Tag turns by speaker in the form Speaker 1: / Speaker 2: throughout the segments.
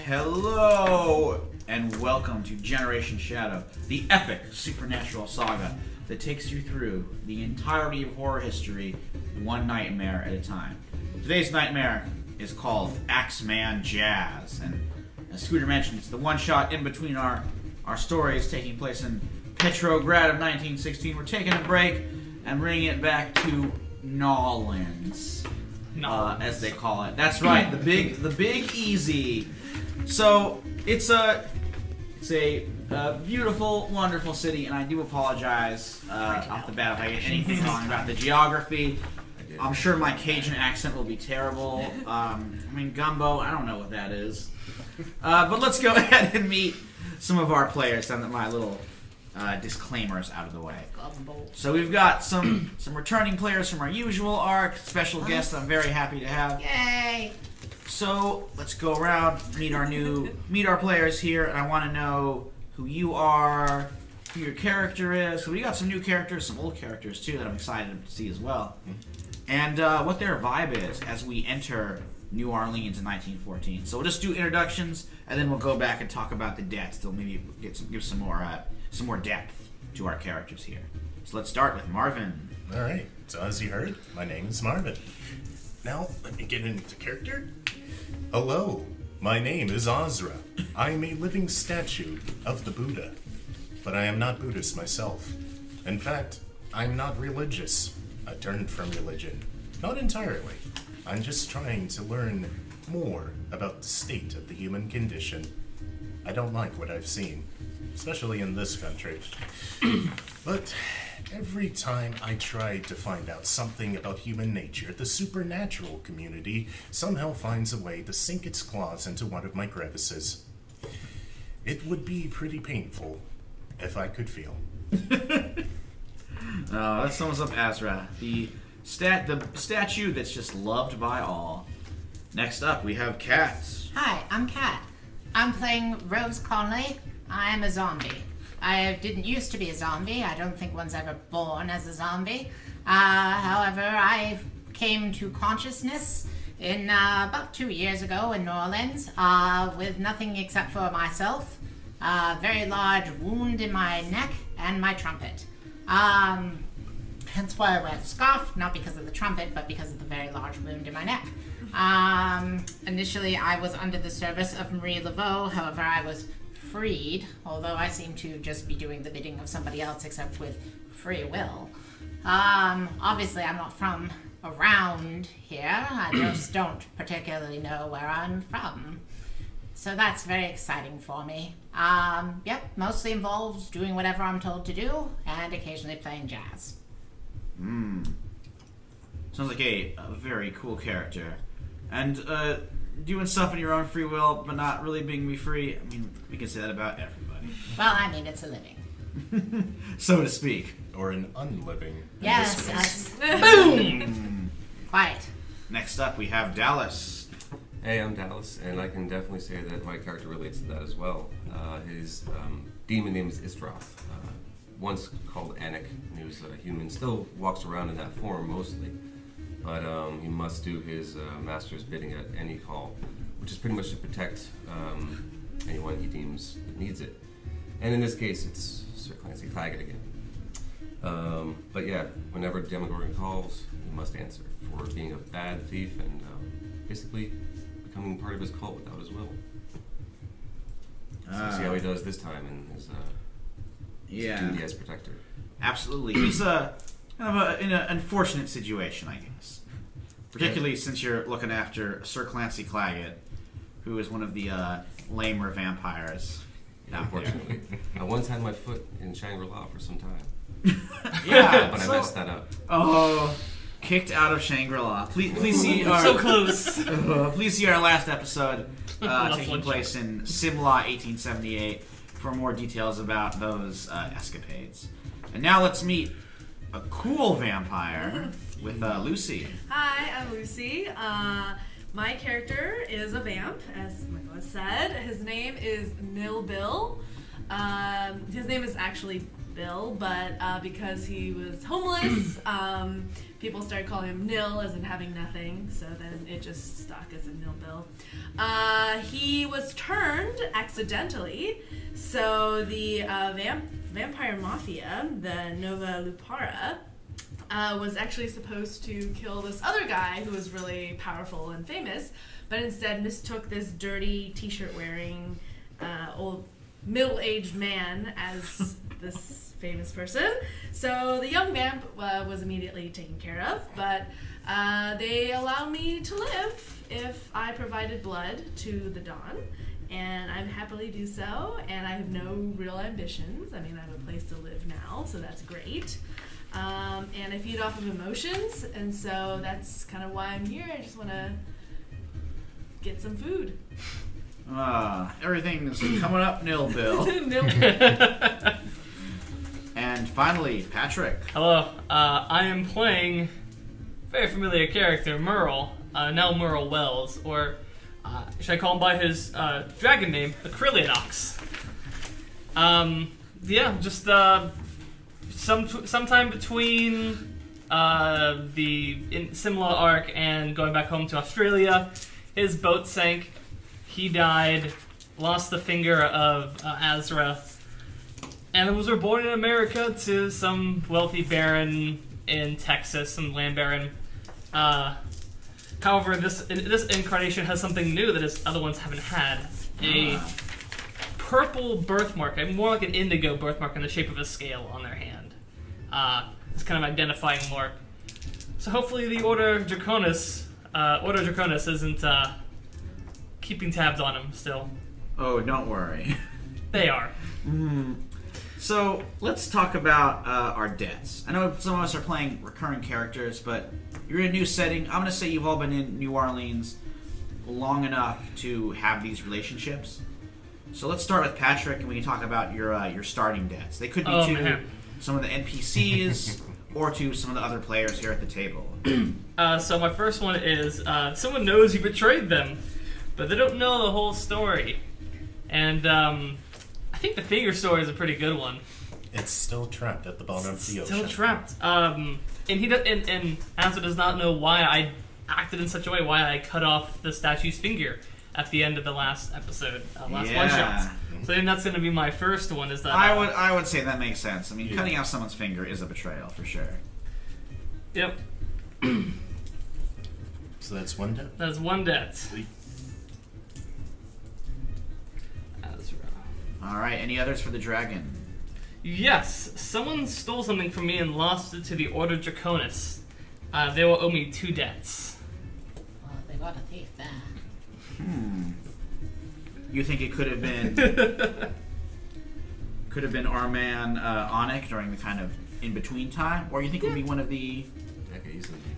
Speaker 1: Hello, and welcome to Generation Shadow, the epic supernatural saga that takes you through the entirety of horror history, one nightmare at a time. Today's nightmare is called Axeman Jazz, and as Scooter mentioned, it's the one-shot in between our stories taking place in Petrograd of 1916. We're taking a break and bringing it back to Nolans, as they call it. That's right, the big easy. So it's a beautiful, wonderful city, and I do apologize off the bat if I get anything wrong about the geography. I'm sure my Cajun accent will be terrible. Gumbo, I don't know what that is. But let's go ahead and meet some of our players. Send my little disclaimers out of the way. So we've got some returning players from our usual arc, special guests I'm very happy to have.
Speaker 2: Yay!
Speaker 1: So let's go around, meet our players here, and I want to know who you are, who your character is. So we got some new characters, some old characters too that I'm excited to see as well, and what their vibe is as we enter New Orleans in 1914. So we'll just do introductions, and then we'll go back and talk about the deaths. They'll maybe give some more depth to our characters here. So let's start with Marvin.
Speaker 3: All right. So as you heard, my name is Marvin. Now let me get into character. Hello, my name is Azra. I am a living statue of the Buddha, but I am not Buddhist myself. In fact, I'm not religious. I turned from religion. Not entirely. I'm just trying to learn more about the state of the human condition. I don't like what I've seen, especially in this country. But every time I try to find out something about human nature, the supernatural community somehow finds a way to sink its claws into one of my crevices. It would be pretty painful if I could feel.
Speaker 1: That sums up Azra, the statue that's just loved by all. Next up, we have Kat.
Speaker 2: Hi, I'm Kat. I'm playing Rose Conley. I am a zombie. I didn't used to be a zombie. I don't think one's ever born as a zombie. However, I came to consciousness in about 2 years ago in New Orleans with nothing except for myself. A very large wound in my neck and my trumpet. Hence why I wear the scarf, not because of the trumpet, but because of the very large wound in my neck. Initially, I was under the service of Marie Laveau. However, I was freed, although I seem to just be doing the bidding of somebody else, except with free will. Obviously, I'm not from around here. I just don't particularly know where I'm from. So that's very exciting for me. Mostly involves doing whatever I'm told to do, and occasionally playing jazz.
Speaker 1: Sounds like a very cool character. And doing stuff in your own free will, but not really being free. We can say that about everybody.
Speaker 2: Well, it's a living.
Speaker 1: So to speak.
Speaker 3: Or an unliving.
Speaker 2: Yes. Boom! Quiet.
Speaker 1: Next up, we have Dallas.
Speaker 4: Hey, I'm Dallas, and I can definitely say that my character relates to that as well. His demon name is Istroth, once called Anik, and he was a human, still walks around in that form mostly, but he must do his master's bidding at any call, which is pretty much to protect anyone he deems that needs it. And in this case, it's Sir Clancy Claggett again. But yeah, whenever Demogorgon calls, he must answer for being a bad thief and basically becoming part of his cult without his will. So see how he does this time in his duty as protector.
Speaker 1: Absolutely. He's in an unfortunate situation, I guess. Particularly since you're looking after Sir Clancy Claggett, who is one of the lamer vampires.
Speaker 4: Unfortunately. I once had my foot in Shangri-La for some time.
Speaker 1: Yeah.
Speaker 4: But I messed that up.
Speaker 1: Oh, kicked out of Shangri-La. Please see our
Speaker 5: so close.
Speaker 1: Please see our last episode taking place in Simla, 1878, for more details about those escapades. And now let's meet a cool vampire with Lucy.
Speaker 5: Hi, I'm Lucy. My character is a vamp, as Michael has said. His name is Nil Bill. His name is actually Bill, but because he was homeless, people started calling him Nil, as in having nothing, so then it just stuck as a Nil Bill. He was turned accidentally, so the vampire mafia, the Nova Lupara, was actually supposed to kill this other guy who was really powerful and famous, but instead mistook this dirty t-shirt wearing old middle-aged man as this famous person. So the young vamp was immediately taken care of, but they allowed me to live if I provided blood to the Dawn, and I'm happily do so, and I have no real ambitions. I mean, I have a place to live now, so that's great. And I feed off of emotions, and so that's kind of why I'm here. I just want to get some food.
Speaker 1: Everything's coming up nil, Bill. And finally, Patrick.
Speaker 6: Hello, I am playing a very familiar character, Merle, now Merle Wells, or should I call him by his dragon name, Acrylionox. Sometime between the Simla arc and going back home to Australia, his boat sank. He died, lost the finger of Azra, and was reborn in America to some wealthy baron in Texas, some land baron. However, this incarnation has something new that his other ones haven't had. A purple birthmark, more like an indigo birthmark in the shape of a scale on their hand. It's kind of identifying mark. So hopefully the Order Draconis isn't keeping tabs on him still.
Speaker 1: Oh, don't worry.
Speaker 6: They are.
Speaker 1: So let's talk about our debts. I know some of us are playing recurring characters, but you're in a new setting. I'm going to say you've all been in New Orleans long enough to have these relationships. So let's start with Patrick, and we can talk about your starting debts. They could be to some of the NPCs or to some of the other players here at the table.
Speaker 6: So my first one is someone knows you betrayed them, but they don't know the whole story. And I think the finger story is a pretty good one.
Speaker 3: It's still trapped at the bottom of the ocean.
Speaker 6: Still trapped. And Azra does not know why I acted in such a way, why I cut off the statue's finger at the end of the last episode, one shot. So then that's going to be my first one. Is that
Speaker 1: I would say that makes sense. I mean, cutting off someone's finger is a betrayal for sure.
Speaker 6: Yep.
Speaker 3: So that's one debt.
Speaker 6: That's one debt.
Speaker 3: Sweet.
Speaker 1: All right. Any others for the dragon?
Speaker 6: Yes. Someone stole something from me and lost it to the Order Draconis. They will owe me 2 debts.
Speaker 2: Well, they got a thief there.
Speaker 1: You think it could have been our man Onik during the kind of in between time, or you think it would be one of the?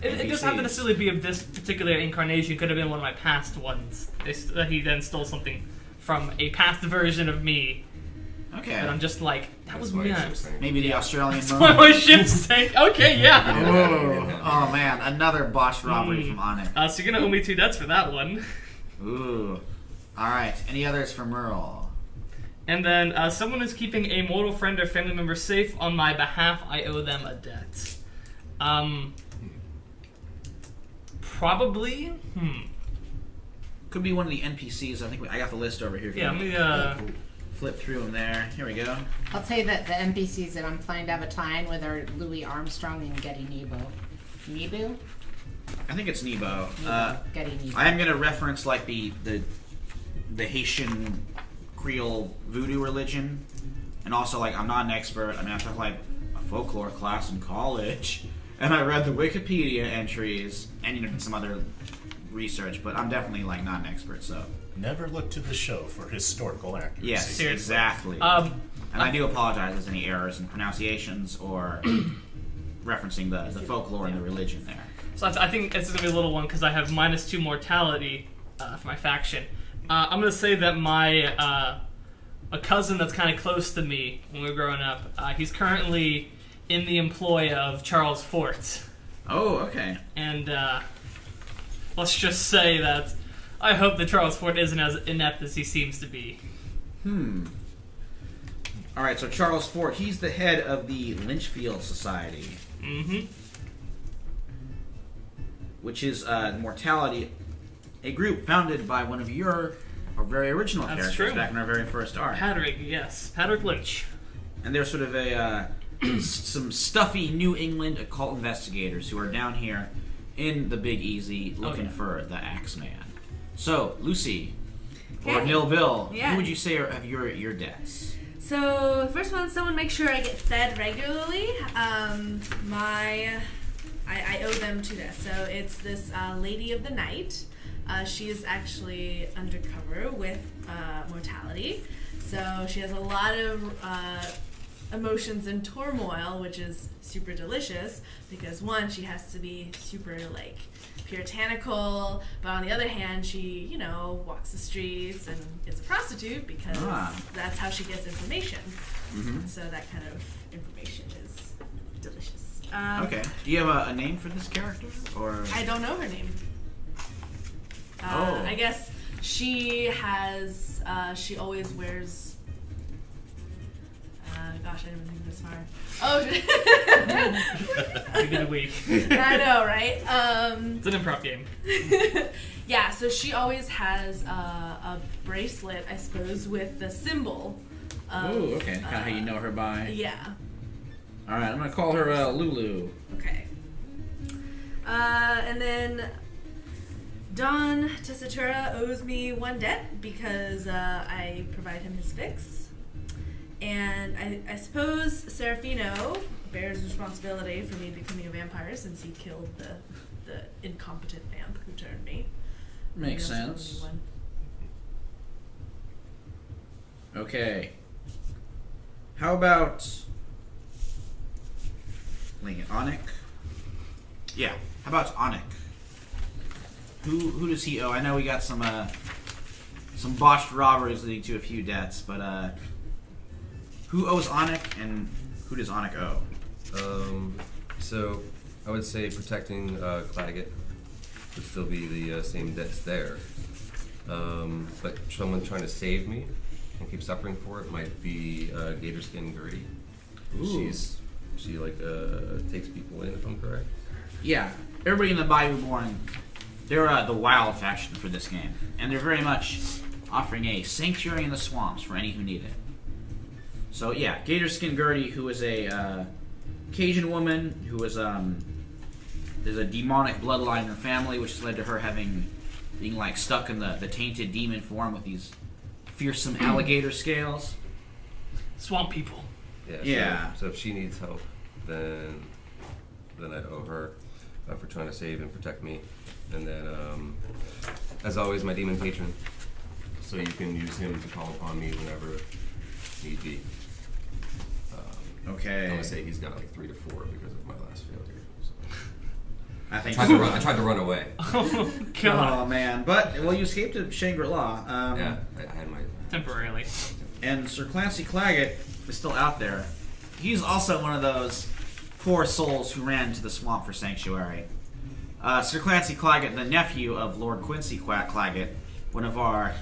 Speaker 6: It doesn't have to necessarily be of this particular incarnation. It could have been one of my past ones. He then stole something from a past version of me.
Speaker 1: Okay.
Speaker 6: And I'm just like, that was me.
Speaker 1: Maybe the Australian
Speaker 6: That's why my ship sank. Okay, yeah.
Speaker 1: Oh man, another botched robbery from Onik.
Speaker 6: So you're gonna owe me 2 debts for that one.
Speaker 1: Ooh. Alright, any others for Merle?
Speaker 6: And then someone is keeping a mortal friend or family member safe on my behalf. I owe them a debt. Probably.
Speaker 1: Could be one of the NPCs. I think I got the list over here.
Speaker 6: Yeah, let me
Speaker 1: flip through them there. Here we go.
Speaker 2: I'll tell you that the NPCs that I'm planning to have a tie-in with are Louis Armstrong and Getty Nebo. Nebu?
Speaker 1: I think it's Nebo.
Speaker 2: Getty Nebo.
Speaker 1: I am going to reference like the Haitian Creole voodoo religion, and also like I'm not an expert. I mean, I took like a folklore class in college, and I read the Wikipedia entries and some other research, but I'm definitely like not an expert. So
Speaker 3: never look to the show for historical accuracy.
Speaker 1: Yes,
Speaker 6: seriously.
Speaker 1: exactly. And I do apologize if there's any errors in pronunciations or referencing the folklore and the religion there.
Speaker 6: So I think it's going to be a little one because I have -2 mortality for my faction. I'm going to say that my a cousin that's kind of close to me when we were growing up, he's currently in the employ of Charles Fort.
Speaker 1: Oh, okay.
Speaker 6: And let's just say that I hope that Charles Fort isn't as inept as he seems to be.
Speaker 1: All right, so Charles Fort, he's the head of the Lynchfield Society.
Speaker 6: Mm-hmm.
Speaker 1: Which is Mortality, a group founded by one of your very original
Speaker 6: That's
Speaker 1: characters
Speaker 6: true.
Speaker 1: back in our very first arc.
Speaker 6: Patrick, yes. Patrick Lynch.
Speaker 1: And they're sort of some stuffy New England occult investigators who are down here in the Big Easy looking for the Axeman. So, Lucy, or
Speaker 5: Okay.
Speaker 1: Nil Bill,
Speaker 5: Yeah.
Speaker 1: who would you say are your debts?
Speaker 5: So, the first one, someone make sure I get fed regularly. I owe them to this. So, it's this Lady of the Night. She is actually undercover with Mortality. So, she has a lot of emotions and turmoil, which is super delicious because, one, she has to be super, like, puritanical, but on the other hand, she, walks the streets and is a prostitute because that's how she gets information.
Speaker 1: Mm-hmm.
Speaker 5: So that kind of information is delicious.
Speaker 1: Okay. Do you have a name for this character, or?
Speaker 5: I don't know her name.
Speaker 1: Oh.
Speaker 5: I guess she has. She always wears. Gosh, I didn't think this far. Oh.
Speaker 6: We did a week.
Speaker 5: I know, right?
Speaker 6: It's an improv game.
Speaker 5: Yeah, so she always has a bracelet, I suppose, with the symbol.
Speaker 1: Ooh, okay. Kind of how you know her by.
Speaker 5: Yeah.
Speaker 1: All right, I'm gonna call her Lulu.
Speaker 5: Okay. And then Don Tessitura owes me one debt because I provide him his fix. And I suppose Serafino bears responsibility for me becoming a vampire since he killed the incompetent vamp who turned me.
Speaker 1: Makes
Speaker 5: He also owes
Speaker 1: sense.
Speaker 5: me one.
Speaker 1: Okay. How about Onik? Yeah. How about Onik? Who does he owe? I know we got some botched robberies leading to a few debts, but who owes Onik and who does Onik owe?
Speaker 4: So I would say protecting Claggett would still be the same debts there. But someone trying to save me and keep suffering for it might be Gatorskin Gertie.
Speaker 1: Ooh.
Speaker 4: She takes people in, if I'm correct.
Speaker 1: Yeah. Everybody in the Bayou-born, they're the wild faction for this game, and they're very much offering a sanctuary in the swamps for any who need it. So yeah, Gatorskin Gertie, who is a Cajun woman who is there's a demonic bloodline in her family, which has led to her being like stuck in the tainted demon form with these fearsome alligator scales.
Speaker 6: Swamp people.
Speaker 1: Yeah.
Speaker 4: So if she needs help, then I owe her for trying to save and protect me. And then, as always, my demon patron. So you can use him to call upon me whenever need be.
Speaker 1: Okay.
Speaker 4: I want to say he's got like 3 to 4 because of my last failure. So.
Speaker 1: I think
Speaker 4: I tried to run away.
Speaker 6: Oh, God.
Speaker 1: Oh man, but you escaped to Shangri-La.
Speaker 4: Yeah, I had my
Speaker 6: Temporarily.
Speaker 1: And Sir Clancy Claggett is still out there. He's also one of those poor souls who ran to the swamp for sanctuary. Sir Clancy Claggett, the nephew of Lord Quincy Claggett, one of our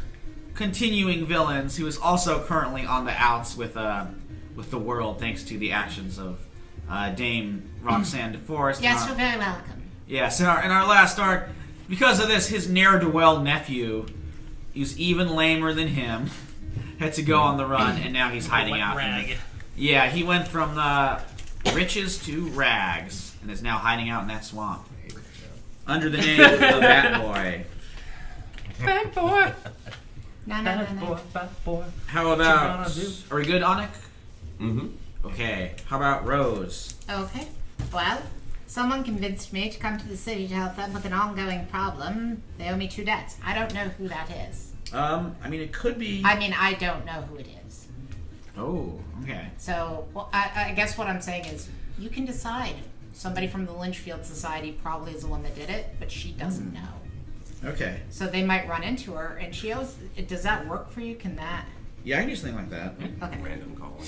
Speaker 1: continuing villains, who is also currently on the outs with the world thanks to the actions of Dame Roxanne DeForest.
Speaker 2: Yes, you're very welcome.
Speaker 1: Yes, in our last arc, because of this, his ne'er-do-well nephew, who's even lamer than him, had to go on the run, and now he's hiding out.
Speaker 6: Rag.
Speaker 1: Yeah, he went from the riches to rags, and is now hiding out in that swamp. Under the name of Bat Boy.
Speaker 6: Bad boy.
Speaker 2: No.
Speaker 6: Bad boy.
Speaker 1: How
Speaker 6: What
Speaker 1: about...
Speaker 6: you gonna do?
Speaker 1: Are we good, Onik?
Speaker 4: Mm-hmm.
Speaker 1: Okay. How about Rose?
Speaker 2: Okay. Well, someone convinced me to come to the city to help them with an ongoing problem. They owe me 2 debts. I don't know who that is.
Speaker 1: I mean, it could be...
Speaker 2: I don't know who it is.
Speaker 1: Oh, okay.
Speaker 2: So, well, I guess what I'm saying is, you can decide. Somebody from the Lynchfield Society probably is the one that did it, but she doesn't know.
Speaker 1: Okay.
Speaker 2: So they might run into her, and she owes... Does that work for you? Can that...
Speaker 1: Yeah, I can do something like that.
Speaker 2: Okay.
Speaker 4: Random calling.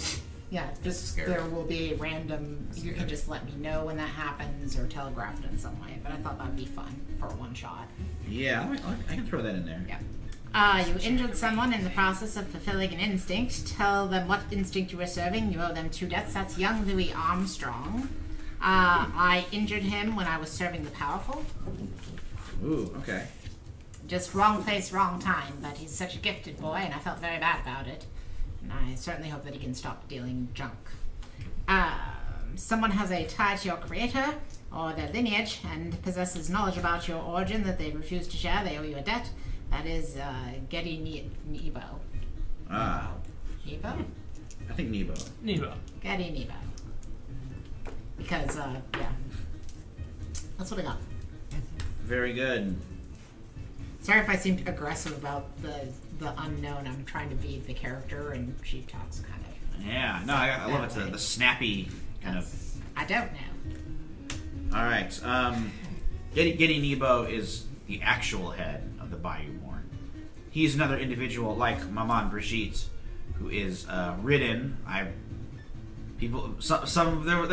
Speaker 2: Yeah, just
Speaker 4: Scary.
Speaker 2: there will be a random... You can just let me know when that happens or telegraph it in some way. But I thought that would be fun for one shot.
Speaker 1: Yeah, I can throw that in there.
Speaker 2: Yeah. You injured someone in the process of fulfilling an instinct. Tell them what instinct you were serving. You owe them 2 debts. That's young Louis Armstrong. I injured him when I was serving the powerful.
Speaker 1: Ooh, okay.
Speaker 2: Just wrong place, wrong time. But he's such a gifted boy, and I felt very bad about it. And I certainly hope that he can stop dealing junk. Someone has a tie to your creator or their lineage and possesses knowledge about your origin that they refuse to share. They owe you a debt. That is Getty Nebo. Nebo?
Speaker 1: I think Nebo.
Speaker 2: Getty Nebo. Because, yeah. That's what I got.
Speaker 1: Very good.
Speaker 2: Sorry if I seemed aggressive about the unknown. I'm trying to be the character, and she talks kind of.
Speaker 1: Yeah, no, I love it. The snappy kind of.
Speaker 2: I don't know.
Speaker 1: All right. Getty Nebo is the actual head of the Bayou Born. He's another individual like Maman Brigitte, who is ridden. There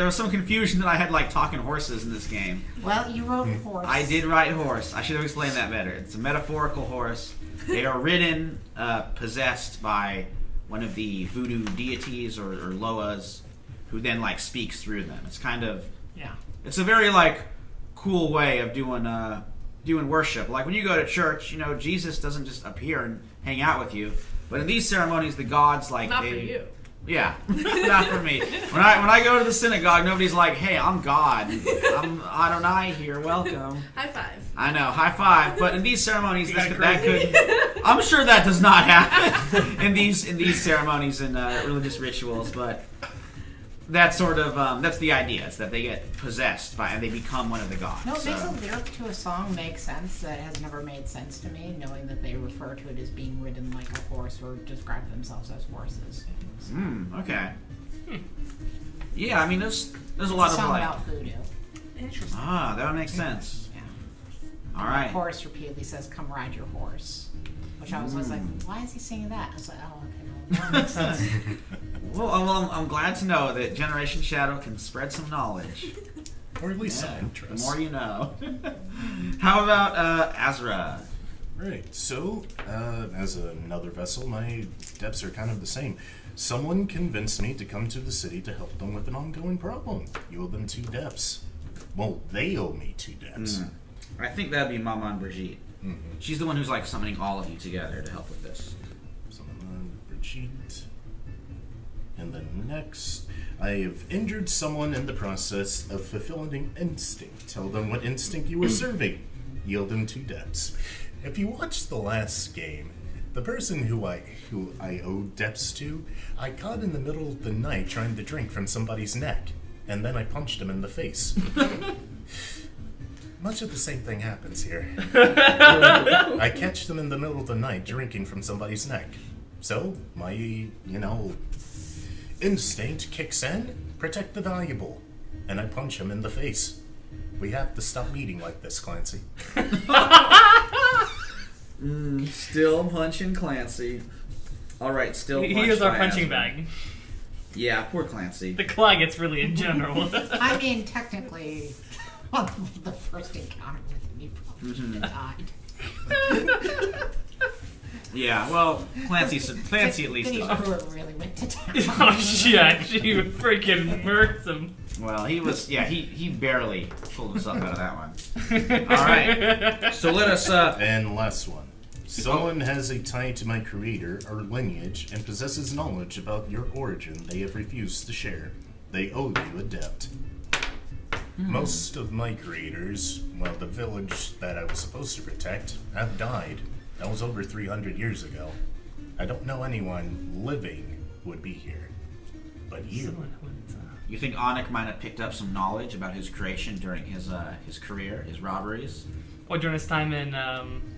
Speaker 1: was some confusion that I had like talking horses in this game.
Speaker 2: Well, you wrote horse.
Speaker 1: I did ride horse. I should have explained that better. It's a metaphorical horse. They are ridden, possessed by one of the voodoo deities or Loas, who then like speaks through them. It's kind of It's a very like cool way of doing worship. Like when you go to church, you know, Jesus doesn't just appear and hang out with you. But in these ceremonies, the gods like
Speaker 5: Not for you.
Speaker 1: Yeah, not for me. When I go to the synagogue, nobody's like, "Hey, I'm God. I'm Adonai here. Welcome."
Speaker 5: High five.
Speaker 1: I know, high five. But in these ceremonies, that could. I'm sure that does not happen in these ceremonies and religious rituals. But that's sort of that's the idea. Is that they get possessed by and they become one of the gods.
Speaker 2: No, it makes a lyric to a song make sense that has never made sense to me, knowing that they refer to it as being ridden like a horse or describe themselves as horses.
Speaker 1: Okay. Yeah, I mean, there's a lot of
Speaker 2: song
Speaker 1: like.
Speaker 2: about voodoo.
Speaker 5: Interesting.
Speaker 1: That would make sense.
Speaker 2: Yeah.
Speaker 1: All
Speaker 2: And
Speaker 1: right.
Speaker 2: The chorus repeatedly says, "Come ride your horse," which I was always like, "Why is he singing that?" I was like, "Oh, okay, well, that makes sense."
Speaker 1: Well, I'm glad to know that Generation Shadow can spread some knowledge.
Speaker 3: Or at least
Speaker 1: Yeah,
Speaker 3: some interest.
Speaker 1: the more you know. How about Azra?
Speaker 3: Right, so, as another vessel, my debts are kind of the same. Someone convinced me to come to the city to help them with an ongoing problem. You owe them 2 debts. Well, they owe me 2 debts.
Speaker 1: I think that'd be Maman Brigitte.
Speaker 3: Mm-hmm.
Speaker 1: She's the one who's like summoning all of you together to help with this.
Speaker 3: Someone, Brigitte. And then next, I have injured someone in the process of fulfilling an instinct. Tell them what instinct you were serving. Yield them 2 debts. If you watched the last game, the person who I owed debts to, I caught in the middle of the night trying to drink from somebody's neck, and then I punched him in the face. Much of the same thing happens here. I catch them in the middle of the night drinking from somebody's neck. So, my, instinct kicks in, protect the valuable, and I punch him in the face. We have to stop meeting like this, Clancy.
Speaker 1: Still punching Clancy. All right, still.
Speaker 6: He is our punching bag.
Speaker 1: Yeah, poor Clancy.
Speaker 6: The claw gets really in general.
Speaker 2: I mean, technically, the first encounter with me probably died.
Speaker 1: Yeah, well, Clancy at least.
Speaker 2: Denise
Speaker 1: does.
Speaker 2: Brewer really went to town.
Speaker 6: Oh shit! She freaking murked him.
Speaker 1: Well, he barely pulled himself out of that one. All right, so let us.
Speaker 3: And last one. Someone has a tie to my creator or lineage and possesses knowledge about your origin they have refused to share. They owe you a debt. Most of my creators, well, the village that I was supposed to protect, have died. That was over 300 years ago. I don't know anyone living who would be here. But you.
Speaker 1: You think Anik might have picked up some knowledge about his creation during his career, his robberies?
Speaker 6: Or during his time in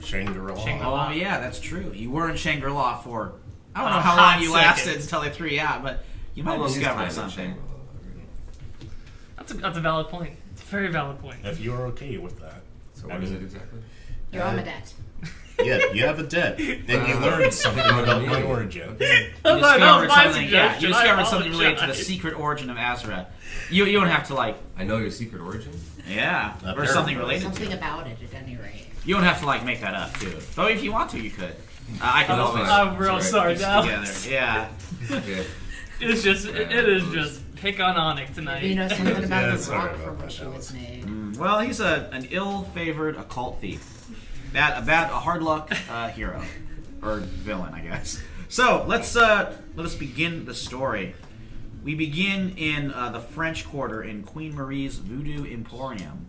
Speaker 3: Shangri-La.
Speaker 6: Shangri-La.
Speaker 1: Oh yeah, that's true. You were in Shangri-La for I don't know
Speaker 6: A
Speaker 1: how
Speaker 6: hot
Speaker 1: long you
Speaker 6: second.
Speaker 1: lasted until they threw you out, but you might have discovered something.
Speaker 6: That's a valid point. It's a very valid point.
Speaker 3: If you're okay with that.
Speaker 4: So what is it exactly?
Speaker 2: You're on a debt.
Speaker 3: Yeah, you have a debt. And you learned something about my origin.
Speaker 1: You
Speaker 6: That was
Speaker 1: discovered
Speaker 6: my
Speaker 1: something. Yeah, you
Speaker 6: suggestion. I
Speaker 1: discovered something related to the
Speaker 6: apologize.
Speaker 1: secret origin of Azra. You don't have to like,
Speaker 4: I know your secret origin.
Speaker 1: yeah, or
Speaker 3: Apparently.
Speaker 1: something related to
Speaker 2: Something
Speaker 1: it.
Speaker 2: about it, at any rate.
Speaker 1: You don't have to like make that up too. Though if you want to, you could. I can always.
Speaker 6: I'm real sorry
Speaker 1: piece
Speaker 6: now.
Speaker 1: together. Yeah.
Speaker 4: Yeah.
Speaker 6: It's just, it is just pick on Onyx tonight.
Speaker 2: You know something
Speaker 3: Yeah,
Speaker 2: about the
Speaker 3: sorry
Speaker 2: rock
Speaker 3: about
Speaker 2: from
Speaker 3: that,
Speaker 2: which he was
Speaker 3: Alice.
Speaker 2: made.
Speaker 1: Well, he's an ill-favored occult thief. A hard luck hero. Or villain, I guess. So, let us begin the story. We begin in the French Quarter in Queen Marie's Voodoo Emporium.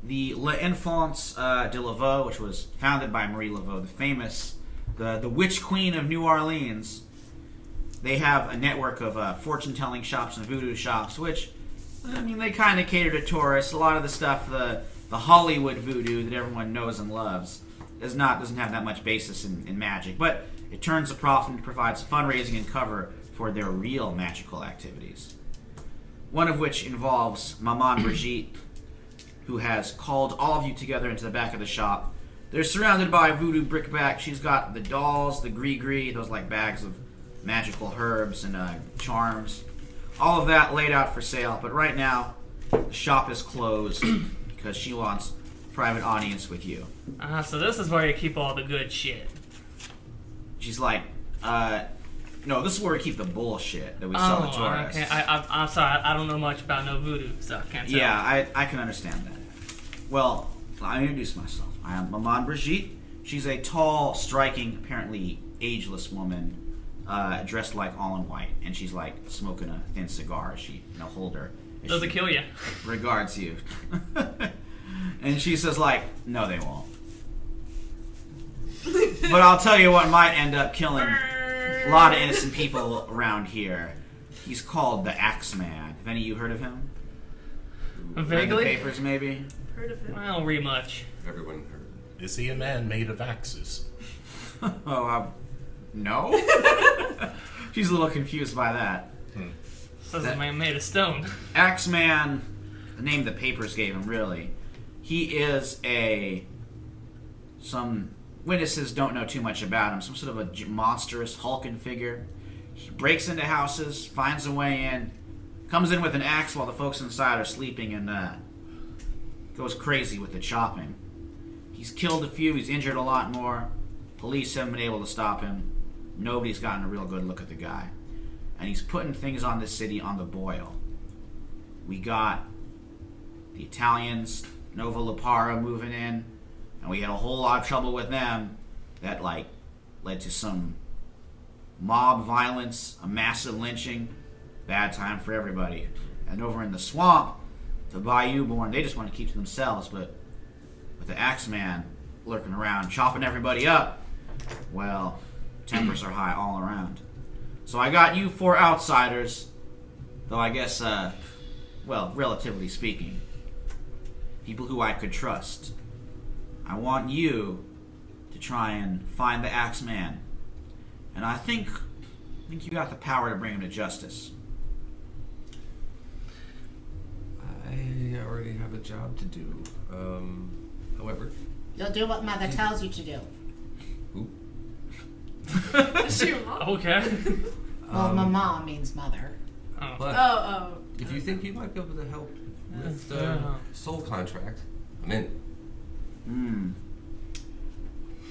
Speaker 1: The L'Enfance de Laveau, which was founded by Marie Laveau, the famous, the witch queen of New Orleans. They have a network of fortune-telling shops and voodoo shops, which, I mean, they kind of cater to tourists. A lot of the stuff, the Hollywood voodoo that everyone knows and loves, doesn't have that much basis in magic. But it turns a profit and provides fundraising and cover for their real magical activities. One of which involves Maman Brigitte, who has called all of you together into the back of the shop. They're surrounded by voodoo brickbat. She's got the dolls, the gris-gris, those like bags of magical herbs and charms. All of that laid out for sale, but right now the shop is closed because she wants a private audience with you.
Speaker 6: So this is where you keep all the good shit.
Speaker 1: She's like, no, this is where we keep the bullshit that we sell to tourists.
Speaker 6: Okay. I'm sorry. I don't know much about no voodoo, so I can't tell.
Speaker 1: Yeah, I can understand that. Well, I'll introduce myself. I am Maman Brigitte. She's a tall, striking, apparently ageless woman, dressed like all in white, and she's like smoking a thin cigar as she hold her.
Speaker 6: Does it kill you?
Speaker 1: Regards you. And she says like, no, they won't. But I'll tell you what might end up killing a lot of innocent people around here. He's called the Axeman. Have any of you heard of him? Read the
Speaker 6: Vaguely?
Speaker 1: papers, maybe?
Speaker 5: Heard of him?
Speaker 6: I don't read much.
Speaker 4: Everyone heard.
Speaker 3: Is he a man made of axes?
Speaker 1: Oh, no? She's a little confused by that.
Speaker 6: Says a man made of stone.
Speaker 1: Axeman, the name the papers gave him, really. He is some witnesses don't know too much about him, some sort of a monstrous, hulking figure. He breaks into houses, finds a way in, comes in with an axe while the folks inside are sleeping, and goes crazy with the chopping. He's killed a few, he's injured a lot more. Police haven't been able to stop him. Nobody's gotten a real good look at the guy. And he's putting things on this city on the boil. We got the Italians, Nova Lipara moving in, and we had a whole lot of trouble with them that led to some mob violence, a massive lynching, bad time for everybody. And over in the swamp, the Bayou Born, they just want to keep to themselves, but with the Axeman lurking around, chopping everybody up, well, tempers are high all around. So I got you 4 outsiders, though I guess, relatively speaking, people who I could trust. I want you to try and find the Axeman, and I think you got the power to bring him to justice.
Speaker 4: I already have a job to do. However,
Speaker 2: You'll do what Mother tells you to do.
Speaker 4: ooh,
Speaker 5: Is she your mom?
Speaker 6: Okay.
Speaker 2: Well, Mama means mother.
Speaker 6: Oh.
Speaker 4: but
Speaker 5: Oh,
Speaker 4: if you think you might be able to help with the
Speaker 6: Yeah.
Speaker 4: soul contract, I'm in.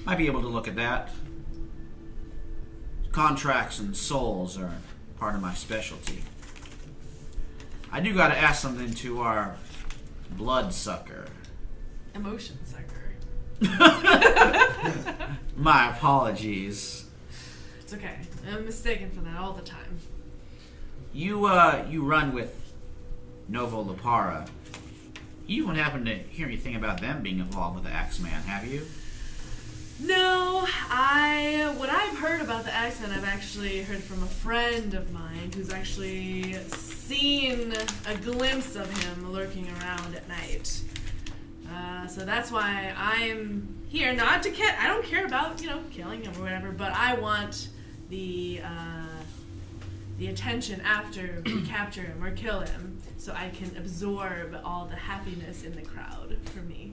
Speaker 1: Might be able to look at that. Contracts and souls are part of my specialty. I do gotta ask something to our bloodsucker.
Speaker 5: emotion sucker.
Speaker 1: My apologies.
Speaker 5: It's okay. I'm mistaken for that all the time.
Speaker 1: You run with Novo Lipara. You wouldn't happen to hear anything about them being involved with the Axeman, have you?
Speaker 5: No, what I've heard about the Axeman, I've actually heard from a friend of mine who's actually seen a glimpse of him lurking around at night. So that's why I'm here. Not to I don't care about killing him or whatever, but I want the attention after we capture him or kill him, so I can absorb all the happiness in the crowd for me.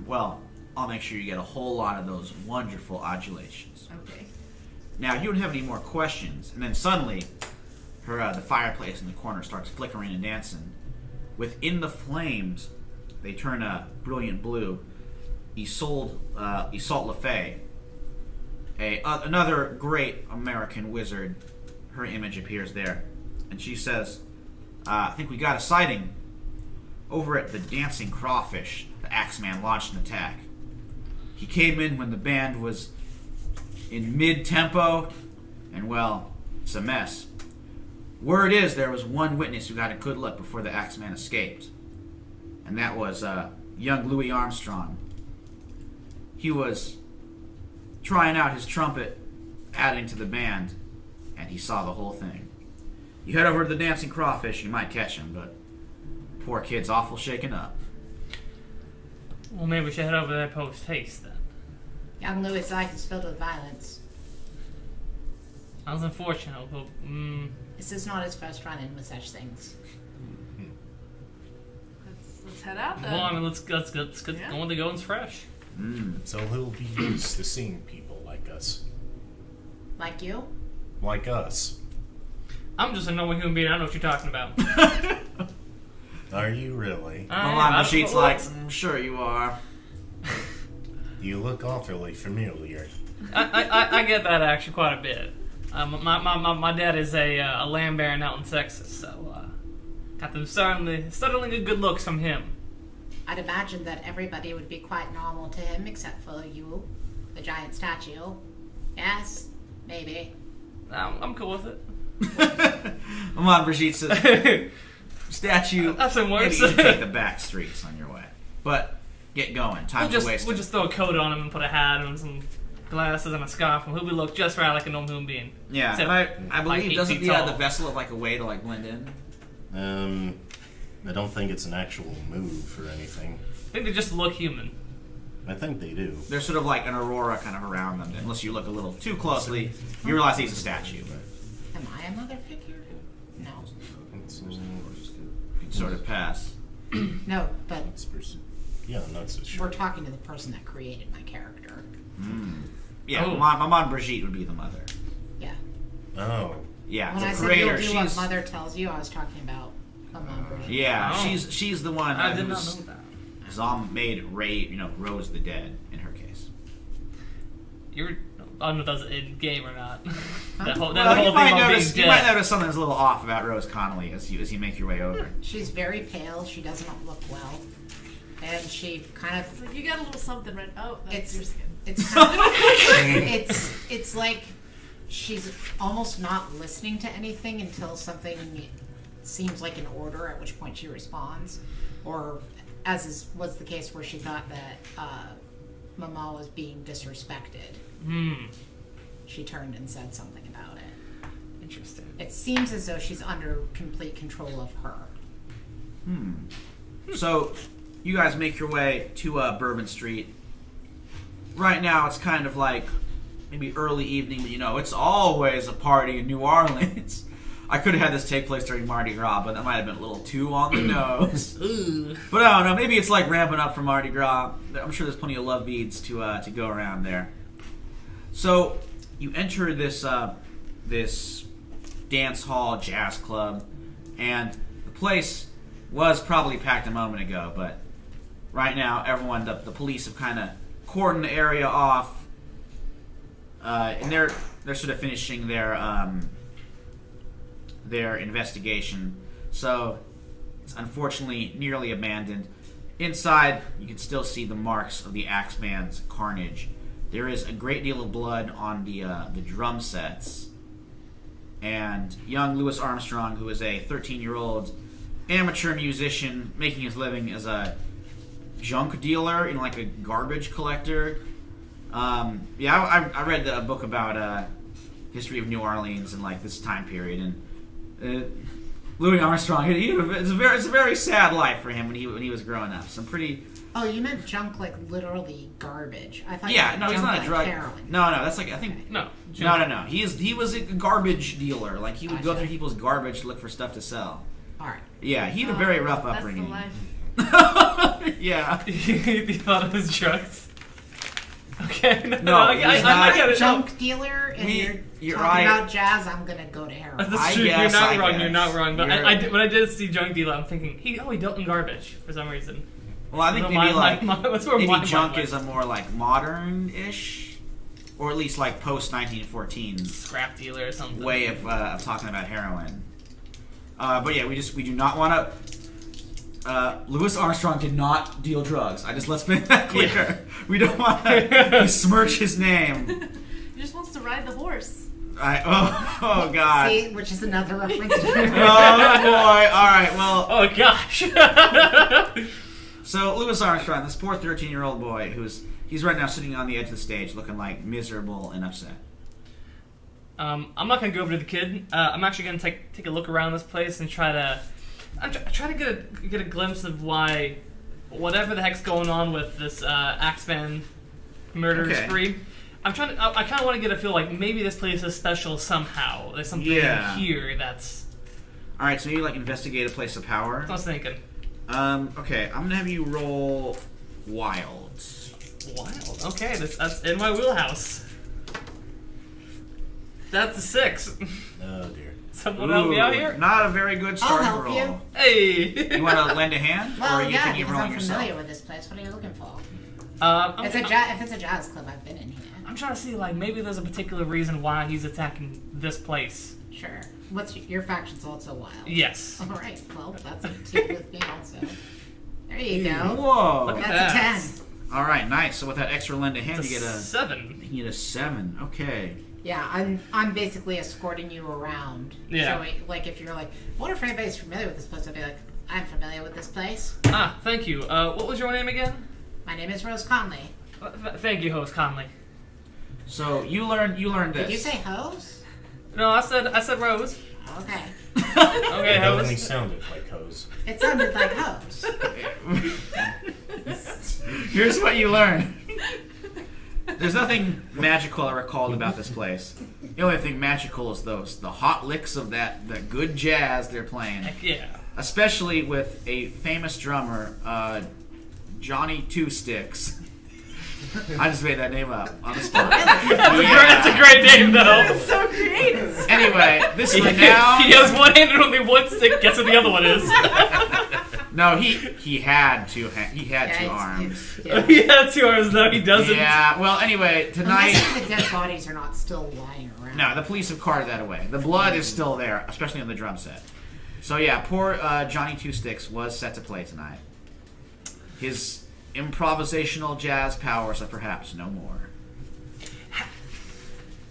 Speaker 1: Well, I'll make sure you get a whole lot of those wonderful adulations.
Speaker 5: Okay.
Speaker 1: Now, you don't have any more questions, and then suddenly, the fireplace in the corner starts flickering and dancing. Within the flames, they turn a brilliant blue. Isolde Lefay, another great American wizard. Her image appears there, and she says, "I think we got a sighting over at the Dancing Crawfish. The Axeman launched an attack. He came in when the band was in mid-tempo, and well, it's a mess. Word is there was one witness who got a good look before the Axeman escaped, and that was young Louis Armstrong. He was trying out his trumpet, adding to the band, and he saw the whole thing. You head over to the Dancing Crawfish, you might catch him, but poor kid's awful shaken up."
Speaker 6: Well, maybe we should head over there post haste then.
Speaker 2: Young Louis' life is filled with violence.
Speaker 6: That was unfortunate, but
Speaker 2: This is not his first run-in with such things.
Speaker 5: Let's head out then.
Speaker 6: well, I mean, let's get
Speaker 5: Yeah.
Speaker 6: going. The going's fresh.
Speaker 3: So he'll be used to seeing people like us.
Speaker 2: Like you?
Speaker 3: Like us.
Speaker 6: I'm just a normal human being. I don't know what you're talking about.
Speaker 3: Are you really?
Speaker 1: Milan Bashid's like, "Sure you are."
Speaker 3: You look awfully familiar.
Speaker 6: I get that actually quite a bit. My dad is a land baron out in Texas, so got them startling good looks from him.
Speaker 2: I'd imagine that everybody would be quite normal to him except for you, the giant statue. Yes? Maybe.
Speaker 6: I'm cool with it.
Speaker 1: Milan Bashid says, "Statue,
Speaker 6: That's some worse.
Speaker 1: maybe you can take the back streets on your way. But get going. Time's wasted."
Speaker 6: We'll just throw a coat on him and put a hat and some glasses and a scarf, and he'll be look just right like a normal human being.
Speaker 1: Yeah,
Speaker 6: Except,
Speaker 1: and I believe,
Speaker 6: like, 8
Speaker 1: doesn't
Speaker 6: feet
Speaker 1: the
Speaker 6: tall.
Speaker 1: vessel have like a way to like blend in?
Speaker 3: I don't think it's an actual move or anything.
Speaker 6: I think they just look human.
Speaker 3: I think they do.
Speaker 1: There's sort of like an aurora kind of around them. Unless you look a little too closely, you realize he's a statue. But
Speaker 2: Am I a mother figure? No.
Speaker 1: you'd sort of pass.
Speaker 2: No, but
Speaker 3: Yeah, not so sure.
Speaker 2: we're talking to the person that created my character.
Speaker 1: Yeah,
Speaker 6: Oh.
Speaker 1: Maman Brigitte would be the mother.
Speaker 2: Yeah.
Speaker 3: Oh.
Speaker 1: Yeah,
Speaker 2: When
Speaker 1: the
Speaker 2: I said
Speaker 1: creator.
Speaker 2: you'll do what
Speaker 1: She's
Speaker 2: mother tells you, I was talking about Mama Brigitte.
Speaker 1: yeah,
Speaker 6: Oh.
Speaker 1: she's the one
Speaker 6: I did not
Speaker 1: who's
Speaker 6: know that.
Speaker 1: has all made Rose the Dead in her case.
Speaker 6: I don't know if that's in game or not. that whole,
Speaker 1: Well,
Speaker 6: whole
Speaker 1: you
Speaker 6: thing
Speaker 1: might
Speaker 6: about
Speaker 1: notice
Speaker 6: being
Speaker 1: you might
Speaker 6: dead.
Speaker 1: notice something that's a little off about Rose Connolly as you make your way over.
Speaker 2: She's very pale. She does not look well. And she kind of...
Speaker 5: It's like, you got a little something right. Oh, that's
Speaker 2: It's-
Speaker 5: your skin.
Speaker 2: It's kind of, it's like she's almost not listening to anything until something seems like an order, at which point she responds. Or, was the case where she thought that Mama was being disrespected. She turned and said something about it.
Speaker 6: Interesting.
Speaker 2: It seems as though she's under complete control of her.
Speaker 1: So, you guys make your way to Bourbon Street. Right now, it's kind of like maybe early evening, but it's always a party in New Orleans. I could have had this take place during Mardi Gras, but that might have been a little too on the nose.
Speaker 6: Ooh.
Speaker 1: But I don't know, maybe it's like ramping up for Mardi Gras. I'm sure there's plenty of love beads to go around there. So, you enter this dance hall jazz club, and the place was probably packed a moment ago, but right now, everyone, the police have kind of cordoned the area off, and they're sort of finishing their investigation. So it's unfortunately nearly abandoned. Inside, you can still see the marks of the Axeman's carnage. There is a great deal of blood on the drum sets, and young Louis Armstrong, who is a 13-year-old amateur musician making his living as a junk dealer, like a garbage collector. I read a book about history of New Orleans and like this time period, and Louis Armstrong. It's a very sad life for him when he was growing up. Some pretty.
Speaker 2: Oh, you meant junk like literally garbage. I thought you
Speaker 1: Yeah,
Speaker 2: meant
Speaker 1: no, he's
Speaker 2: junk
Speaker 1: not a
Speaker 2: like
Speaker 1: drug.
Speaker 2: heroin.
Speaker 1: No, that's like I think.
Speaker 6: No.
Speaker 1: No. He was a garbage dealer. Like he would go
Speaker 2: Gotcha.
Speaker 1: through people's garbage to look for stuff to sell.
Speaker 2: All right.
Speaker 1: Yeah, he had a very rough
Speaker 5: That's
Speaker 1: upbringing.
Speaker 5: the life.
Speaker 1: Yeah.
Speaker 6: You thought it was drugs? Okay.
Speaker 1: No,
Speaker 6: I
Speaker 1: he's not.
Speaker 6: get it.
Speaker 2: Junk dealer, and
Speaker 1: You're
Speaker 2: you're
Speaker 1: right.
Speaker 2: talking about jazz. I'm gonna go to heroin.
Speaker 6: That's
Speaker 1: I
Speaker 6: true.
Speaker 1: guess,
Speaker 6: You're not
Speaker 1: I
Speaker 6: wrong.
Speaker 1: guess.
Speaker 6: You're not wrong. But
Speaker 1: You're-
Speaker 6: when I did see junk dealer, I'm thinking he dealt in garbage for some reason.
Speaker 1: Well, I think
Speaker 6: So
Speaker 1: maybe
Speaker 6: that's where
Speaker 1: maybe
Speaker 6: my
Speaker 1: junk
Speaker 6: mind
Speaker 1: is a more like modern-ish or at least like post 1914's
Speaker 6: Scrap dealer or something.
Speaker 1: way of talking about heroin. But yeah, we do not want to. Louis Armstrong did not deal drugs. Let's make that clear.
Speaker 6: Yeah.
Speaker 1: We don't want to besmirch his name.
Speaker 5: He just wants to ride the horse.
Speaker 1: Oh God.
Speaker 2: See, which is another reference to
Speaker 1: Oh boy. All right. Well.
Speaker 6: Oh gosh.
Speaker 1: So Louis Armstrong, this poor 13-year-old boy, he's right now sitting on the edge of the stage, looking like miserable and upset.
Speaker 6: I'm not gonna go over to the kid. I'm actually gonna take a look around this place and try to get a glimpse of why whatever the heck's going on with this Axeman murder spree. I kind of want to get a feel like maybe this place is special somehow. There's something here that's.
Speaker 1: All right, so maybe like investigate a place of power.
Speaker 6: That's what I was thinking.
Speaker 1: Okay, I'm gonna have you roll wild.
Speaker 6: Wild. Okay, that's in my wheelhouse. That's a 6.
Speaker 3: Oh dear.
Speaker 6: Someone help me out here?
Speaker 1: Not a very good
Speaker 2: I'll
Speaker 1: starting
Speaker 2: help
Speaker 1: roll.
Speaker 2: you.
Speaker 6: Hey.
Speaker 1: You want to lend a hand,
Speaker 2: Well,
Speaker 1: or you
Speaker 2: yeah,
Speaker 1: can you
Speaker 2: because
Speaker 1: rolling
Speaker 2: I'm familiar
Speaker 1: yourself?
Speaker 2: with this place. What are you looking for?
Speaker 6: If
Speaker 2: If it's a jazz club, I've been in here.
Speaker 6: I'm trying to see, like, maybe there's a particular reason why he's attacking this place.
Speaker 2: Sure. What's your faction's also wild?
Speaker 6: Yes.
Speaker 2: All right. Well, that's a 2 with me also. There you go.
Speaker 1: Whoa!
Speaker 6: Look at
Speaker 2: That's
Speaker 6: that.
Speaker 2: a 10.
Speaker 1: All right, nice. So with that extra lend a hand,
Speaker 6: It's
Speaker 1: you get a
Speaker 6: 7.
Speaker 1: you get a 7. Okay.
Speaker 2: Yeah, I'm basically escorting you around.
Speaker 6: Yeah.
Speaker 2: Showing, like, if you're like, I wonder if anybody's familiar with this place. I'd be like, I'm familiar with this place.
Speaker 6: Ah, thank you. What was your name again?
Speaker 2: My name is Rose Conley.
Speaker 6: Thank you, host Conley.
Speaker 1: So you learned this.
Speaker 2: Did you say hose?
Speaker 6: No, I said Rose.
Speaker 2: Okay.
Speaker 6: Okay,
Speaker 3: It only
Speaker 6: host.
Speaker 3: sounded like hose.
Speaker 2: It sounded like hose.
Speaker 1: Here's what you learn. There's nothing magical I recalled about this place. The only thing magical is the hot licks of that good jazz they're playing.
Speaker 6: Heck yeah.
Speaker 1: Especially with a famous drummer, Johnny Two Sticks. I just made that name up on the spot.
Speaker 6: That's a great name, though.
Speaker 5: So creative.
Speaker 1: Anyway, this
Speaker 6: He
Speaker 1: renowned.
Speaker 6: has one hand and only one stick. Guess what the other one is?
Speaker 1: No, he had two arms.
Speaker 2: Yeah.
Speaker 6: He has 2 arms, though. He doesn't.
Speaker 1: Yeah. Well, anyway, tonight.
Speaker 2: Unless the dead bodies are not still lying around.
Speaker 1: No, the police have carted that away. The blood is still there, especially on the drum set. So yeah, poor Johnny Two Sticks was set to play tonight. His improvisational jazz powers are perhaps no more.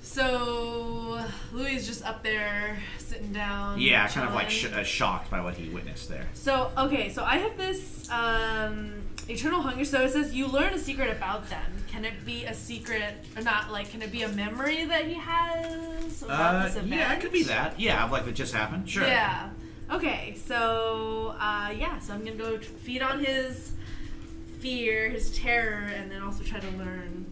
Speaker 5: So Louis is just up there sitting down.
Speaker 1: Yeah, kind of like
Speaker 5: chilling.
Speaker 1: shocked by what he witnessed there.
Speaker 5: So okay, so I have this eternal hunger. So it says you learn a secret about them. Can it be a secret or not? Like, can it be a memory that he has about this event?
Speaker 1: Yeah, it could be that. Yeah, of like what just happened. Sure.
Speaker 5: Yeah. Okay. So so I'm gonna go feed on his fear, his terror, and then also try to learn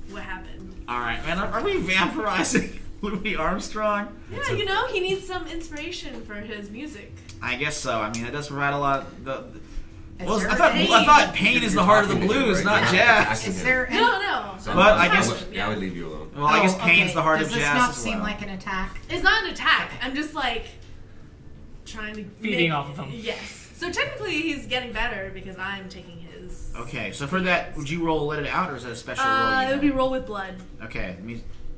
Speaker 5: what happened.
Speaker 1: All right, man. Are we vampirizing Louis Armstrong?
Speaker 5: Yeah, you know, he needs some inspiration for his music.
Speaker 1: I guess so. I mean, it does provide a lot.
Speaker 2: Is
Speaker 1: Well,
Speaker 2: there
Speaker 1: I thought pain is the heart of the blues, not jazz.
Speaker 2: Is there any,
Speaker 5: No.
Speaker 4: So
Speaker 1: But I guess-
Speaker 4: I would leave you alone.
Speaker 1: Well, I guess
Speaker 2: Oh,
Speaker 1: pain's
Speaker 2: okay.
Speaker 1: the heart
Speaker 2: Does
Speaker 1: of
Speaker 2: this
Speaker 1: jazz
Speaker 2: not
Speaker 1: as
Speaker 2: seem
Speaker 1: well.
Speaker 2: like an attack?
Speaker 5: It's not an attack. I'm just like trying to
Speaker 6: Feeding off of him.
Speaker 5: Yes. So technically, he's getting better because I'm taking his.
Speaker 1: Okay, so for that, would you roll let it out, or is that a special roll? you
Speaker 5: It would
Speaker 1: have?
Speaker 5: be roll with blood.
Speaker 1: Okay,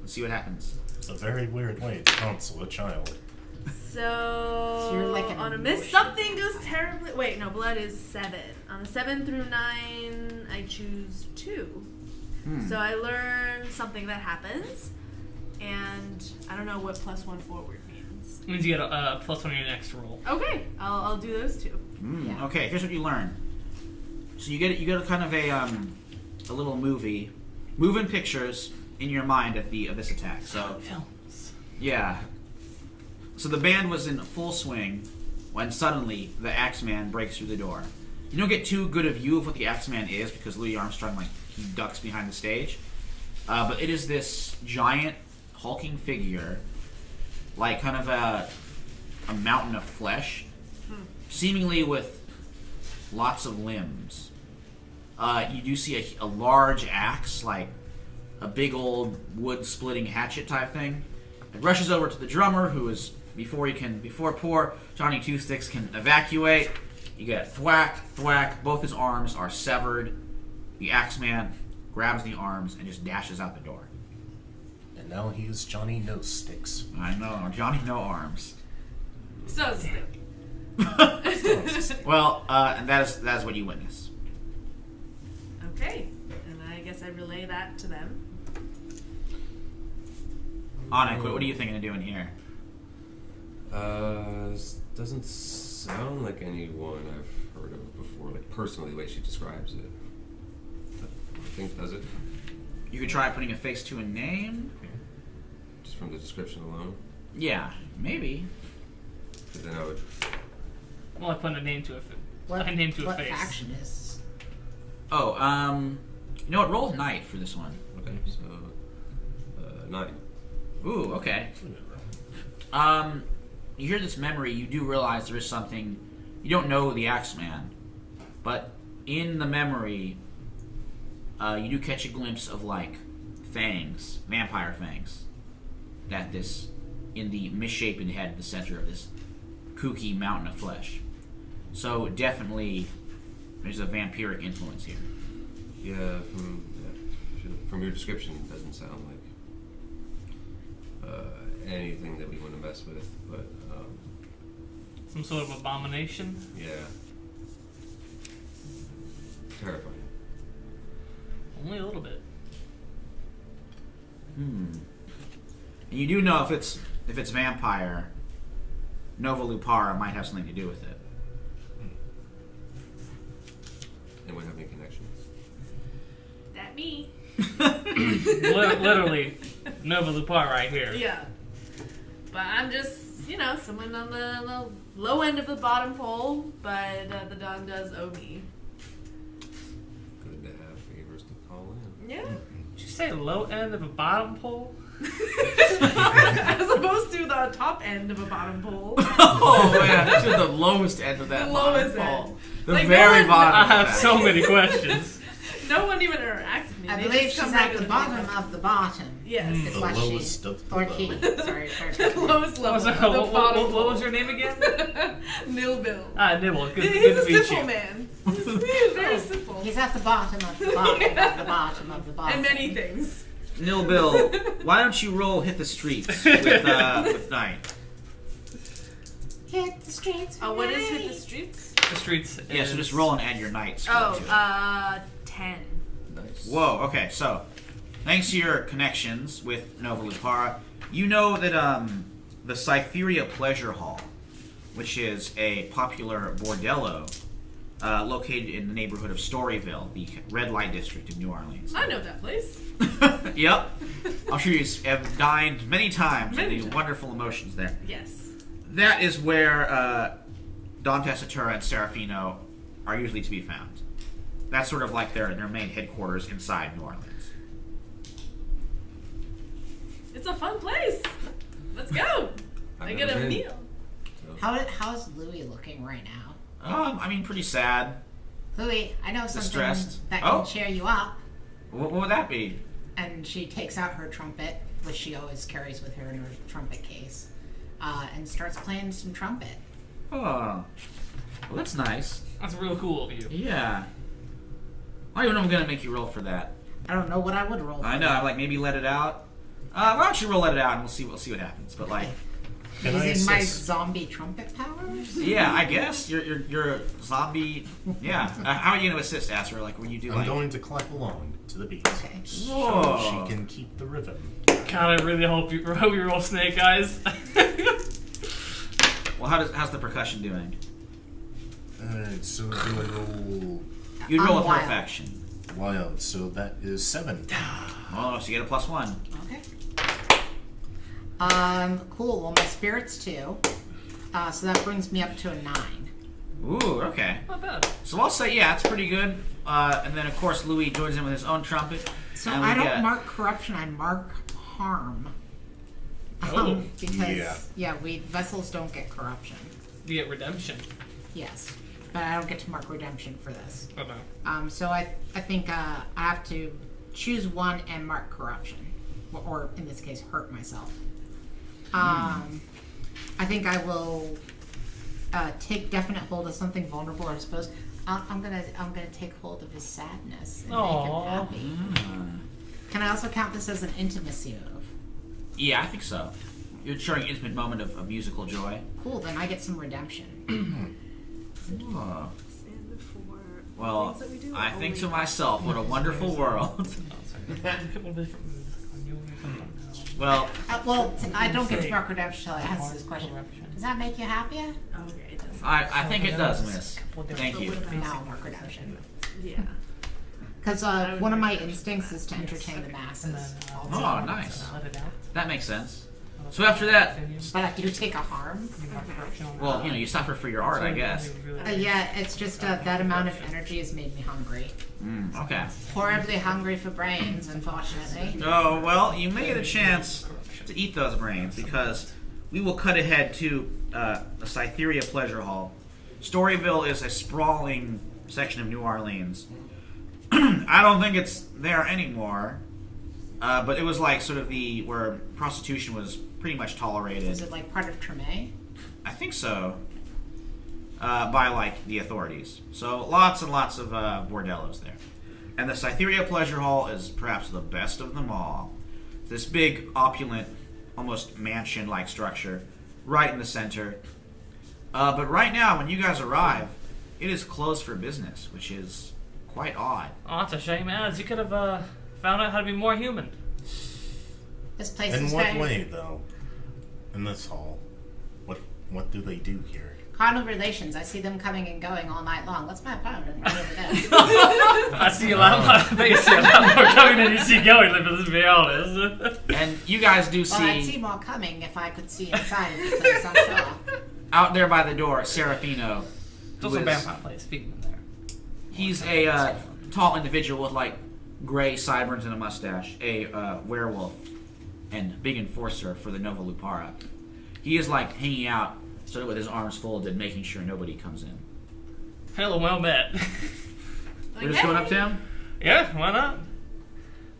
Speaker 1: let's see what happens.
Speaker 3: It's a very weird way to counsel a child.
Speaker 5: So
Speaker 2: you're like an
Speaker 5: on a miss,
Speaker 2: emotion.
Speaker 5: something goes terribly. Wait, no, blood is 7. On a 7 through 9, I choose 2. So I learn something that happens, and I don't know what +1 forward means.
Speaker 6: It means you get a +1 on your next roll.
Speaker 5: Okay, I'll do those 2.
Speaker 2: Yeah.
Speaker 1: Okay, here's what you learn. So you get a kind of a little moving pictures in your mind of this attack. So
Speaker 6: Films.
Speaker 1: yeah. So the band was in full swing when suddenly the Axeman breaks through the door. You don't get too good a view of what the Axeman is because Louis Armstrong he ducks behind the stage. But it is this giant hulking figure, like kind of a mountain of flesh, seemingly with lots of limbs. You do see a large axe, like a big old wood splitting hatchet type thing. It rushes over to the drummer, who is before poor Johnny Two Sticks can evacuate. You get thwack, thwack. Both his arms are severed. The Axeman grabs the arms and just dashes out the door.
Speaker 3: And now he is Johnny No Sticks.
Speaker 1: I know, Johnny No Arms.
Speaker 5: So stick.
Speaker 1: Well, and that is what you witness.
Speaker 5: Okay. And I guess I relay that to them.
Speaker 1: Anik, what are you thinking of doing here?
Speaker 4: This doesn't sound like anyone I've heard of before, like personally the way she describes it. I think, does it?
Speaker 1: You could try putting a face to a name.
Speaker 4: Just from the description alone?
Speaker 1: Yeah, maybe.
Speaker 4: Because then I would...
Speaker 6: Well, I put a name to a
Speaker 2: What
Speaker 6: face.
Speaker 2: faction is?
Speaker 1: Oh, you know what? Roll night for this one.
Speaker 4: Okay, so... 9.
Speaker 1: Ooh, okay. You hear this memory, you do realize there is something... You don't know the Axeman, but in the memory, you do catch a glimpse of, like, fangs, vampire fangs, that this, in the misshapen head at the center of this kooky mountain of flesh. So, definitely, there's a vampiric influence here.
Speaker 4: Yeah, from your description, it doesn't sound like anything that we want to mess with, but
Speaker 6: Some sort of abomination?
Speaker 4: yeah. Terrifying.
Speaker 6: Only a little bit.
Speaker 1: And you do know if it's vampire, Nova Lupara might have something to do with it.
Speaker 4: Anyone have any connections?
Speaker 5: That me.
Speaker 6: Literally, Nova Lupar right here.
Speaker 5: Yeah. But I'm just, someone on the low end of the bottom pole, but the dog does owe me.
Speaker 4: Good to have favors to call in.
Speaker 5: Yeah.
Speaker 6: Did you say low end of a bottom pole?
Speaker 5: As opposed to the top end of a bottom pole.
Speaker 1: Oh man, that's the lowest end of that.
Speaker 5: The lowest
Speaker 1: bottom
Speaker 5: end.
Speaker 1: The
Speaker 5: Like,
Speaker 1: very
Speaker 5: no one-
Speaker 1: bottom.
Speaker 6: I
Speaker 1: of
Speaker 6: have
Speaker 1: that.
Speaker 6: so many questions.
Speaker 5: No one even interacts with me.
Speaker 2: I
Speaker 5: They
Speaker 2: believe
Speaker 5: just
Speaker 2: she's
Speaker 5: come
Speaker 2: at
Speaker 5: right
Speaker 2: the
Speaker 5: to
Speaker 2: bottom of the bottom.
Speaker 5: Yes.
Speaker 2: Is
Speaker 3: The
Speaker 2: what
Speaker 3: lowest
Speaker 2: she,
Speaker 3: of the
Speaker 2: or
Speaker 3: low.
Speaker 2: he. Sorry.
Speaker 5: The lowest
Speaker 6: What was,
Speaker 5: level.
Speaker 6: that?
Speaker 5: The bottom
Speaker 6: What was
Speaker 5: pole.
Speaker 6: your name again?
Speaker 5: Nil Bill.
Speaker 6: Nibble. Good,
Speaker 5: He's
Speaker 6: good
Speaker 5: a
Speaker 6: to meet
Speaker 5: simple
Speaker 6: you.
Speaker 5: man. He's very simple.
Speaker 2: He's at the bottom of the bottom of the bottom of the bottom.
Speaker 5: And many things.
Speaker 1: Nil Bill, why don't you roll hit the streets with Night?
Speaker 2: Hit the streets.
Speaker 5: Oh, what is
Speaker 2: tonight.
Speaker 5: hit the streets?
Speaker 6: The streets.
Speaker 1: Yeah, so just roll and add your Night score
Speaker 5: Oh,
Speaker 1: to it.
Speaker 5: 10.
Speaker 4: Nice.
Speaker 1: Whoa, okay, so thanks to your connections with Nova Lupara, you know that the Cytheria Pleasure Hall, which is a popular bordello located in the neighborhood of Storyville, the red light district of New Orleans.
Speaker 5: I know that place.
Speaker 1: Yep. I'm sure you have dined many times
Speaker 5: Many
Speaker 1: in the
Speaker 5: times.
Speaker 1: wonderful emotions there.
Speaker 5: Yes.
Speaker 1: That is where Don Tessitura and Serafino are usually to be found. That's sort of like their main headquarters inside New Orleans.
Speaker 5: It's a fun place. Let's go.
Speaker 4: I've
Speaker 5: I get
Speaker 4: never
Speaker 5: a
Speaker 4: been.
Speaker 5: meal.
Speaker 2: How's Louis looking right now?
Speaker 1: I mean, pretty sad.
Speaker 2: Louis, I know something
Speaker 1: Distressed.
Speaker 2: that
Speaker 1: Oh.
Speaker 2: can cheer you up.
Speaker 1: What would that be?
Speaker 2: And she takes out her trumpet, which she always carries with her in her trumpet case, and starts playing some trumpet.
Speaker 1: Oh, well, that's nice.
Speaker 6: That's real cool of you.
Speaker 1: Yeah. I don't even know if I'm gonna make you roll for that.
Speaker 2: I don't know what I would roll for.
Speaker 1: I know. I'm like maybe let it out. Why don't you roll let it out and we'll see what happens. But like,
Speaker 3: Can I
Speaker 2: Using my
Speaker 3: assist?
Speaker 2: zombie trumpet powers?
Speaker 1: yeah, I guess you're a zombie. Yeah. How are you gonna assist, Asher? Like when you do
Speaker 3: I'm
Speaker 1: like.
Speaker 3: going to clap along to the beat.
Speaker 2: Okay.
Speaker 3: So
Speaker 1: Whoa.
Speaker 3: she can keep the rhythm.
Speaker 6: God, I really hope you roll Snake Eyes.
Speaker 1: Well, how's the percussion doing?
Speaker 3: Alright, so do I roll
Speaker 1: You roll with
Speaker 2: Wild.
Speaker 1: perfection.
Speaker 3: wild? So that is 7.
Speaker 1: Oh, so you get a +1.
Speaker 2: Okay. Cool. Well, my spirit's 2. So that brings me up to a 9.
Speaker 1: Ooh, okay.
Speaker 6: Not bad.
Speaker 1: So I'll say, yeah, it's pretty good. And then, of course, Louis joins in with his own trumpet.
Speaker 2: So
Speaker 1: and we
Speaker 2: I don't
Speaker 1: get-
Speaker 2: mark corruption, I mark harm.
Speaker 6: Oh.
Speaker 2: Because, we vessels don't get corruption.
Speaker 6: You get redemption.
Speaker 2: Yes. But I don't get to mark redemption for this.
Speaker 6: Oh no.
Speaker 2: So I think I have to choose one and mark corruption. Or, in this case, hurt myself. I think I will take definite hold of something vulnerable, I suppose. I'm gonna take hold of his sadness and
Speaker 6: Aw.
Speaker 2: make him happy. Can I also count this as an intimacy move?
Speaker 1: Yeah, I think so. You're sharing an intimate moment of musical joy.
Speaker 2: Cool, then I get some redemption.
Speaker 1: Oh.
Speaker 5: Stand for
Speaker 1: Well,
Speaker 5: things that we do
Speaker 1: I
Speaker 5: or
Speaker 1: think
Speaker 5: only
Speaker 1: to myself, what a wonderful world. Well,
Speaker 2: I don't get to mark redemption until I ask this question. Does that make you happier?
Speaker 5: Okay, it does.
Speaker 1: I think it does, miss. Thank you.
Speaker 2: Now I'll mark redemption.
Speaker 5: Yeah.
Speaker 2: Because one of my instincts is to entertain the masses.
Speaker 1: Oh, nice. That makes sense. So after that,
Speaker 2: But I do take a harm.
Speaker 1: well, you suffer for your art, I guess.
Speaker 2: Yeah, it's just that amount of energy has made me hungry.
Speaker 1: Okay.
Speaker 2: Horribly hungry for brains, unfortunately.
Speaker 1: Oh, well, you may get a chance to eat those brains because we will cut ahead to the Cytheria Pleasure Hall. Storyville is a sprawling section of New Orleans. I don't think it's there anymore, but it was like sort of where prostitution was pretty much tolerated.
Speaker 2: Is it like part of Treme?
Speaker 1: I think so. By like the authorities. So lots and lots of bordellos there. And the Cytheria Pleasure Hall is perhaps the best of them all. This big, opulent, almost mansion-like structure right in the center. But right now, when you guys arrive, it is closed for business, which is quite odd.
Speaker 6: Oh, that's a shame, Az. You could have found out how to be more human.
Speaker 2: This place
Speaker 3: In
Speaker 2: is
Speaker 3: what
Speaker 2: very
Speaker 3: way, though? In this hall, what do they do here?
Speaker 2: carnal relations. I see them coming and going all night long. That's my apartment right over there.
Speaker 6: I see a lot more. I bet you see a lot more coming than you see going. Let's be honest.
Speaker 1: And you guys do
Speaker 2: Well, I'd see
Speaker 1: see
Speaker 2: more coming if I could see inside of the place, I'm sure.
Speaker 1: out there by the door, Serafino.
Speaker 6: It's also a vampire place. Feed them there.
Speaker 1: He's a tall individual with like gray sideburns and a mustache, a werewolf and big enforcer for the Nova Lupara. He is like hanging out sort of with his arms folded, making sure nobody comes in.
Speaker 6: Hello, well met.
Speaker 1: We're just going up to him?
Speaker 6: Yeah, why not?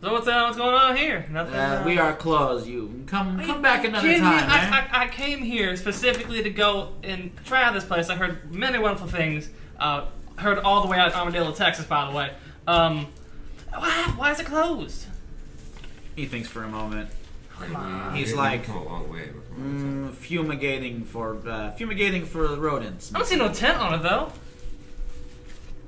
Speaker 6: So what's going on here? Nothing.
Speaker 1: We are closed. You come back another time, man.
Speaker 6: I came here specifically to go and try out this place. I heard many wonderful things. Heard all the way out of Armadillo, Texas, by the way. Why is it closed?
Speaker 1: He thinks for a moment.
Speaker 4: He's
Speaker 1: He's
Speaker 4: like
Speaker 1: like,
Speaker 4: come a long way.
Speaker 1: fumigating for the rodents.
Speaker 6: I don't see no tent on it though.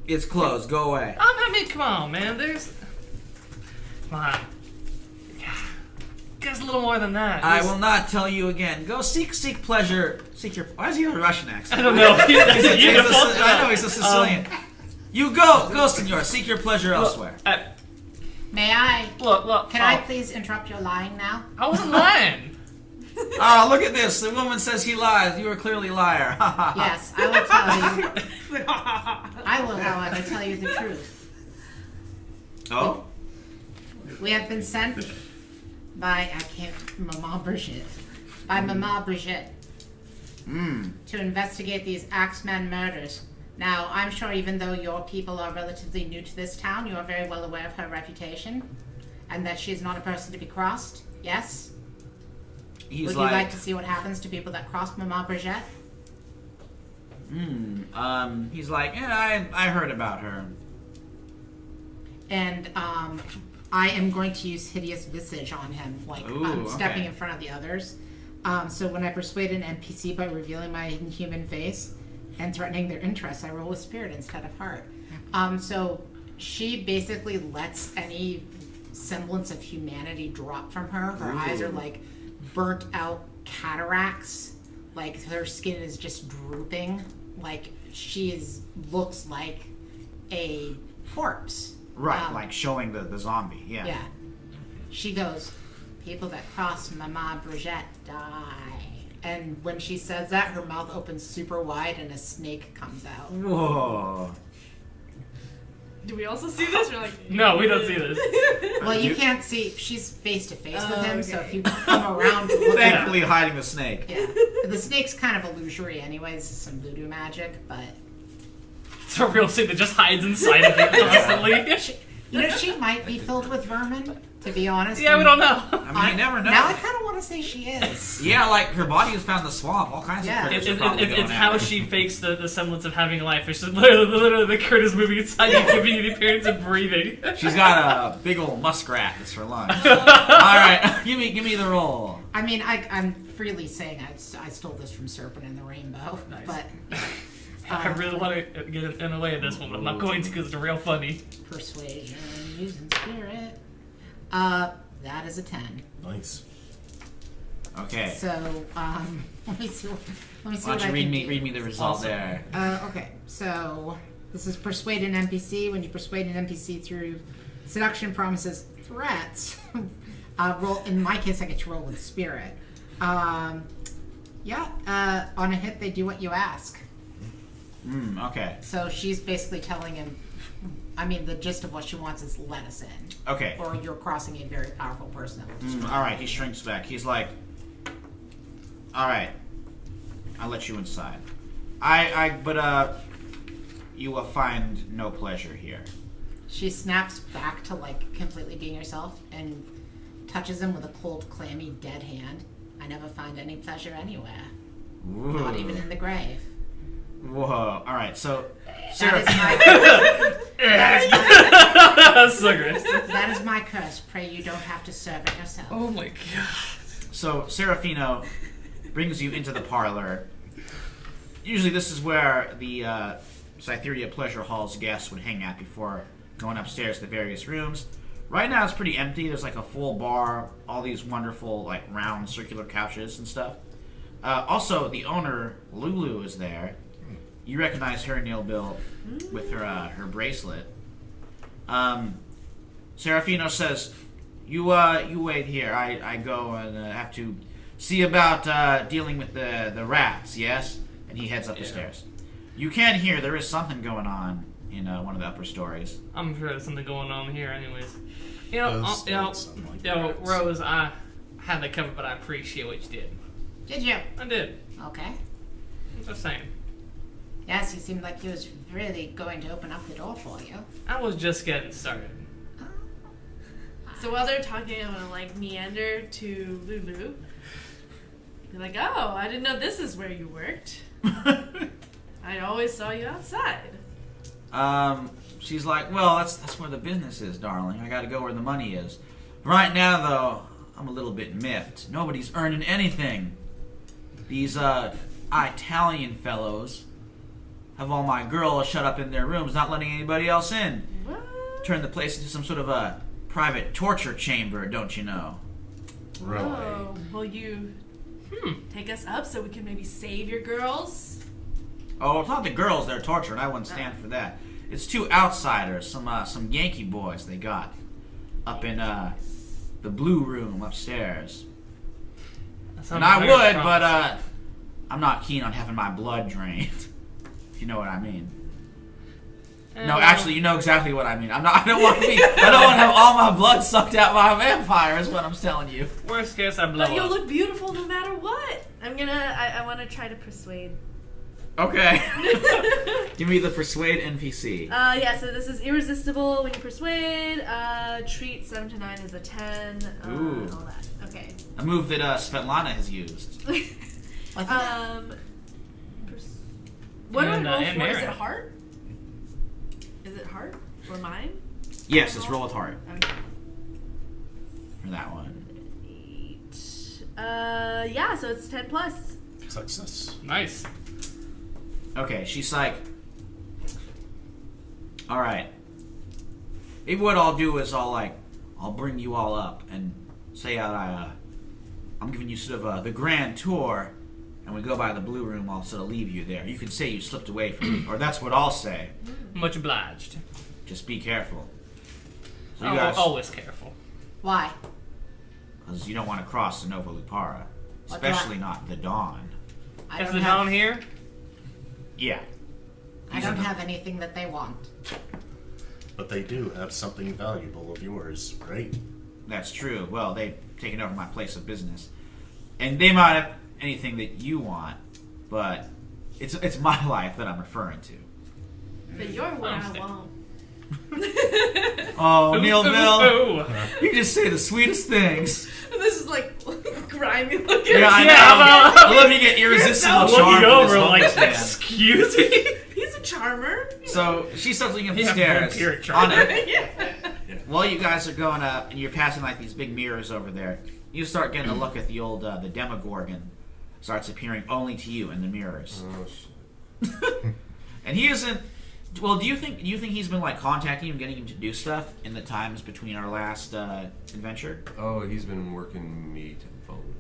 Speaker 1: It's closed. Go away.
Speaker 6: I mean, come on, man. Come on. Guess a little more than that.
Speaker 1: I will not tell you again. Go seek pleasure. Seek your. Why does he have a Russian accent?
Speaker 6: I don't know.
Speaker 1: I know he's a Sicilian. You go, senor. Seek your pleasure elsewhere.
Speaker 2: May I?
Speaker 6: Look.
Speaker 2: Can I please interrupt your lying now?
Speaker 6: I wasn't lying.
Speaker 1: Oh, look at this. The woman says he lies. You are clearly a liar.
Speaker 2: Yes, I will tell you. I will, however, tell you the truth.
Speaker 1: Oh?
Speaker 2: We have been sent by, Mama Brigitte. By Mama Brigitte. To investigate these Axeman murders. Now, I'm sure even though your people are relatively new to this town, you are very well aware of her reputation. And that she is not a person to be crossed. Yes?
Speaker 1: He's
Speaker 2: Would you like to see what happens to people that cross Mama Brigitte?
Speaker 1: He's like, yeah, I heard about her.
Speaker 2: And I am going to use Hideous Visage on him, like
Speaker 1: Ooh,
Speaker 2: stepping
Speaker 1: okay.
Speaker 2: in front of the others. So when I persuade an NPC by revealing my inhuman face and threatening their interests, I roll with spirit instead of heart. So she basically lets any semblance of humanity drop from her. Her eyes are like burnt out cataracts. Like her skin is just drooping. Like looks like a corpse.
Speaker 1: Right, like showing the zombie, yeah.
Speaker 2: Yeah. She goes, people that cross Mama Brigitte die. And when she says that, her mouth opens super wide and a snake comes out.
Speaker 1: Whoa.
Speaker 5: Do we also see this? You're like,
Speaker 6: No, we don't see this.
Speaker 2: Well, you can't see. She's face to face with him, so if you come around to look at
Speaker 1: Thankfully hiding the snake.
Speaker 2: yeah. The snake's kind of illusory anyways, some voodoo magic, but...
Speaker 6: It's a real thing that just hides inside of you constantly.
Speaker 2: She might be filled with vermin. To be honest.
Speaker 6: Yeah, we don't know.
Speaker 1: I mean, you never know.
Speaker 2: Now I kind of want to say she is.
Speaker 1: Yeah, like her body was found in the swamp. All kinds
Speaker 2: Yeah.
Speaker 1: of critters are probably going
Speaker 6: It's
Speaker 1: at
Speaker 6: how
Speaker 1: her.
Speaker 6: she fakes the semblance of having life. It's just literally the critters moving inside you, giving you the appearance of breathing.
Speaker 1: She's got a big old muskrat that's for lunch. All right, give me the roll.
Speaker 2: I mean, I'm freely saying I stole this from Serpent in the Rainbow,
Speaker 6: Nice.
Speaker 2: but
Speaker 6: I really want to get in the way of this one, but I'm not going to because it's real funny.
Speaker 2: persuasion, using spirit. That is a 10.
Speaker 3: Nice.
Speaker 1: Okay.
Speaker 2: So, let me see. Let me see
Speaker 1: Why
Speaker 2: what
Speaker 1: don't
Speaker 2: I
Speaker 1: you
Speaker 2: can
Speaker 1: read me the result
Speaker 6: Awesome.
Speaker 1: there?
Speaker 2: Okay, so this is persuade an NPC. When you persuade an NPC through seduction, promises, threats, roll. In my case, I get to roll with spirit. On a hit, they do what you ask.
Speaker 1: Okay.
Speaker 2: So she's basically telling him. I mean, the gist of what she wants is let us in,
Speaker 1: Okay.
Speaker 2: or you're crossing a very powerful person that will destroy.
Speaker 1: All right. He shrinks back. He's like, all right. I'll let you inside. But you will find no pleasure here.
Speaker 2: She snaps back to like completely being herself and touches him with a cold, clammy, dead hand. I never find any pleasure anywhere, not even in the grave.
Speaker 1: Whoa. All right. So,
Speaker 6: That's so great.
Speaker 2: That is my curse. Pray you don't have to serve it yourself.
Speaker 6: Oh my god.
Speaker 1: So Serafino brings you into the parlor. Usually this is where the Cytheria Pleasure Hall's guests would hang out before going upstairs to the various rooms. Right now it's pretty empty. There's like a full bar, all these wonderful like round circular couches and stuff. Also, the owner, Lulu, is there. You recognize her, Neil Bill, with her bracelet. Serafino says, You wait here. I go and have to see about dealing with the rats, yes? And he heads up the stairs. You can hear there is something going on in one of the upper stories.
Speaker 6: I'm sure there's something going on here, anyways.
Speaker 3: Those sound like rats.
Speaker 6: Rose, I had that covered, but I appreciate what you did.
Speaker 2: Did you?
Speaker 6: I did.
Speaker 2: Okay.
Speaker 6: I'm just saying.
Speaker 2: Yes, he seemed like he was really going to open up the door for you.
Speaker 6: I was just getting started.
Speaker 5: So while they're talking, I'm gonna like meander to Lulu. Be like, oh, I didn't know this is where you worked. I always saw you outside.
Speaker 1: She's like, well, that's where the business is, darling. I gotta go where the money is. Right now, though, I'm a little bit miffed. Nobody's earning anything. These, Italian fellows have all my girls shut up in their rooms, not letting anybody else in.
Speaker 5: What?
Speaker 1: Turn the place into some sort of a private torture chamber, don't you know?
Speaker 3: Really?
Speaker 5: Oh, will you take us up so we can maybe save your girls?
Speaker 1: Oh, it's not the girls they're torturing. I wouldn't stand for that. It's two outsiders, some Yankee boys they got up in the blue room upstairs.
Speaker 6: That sounds
Speaker 1: And I
Speaker 6: very
Speaker 1: would,
Speaker 6: promising.
Speaker 1: but I'm not keen on having my blood drained. If you know what I mean. No, actually, you know exactly what I mean. I don't want to have all my blood sucked out by a vampire. Is what I'm telling you.
Speaker 6: Worst case, I blow
Speaker 5: But you'll
Speaker 6: up.
Speaker 5: look beautiful no matter what. I want to try to persuade.
Speaker 1: Okay. Give me the persuade NPC.
Speaker 5: Yeah, so this is irresistible when you persuade. Treat 7 to 9 is a 10.
Speaker 1: Ooh.
Speaker 5: All that. Okay.
Speaker 1: A move that Svetlana has used.
Speaker 2: What's that?
Speaker 5: What do I
Speaker 6: And,
Speaker 5: roll
Speaker 6: and
Speaker 5: for? Is
Speaker 6: Mary.
Speaker 5: it heart? Is it heart or mine?
Speaker 1: Yes, it's roll with heart
Speaker 5: Okay.
Speaker 1: for that one.
Speaker 5: 8. Yeah, so it's 10 plus.
Speaker 3: Success.
Speaker 6: Nice.
Speaker 1: Okay, she's like, all right. Maybe what I'll do is I'll bring you all up and say I'm giving you sort of the grand tour, and we go by the blue room. I'll sort of leave you there. You can say you slipped away from me, or that's what I'll say.
Speaker 6: Much obliged.
Speaker 1: Just be careful. So you
Speaker 6: Oh,
Speaker 1: guys,
Speaker 6: always careful.
Speaker 2: Why?
Speaker 1: because you don't want to cross the Nova Lupara,
Speaker 2: What
Speaker 1: especially not the Dawn.
Speaker 2: I
Speaker 6: Is
Speaker 2: don't
Speaker 6: the
Speaker 2: have,
Speaker 6: down here?
Speaker 1: Yeah.
Speaker 2: I don't have anything that they want.
Speaker 3: But they do have something valuable of yours, right?
Speaker 1: That's true. Well, they've taken over my place of business. And they might have anything that you want, but it's my life that I'm referring to.
Speaker 5: But you're what I
Speaker 6: Understand.
Speaker 5: won't.
Speaker 1: Oh, Neil Bill,
Speaker 6: Ooh.
Speaker 1: you just say the sweetest things.
Speaker 5: This is like grimy looking.
Speaker 1: Yeah, I know.
Speaker 6: Yeah,
Speaker 1: I love you get irresistible
Speaker 5: so
Speaker 1: charm
Speaker 6: Looking
Speaker 1: for this
Speaker 6: over like,
Speaker 1: homeless man.
Speaker 6: excuse me?
Speaker 5: He's a charmer.
Speaker 1: So she starts looking up the
Speaker 6: Yeah,
Speaker 1: stairs.
Speaker 6: vampiric charm.
Speaker 1: On it.
Speaker 5: Yeah.
Speaker 1: While you guys are going up and you're passing like these big mirrors over there, you start getting a look at the old the Demogorgon starts appearing only to you in the mirrors.
Speaker 4: Oh, shit.
Speaker 1: And he isn't. Well, do you think he's been like contacting you and getting him to do stuff in the times between our last adventure?
Speaker 4: Oh, he's been working me to the bone.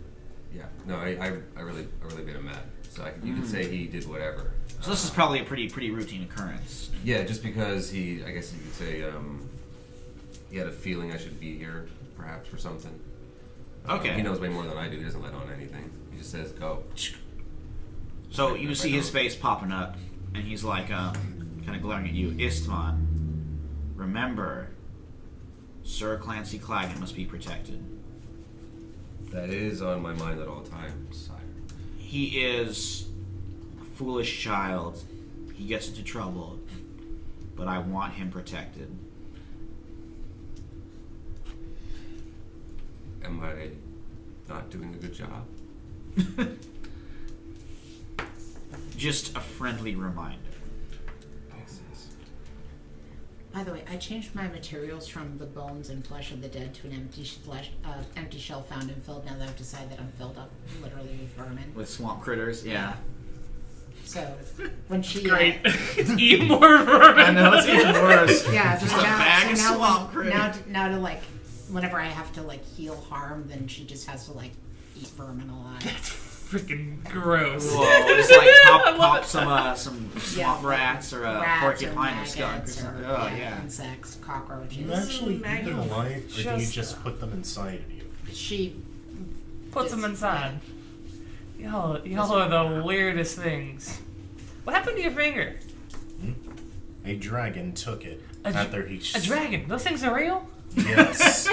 Speaker 4: Yeah. No, I really made him mad. So you could say he did whatever.
Speaker 1: So this is probably a pretty routine occurrence.
Speaker 4: Yeah, just because I guess you could say, he had a feeling I should be here, perhaps, for something.
Speaker 1: Okay.
Speaker 4: He knows way more than I do. He doesn't let on anything. He just says, go.
Speaker 1: So you see his face popping up, and he's like, kind of glaring at you. Istvan, remember, Sir Clancy Claggett must be protected.
Speaker 4: That is on my mind at all times, sire.
Speaker 1: He is a foolish child. He gets into trouble, but I want him protected.
Speaker 4: Am I not doing a good job?
Speaker 1: Just a friendly reminder.
Speaker 4: Yes.
Speaker 2: By the way, I changed my materials from the bones and flesh of the dead to an empty shell found and filled. Now that I've decided that I'm filled up literally with vermin.
Speaker 1: With swamp critters, yeah.
Speaker 2: So when she
Speaker 6: Great. Eat more vermin.
Speaker 1: I know, it's even worse.
Speaker 2: yeah,
Speaker 1: Just
Speaker 2: so
Speaker 1: a
Speaker 2: now,
Speaker 1: bag
Speaker 2: so
Speaker 1: of
Speaker 2: now,
Speaker 1: swamp
Speaker 2: when-
Speaker 1: critters.
Speaker 2: now to like, whenever I have to like heal harm, then she just has to like eat vermin alive.
Speaker 6: Freaking gross.
Speaker 1: Whoa, just like
Speaker 6: I love
Speaker 1: pop
Speaker 6: it.
Speaker 1: some swamp
Speaker 2: Yeah,
Speaker 1: rats or a
Speaker 2: Rats
Speaker 1: porcupine or
Speaker 2: or
Speaker 1: skunk or
Speaker 2: maggots
Speaker 1: something.
Speaker 2: or,
Speaker 1: Oh, yeah.
Speaker 2: insects,
Speaker 3: Do
Speaker 2: cockroaches.
Speaker 3: you actually eat them
Speaker 5: Maggots.
Speaker 3: alive, or do you
Speaker 6: Just-
Speaker 3: just put them inside of you?
Speaker 2: She
Speaker 6: Puts them inside. Y'all are the weirdest things. What happened to your finger?
Speaker 3: A dragon took it
Speaker 6: A dra-
Speaker 3: after he...
Speaker 6: A dragon. Those things are real?
Speaker 3: Yes.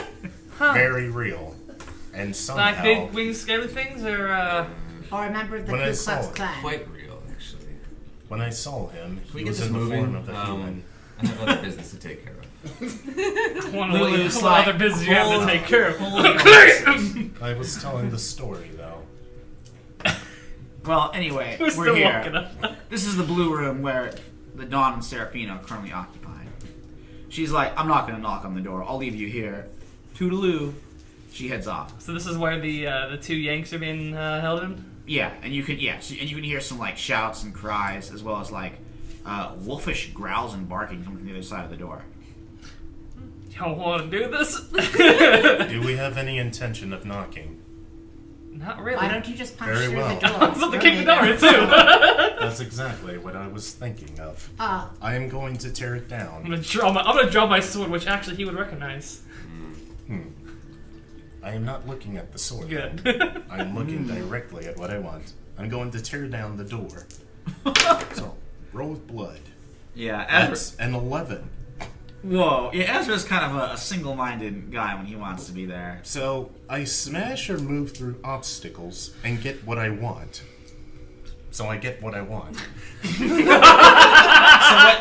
Speaker 6: Huh.
Speaker 3: Very real. And somehow...
Speaker 6: Like big winged scaly things, or
Speaker 2: or a member of the
Speaker 3: When I
Speaker 2: Ku
Speaker 3: saw
Speaker 2: Klux
Speaker 3: it,
Speaker 2: Klan.
Speaker 4: Quite real, actually.
Speaker 3: When I saw him,
Speaker 4: Can we
Speaker 3: he
Speaker 4: get
Speaker 3: was
Speaker 4: this
Speaker 3: in the
Speaker 4: moving?
Speaker 3: form of a human.
Speaker 4: I have other business to take care of.
Speaker 6: one
Speaker 1: Lulu's
Speaker 6: what
Speaker 1: like,
Speaker 6: other business you have to
Speaker 1: "Hold
Speaker 6: take
Speaker 1: on,
Speaker 6: care of.
Speaker 1: hold on."
Speaker 3: I was telling the story, though.
Speaker 1: Well, anyway,
Speaker 6: We're
Speaker 1: we're
Speaker 6: still walking
Speaker 1: here.
Speaker 6: up.
Speaker 1: This is the blue room where the Dawn and Serafina are currently occupied. She's like, I'm not going to knock on the door. I'll leave you here. Toodaloo. She heads off.
Speaker 6: So this is where the two Yanks are being held in?
Speaker 1: Yeah, and you can hear some like shouts and cries as well as like wolfish growls and barking coming from the other side of the door.
Speaker 6: Y'all want to do this?
Speaker 3: Do we have any intention of knocking?
Speaker 6: Not really.
Speaker 2: Why don't you just punch
Speaker 3: Very
Speaker 2: through
Speaker 3: well.
Speaker 2: the door?
Speaker 6: I was about to
Speaker 2: You're
Speaker 6: kick the door
Speaker 2: illegal.
Speaker 6: too.
Speaker 3: That's exactly what I was thinking of.
Speaker 2: Uh,
Speaker 3: I am going to tear it
Speaker 6: I'm
Speaker 3: down.
Speaker 6: gonna draw my sword, which actually he would recognize.
Speaker 3: I am not looking at the sword.
Speaker 6: Good.
Speaker 3: I am looking directly at what I want. I'm going to tear down the door. So, roll with blood.
Speaker 1: Yeah, Ezra.
Speaker 3: That's an 11.
Speaker 1: Whoa, yeah, Ezra's kind of a single-minded guy when he wants to be there.
Speaker 3: So, I smash or move through obstacles and get what I want. So I get what I want.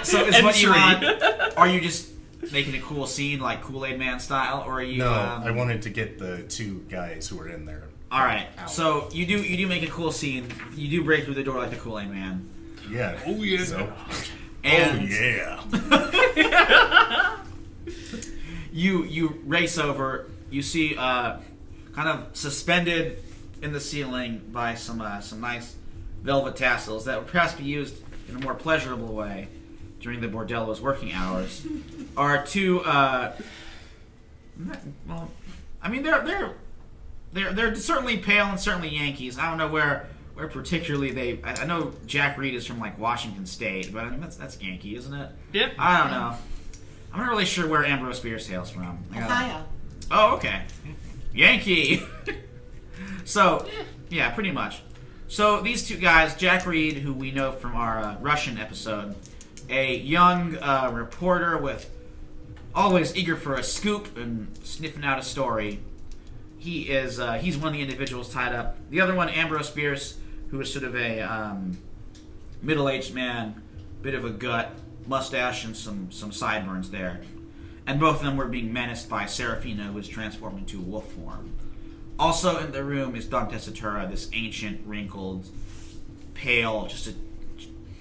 Speaker 1: So is what you
Speaker 6: Entry.
Speaker 1: want? Are you just making a cool scene like Kool-Aid Man style, or are you?
Speaker 3: No, I wanted to get the two guys who were in there.
Speaker 1: All right,
Speaker 3: out.
Speaker 1: so you do make a cool scene. You do break through the door like the Kool-Aid Man,
Speaker 3: Yeah.
Speaker 6: Oh, yeah.
Speaker 3: So,
Speaker 1: and
Speaker 3: oh yeah.
Speaker 1: you race over. You see kind of suspended in the ceiling by some nice velvet tassels that would perhaps be used in a more pleasurable way during the bordello's working hours. Are two well, I mean they're certainly pale and certainly Yankees. I don't know where particularly I know Jack Reed is from like Washington State, but I mean that's Yankee, isn't it?
Speaker 6: Yeah.
Speaker 1: I don't know. I'm not really sure where Ambrose Bierce hails from.
Speaker 2: Ohio.
Speaker 1: Oh, okay. Yankee. So, yeah, pretty much. So these two guys, Jack Reed, who we know from our Russian episode, a young reporter with always eager for a scoop and sniffing out a story. He's one of the individuals tied up. The other one, Ambrose Bierce, who is sort of a middle-aged man, bit of a gut, mustache and some sideburns there. And both of them were being menaced by Serafina, who was transformed into wolf form. Also in the room is Don Tessitura, this ancient, wrinkled, pale, just a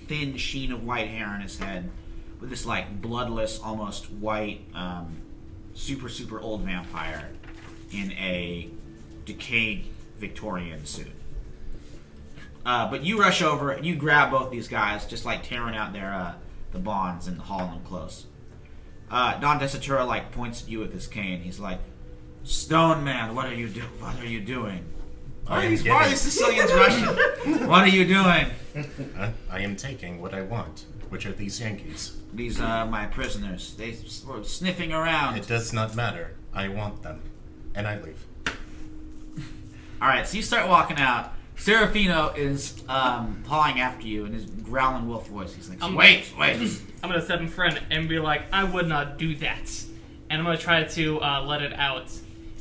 Speaker 1: thin sheen of white hair on his head, with this like bloodless, almost white, super old vampire in a decayed Victorian suit. But you rush over and you grab both these guys, just like tearing out their the bonds and hauling them close. Don Tessitura like points at you with his cane. He's like, "Stone man, what are you doing? Why are these Sicilians rushing? What are you doing?"
Speaker 3: I am taking what I want. Which are these Yankees?
Speaker 1: These are my prisoners. They were sniffing around.
Speaker 3: It does not matter. I want them. And I leave.
Speaker 1: Alright, so you start walking out. Serafino is pawing after you in his growling wolf voice. He's like, wait.
Speaker 6: I'm going to step in front and be like, I would not do that. And I'm going to try to let it out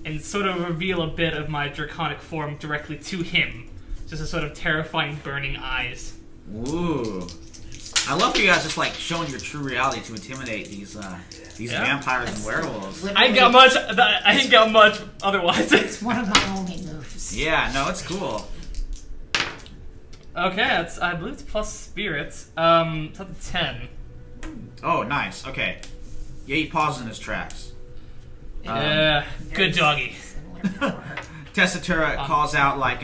Speaker 6: and sort of reveal a bit of my draconic form directly to him. Just a sort of terrifying burning eyes.
Speaker 1: Ooh. I love you guys just like showing your true reality to intimidate these vampires and werewolves.
Speaker 6: I ain't got much otherwise.
Speaker 2: It's one of my only moves.
Speaker 1: Yeah, no, it's cool.
Speaker 6: Okay, I believe it's plus spirits. It's up to 10.
Speaker 1: Oh, nice. Okay. Yeah, he pauses in his tracks.
Speaker 6: Good doggy.
Speaker 1: Tessitura calls out like,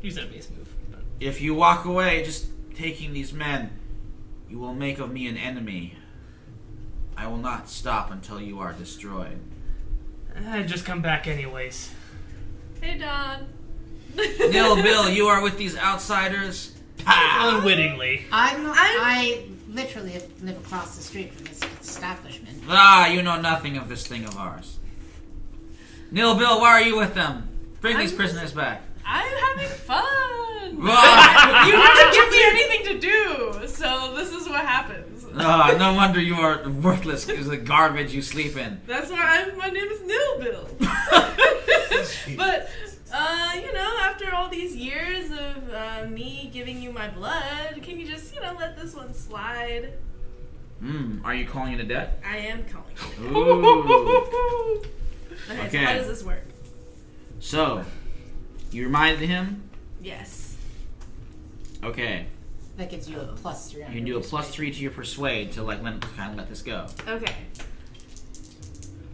Speaker 6: Use that base move. But...
Speaker 1: if you walk away just taking these men, you will make of me an enemy. I will not stop until you are destroyed.
Speaker 6: Just come back anyways.
Speaker 5: Hey, Don.
Speaker 1: Nil Bill, you are with these outsiders? Pow!
Speaker 6: Unwittingly.
Speaker 2: I literally live across the street from this establishment.
Speaker 1: Ah, you know nothing of this thing of ours. Nil Bill, why are you with them? Bring these prisoners back.
Speaker 5: I'm having fun.
Speaker 1: Ah!
Speaker 5: You never give me anything to do, so this is what happens.
Speaker 1: Ah, no wonder you are worthless because the garbage you sleep in.
Speaker 5: That's why my name is Nil Bill. But, after all these years of me giving you my blood, can you just, let this one slide?
Speaker 1: Are you calling it a debt?
Speaker 5: I am calling it.
Speaker 1: Ooh.
Speaker 5: Okay,
Speaker 1: Okay.
Speaker 5: so how does this work?
Speaker 1: So, you reminded him?
Speaker 5: Yes.
Speaker 1: Okay.
Speaker 2: That gives you a +3.
Speaker 1: You can do a +3 to your persuade to like kind of let this go.
Speaker 5: Okay.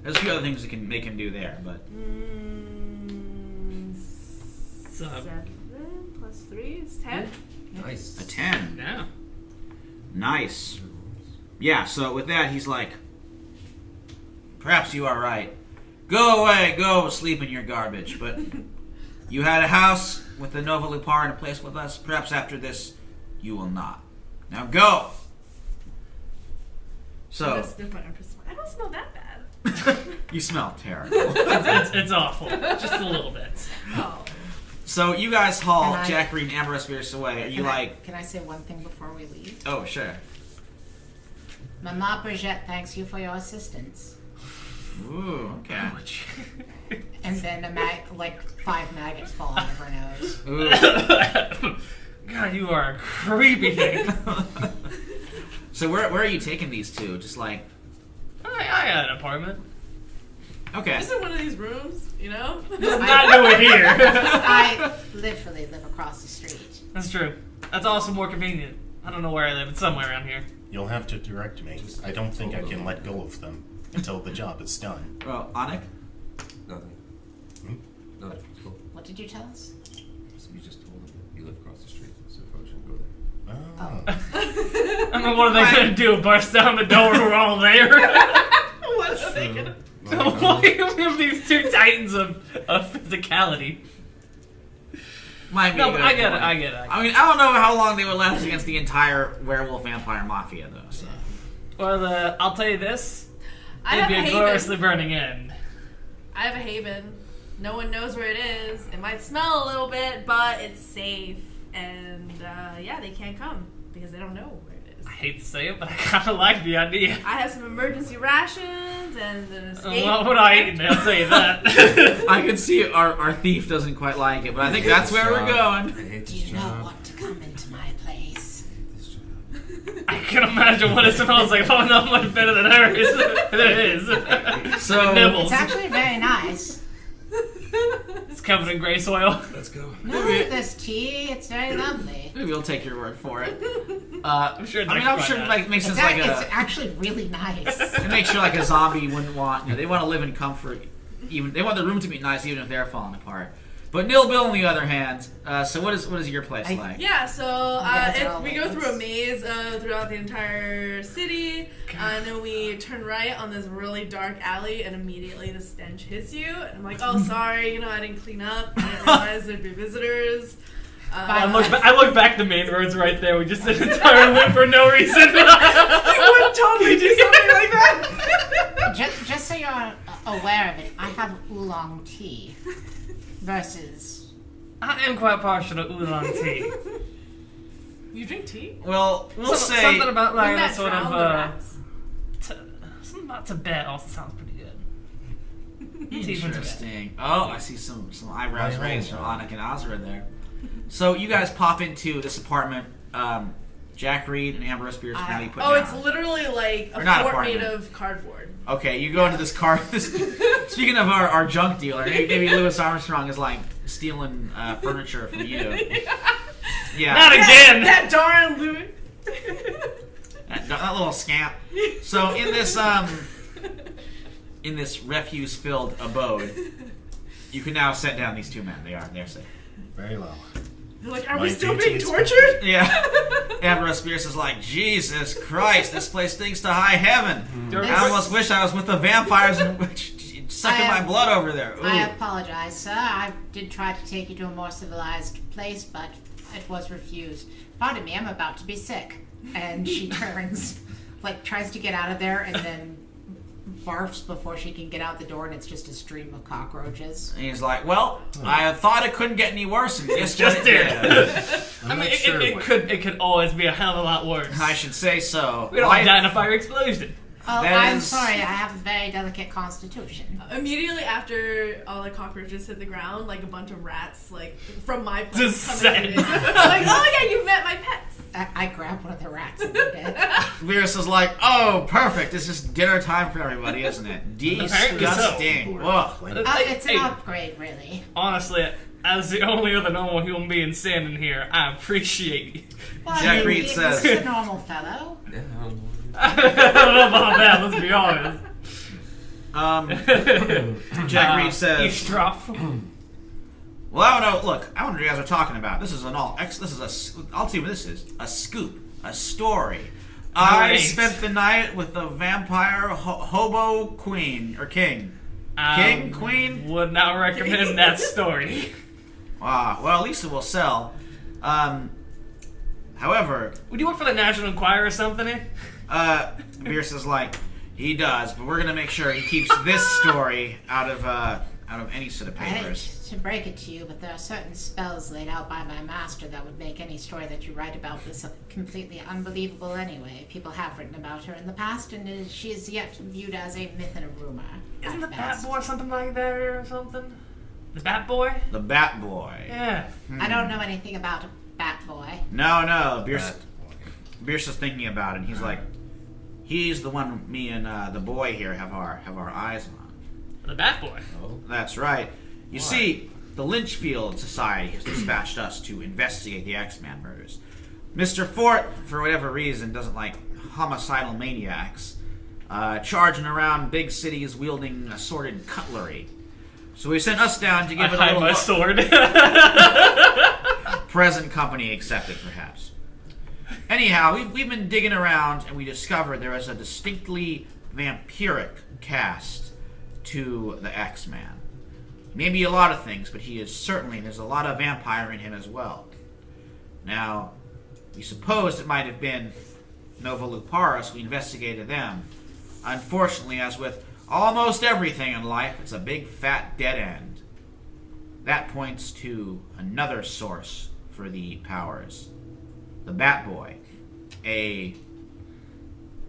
Speaker 1: There's a few other things they can do there, but
Speaker 5: 7 plus 3 is 10.
Speaker 4: Nice.
Speaker 1: a 10.
Speaker 6: Yeah.
Speaker 1: Nice. Yeah, so with that, he's like, perhaps you are right. Go away, go sleep in your garbage. But you had a house with the Nova Lupar and a place with us. Perhaps after this, you will not. Now go! So,
Speaker 5: I don't smell that bad.
Speaker 1: you smell terrible.
Speaker 6: It's awful. Just a little bit.
Speaker 5: Oh.
Speaker 1: So you guys haul
Speaker 2: Can I-
Speaker 1: Jackery and Amber Spears away. Are you
Speaker 2: Can I say one thing before we leave?
Speaker 1: oh, sure.
Speaker 2: Mama Brigitte thanks you for your assistance.
Speaker 1: Ooh, okay.
Speaker 2: And then 5 maggots fall out of her nose.
Speaker 1: Ooh.
Speaker 6: God, you are a creepy thing.
Speaker 1: So where are you taking these two? Just like,
Speaker 6: I got an apartment.
Speaker 1: okay.
Speaker 5: Just in one of these rooms,
Speaker 6: Not do it here.
Speaker 2: I literally live across the street.
Speaker 6: That's true. That's also more convenient. I don't know where I live. It's somewhere around here.
Speaker 3: You'll have to direct me. I don't think I can let go of them until the job is done.
Speaker 1: Well, Anik?
Speaker 4: Nothing. No, it's cool.
Speaker 2: What did you tell us?
Speaker 4: So you just told him you live across the street, so probably shouldn't go there.
Speaker 3: Oh.
Speaker 6: I mean, what are they going to do? Burst down the door? We're all there?
Speaker 5: What are they gonna...
Speaker 6: We have these two titans of physicality.
Speaker 1: Might be
Speaker 6: No,
Speaker 1: a
Speaker 6: but
Speaker 1: good
Speaker 6: I get
Speaker 1: point.
Speaker 6: it. I get it.
Speaker 1: I mean, I don't know how long they would last against the entire werewolf vampire mafia, though. So.
Speaker 6: Well, I'll tell you this.
Speaker 5: I
Speaker 6: It'd
Speaker 5: have
Speaker 6: be
Speaker 5: a
Speaker 6: a
Speaker 5: haven.
Speaker 6: gloriously burning end.
Speaker 5: I have a haven. No one knows where it is. It might smell a little bit, but it's safe. And, they can't come because they don't know where it is.
Speaker 6: I hate to say it, but I kind of like the idea.
Speaker 5: I have some emergency rations and an escape.
Speaker 6: Well, we're not eating it, I'll tell you that.
Speaker 1: I can see our thief doesn't quite like it, but I think that's where we're
Speaker 4: I
Speaker 1: going.
Speaker 4: hate
Speaker 2: Do
Speaker 4: this
Speaker 2: you know
Speaker 4: job.
Speaker 2: what to come into my place?
Speaker 4: I hate this job.
Speaker 6: I can imagine what it smells like. Oh, not much better than hers. It is.
Speaker 1: So
Speaker 6: Nibbles.
Speaker 2: It's actually very nice.
Speaker 6: It's covered in gray soil.
Speaker 4: Let's go.
Speaker 2: No, this tea, it's very lovely.
Speaker 1: maybe we'll take your word for it.
Speaker 6: I'm sure.
Speaker 1: I'm sure it like makes sense like
Speaker 2: It's actually really nice.
Speaker 1: it makes sure like a zombie wouldn't want. They want to live in comfort. Even they want the room to be nice, even if they're falling apart. But Nil Bill, on the other hand, so what is your place like?
Speaker 5: Yeah, so we go through a
Speaker 2: maze.
Speaker 5: maze throughout the entire city, and then we turn right on this really dark alley, and immediately the stench hits you. And I'm like, oh, sorry, I didn't clean up. I didn't realize there'd be visitors.
Speaker 6: I look back. The main road's right there. We just did an entire loop for no reason.
Speaker 5: I would totally do something like that.
Speaker 2: Just so you're aware of it, I have oolong tea versus.
Speaker 6: I am quite partial to oolong tea.
Speaker 5: You drink tea?
Speaker 1: Well, we'll say
Speaker 6: something about like
Speaker 5: Wouldn't
Speaker 6: that
Speaker 5: that
Speaker 6: sort
Speaker 5: drown
Speaker 6: of
Speaker 5: the rats?
Speaker 6: something about Tibet also sounds pretty good. Tea from Tibet.
Speaker 1: interesting. Oh, I see some eyebrows
Speaker 3: Right,
Speaker 1: raised
Speaker 3: right.
Speaker 1: from Anik and Azra there. So you guys pop into this apartment. Jack Reed and Ambrose Spears can now be put
Speaker 5: Oh,
Speaker 1: down.
Speaker 5: it's literally like
Speaker 1: Or
Speaker 5: a
Speaker 1: not
Speaker 5: fort
Speaker 1: apartment.
Speaker 5: made of cardboard.
Speaker 1: Okay, you go into this car. Speaking of our junk dealer, maybe Louis Armstrong is like stealing furniture from you. Yeah,
Speaker 6: Not again.
Speaker 5: That darn Louis.
Speaker 1: that little scamp. So in this refuse-filled abode, you can now set down these two men. They're safe.
Speaker 3: Very well.
Speaker 5: They're like, are
Speaker 3: My
Speaker 5: we still
Speaker 3: duty
Speaker 5: being
Speaker 3: is
Speaker 5: tortured?
Speaker 1: Yeah. Ambrose Spears is like, Jesus Christ, this place stinks to high heaven. I almost wish I was with the vampires and sucking my blood over there. Ooh.
Speaker 2: I apologize, sir. I did try to take you to a more civilized place, but it was refused. Pardon me, I'm about to be sick. And she turns, tries to get out of there, and then barfs before she can get out the door, and it's just a stream of cockroaches.
Speaker 1: And he's like, well, I thought it couldn't get any worse, and guess
Speaker 6: Just
Speaker 1: what it did.
Speaker 6: I mean, it could always be a hell of a lot worse.
Speaker 1: I should say so.
Speaker 6: We don't die in a fire explosion.
Speaker 2: Oh,
Speaker 1: That
Speaker 2: I'm
Speaker 1: is-
Speaker 2: sorry, I have a very delicate constitution.
Speaker 5: Immediately after all the cockroaches hit the ground, like a bunch of rats, from my place,
Speaker 6: Just
Speaker 5: come
Speaker 6: saying.
Speaker 5: in. Like, oh yeah, you met my pets.
Speaker 2: I grabbed one of the rats and did it.
Speaker 1: Virus is like, oh, perfect. It's just dinner time for everybody, isn't it?
Speaker 6: Apparently
Speaker 1: Disgusting.
Speaker 3: so.
Speaker 1: Ugh.
Speaker 2: It's an
Speaker 6: Hey,
Speaker 2: upgrade, really.
Speaker 6: honestly, as the only other normal human being standing here, I appreciate you.
Speaker 2: Well,
Speaker 1: Jack Reed
Speaker 2: he's
Speaker 1: says-
Speaker 2: a normal fellow.
Speaker 4: Yeah, I don't know.
Speaker 6: I don't know about that, let's be honest.
Speaker 1: Jack Reed says,
Speaker 6: Eavesdrop.
Speaker 1: well, I don't know. Look, I wonder what you guys are talking about. This is I'll tell you what this is. A scoop. A story. I
Speaker 6: Great.
Speaker 1: spent the night with the vampire hobo queen. Or king. King? Queen?
Speaker 6: Would not recommend that story.
Speaker 1: Well, at least it will sell. However,
Speaker 6: Would you work for the National Enquirer or something?
Speaker 1: Bierce is like, he does, but we're gonna make sure he keeps this story out of any set of
Speaker 2: I hate
Speaker 1: papers.
Speaker 2: to break it to you, but there are certain spells laid out by my master that would make any story that you write about this completely unbelievable anyway. People have written about her in the past, and she is yet viewed as a myth and a rumor.
Speaker 6: Isn't the
Speaker 2: at
Speaker 6: Bat
Speaker 2: best.
Speaker 6: Boy something like that or something? The Bat Boy?
Speaker 1: The Bat Boy.
Speaker 6: Yeah.
Speaker 2: I don't know anything about Bat Boy.
Speaker 1: No, Bierce
Speaker 3: That-
Speaker 1: is thinking about it, and he's like, he's the one me and the boy here have our eyes on.
Speaker 6: The Bat Boy.
Speaker 1: That's right. You see, the Lynchfield Society has dispatched us to investigate the X-Man murders. Mr. Fort, for whatever reason, doesn't like homicidal maniacs charging around big cities wielding assorted cutlery. So he sent us down to
Speaker 6: I
Speaker 1: give it a
Speaker 6: hide
Speaker 1: little
Speaker 6: my
Speaker 1: look.
Speaker 6: sword.
Speaker 1: Present company accepted, perhaps. Anyhow, we've been digging around, and we discovered there is a distinctly vampiric cast to the X-Man. Maybe a lot of things, but there's a lot of vampire in him as well. Now, we supposed it might have been Nova Lupara, so we investigated them. Unfortunately, as with almost everything in life, it's a big fat dead end. That points to another source for the powers. The Bat Boy, a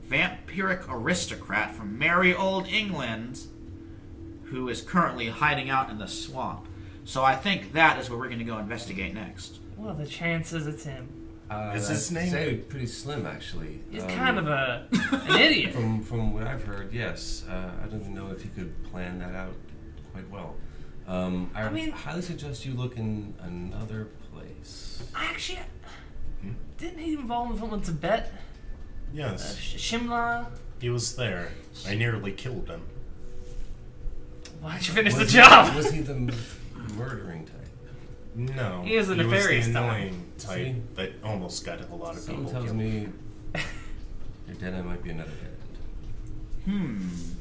Speaker 1: vampiric aristocrat from merry old England who is currently hiding out in the swamp. So I think that is where we're going to go investigate next.
Speaker 6: What are the chances it's him?
Speaker 3: Is his
Speaker 4: I'd
Speaker 3: name?
Speaker 4: say pretty slim, actually.
Speaker 6: He's kind of an idiot.
Speaker 4: From what I've heard, yes. I don't even know if he could plan that out quite well. I
Speaker 5: mean-
Speaker 4: highly suggest you look in another place.
Speaker 6: Actually, didn't he involve in something in Tibet?
Speaker 3: Yes,
Speaker 6: Shimla?
Speaker 3: he was there. I nearly killed him.
Speaker 6: Why'd you finish the
Speaker 4: Was
Speaker 6: job?
Speaker 4: Was he the murdering type?
Speaker 3: No,
Speaker 6: He is a
Speaker 3: was
Speaker 6: nefarious
Speaker 3: the
Speaker 6: type.
Speaker 3: annoying type
Speaker 4: See?
Speaker 3: that almost got a lot of
Speaker 4: Something
Speaker 3: people
Speaker 4: tells
Speaker 3: killed.
Speaker 4: me your dead end might be another dead end.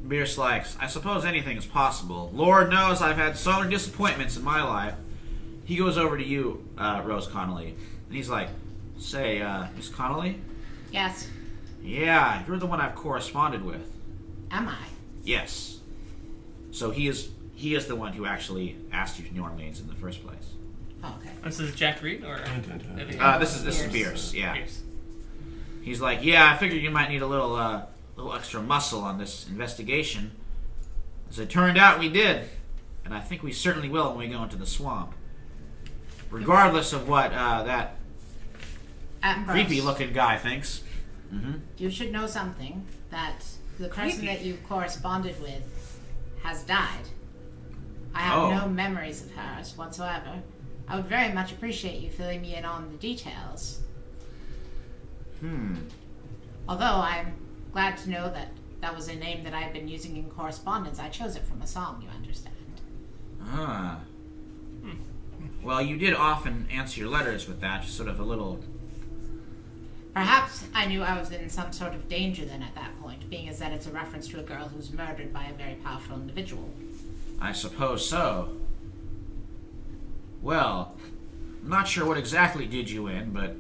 Speaker 1: Beerus likes, I suppose anything is possible. Lord knows I've had so many disappointments in my life. He goes over to you, Rose Connolly, and he's like, say, Miss Connolly?
Speaker 2: Yes.
Speaker 1: Yeah, you're the one I've corresponded with.
Speaker 2: Am I?
Speaker 1: Yes. So he is the one who actually asked you to New Orleans in the first place.
Speaker 2: Oh, okay.
Speaker 6: This is Jack Reed or
Speaker 1: This is Beerus, yeah.
Speaker 6: Pierce.
Speaker 1: He's like, yeah, I figured you might need a little extra muscle on this investigation. As it turned out, we did. And I think we certainly will when we go into the swamp. Regardless of what that
Speaker 2: Ambrose,
Speaker 1: creepy-looking guy thinks.
Speaker 2: you should know something, that the person
Speaker 6: Creepy.
Speaker 2: that you corresponded with has died. I have
Speaker 1: Oh.
Speaker 2: no memories of hers whatsoever. I would very much appreciate you filling me in on the details. Although I'm glad to know that that was a name that I've been using in correspondence. I chose it from a song, you understand.
Speaker 1: Ah. Well, you did often answer your letters with that, just sort of a little...
Speaker 2: Perhaps I knew I was in some sort of danger then at that point, being as that it's a reference to a girl who was murdered by a very powerful individual.
Speaker 1: I suppose so. Well, I'm not sure what exactly did you in, but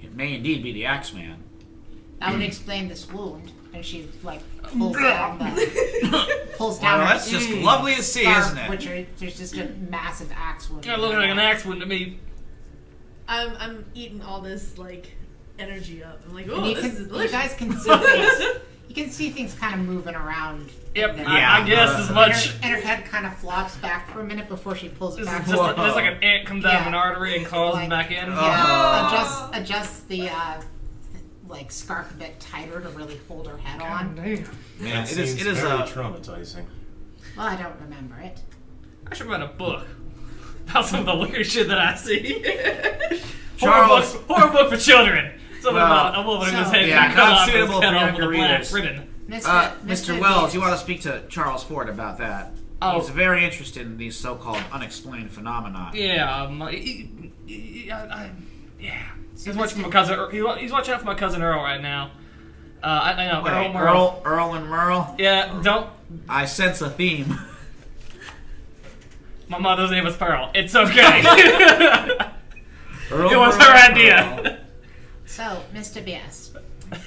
Speaker 1: it may indeed be the Axeman.
Speaker 2: That would explain this wound. And she, like, pulls down
Speaker 1: Well,
Speaker 2: her
Speaker 1: that's just lovely to see,
Speaker 2: scarf,
Speaker 1: isn't it?
Speaker 2: which there's just a massive axe wound.
Speaker 6: Kind of looking like an axe wound to me.
Speaker 5: I'm eating all this like energy up. I'm like,
Speaker 2: And
Speaker 5: oh,
Speaker 2: you,
Speaker 5: this is
Speaker 2: you
Speaker 5: delicious.
Speaker 2: guys can see things. You can see things kind of moving around.
Speaker 6: Yep,
Speaker 2: And
Speaker 1: Yeah.
Speaker 6: I guess as much.
Speaker 2: And her head kind of flops back for a minute before she pulls it
Speaker 6: This
Speaker 2: back.
Speaker 6: is just like an ant comes out of an
Speaker 2: Yeah.
Speaker 6: artery and crawls
Speaker 2: Like,
Speaker 6: back in.
Speaker 2: Yeah, adjust the like scarf a bit tighter to really hold her head on.
Speaker 1: Man,
Speaker 3: That
Speaker 1: it is
Speaker 3: seems very
Speaker 1: a...
Speaker 3: traumatizing.
Speaker 2: Well, I don't remember it.
Speaker 6: I should write a book about some of the weird shit that I see.
Speaker 1: Charles-
Speaker 6: horror book for children. Something
Speaker 1: Well,
Speaker 6: about a woman whose
Speaker 2: so-
Speaker 6: head
Speaker 1: Yeah,
Speaker 6: got cut
Speaker 1: not
Speaker 6: off and
Speaker 1: suitable
Speaker 6: cut
Speaker 1: for
Speaker 6: off
Speaker 1: younger
Speaker 6: with a black
Speaker 1: readers.
Speaker 6: ribbon.
Speaker 1: Mr. Wells, you want to speak to Charles Ford about that.
Speaker 6: Oh.
Speaker 1: He's very interested in these so-called unexplained phenomena.
Speaker 6: Yeah, yeah. He's watching my cousin. He's watching out for my cousin Earl right now. I know
Speaker 1: Wait,
Speaker 6: Earl Merle.
Speaker 1: Earl and Merle?
Speaker 6: Yeah, don't.
Speaker 1: I sense a theme.
Speaker 6: My mother's name was Pearl. It's okay.
Speaker 1: Earl,
Speaker 6: It was
Speaker 1: Merle,
Speaker 6: her
Speaker 1: and
Speaker 6: idea.
Speaker 1: Merle.
Speaker 2: So, Mr. B.S.,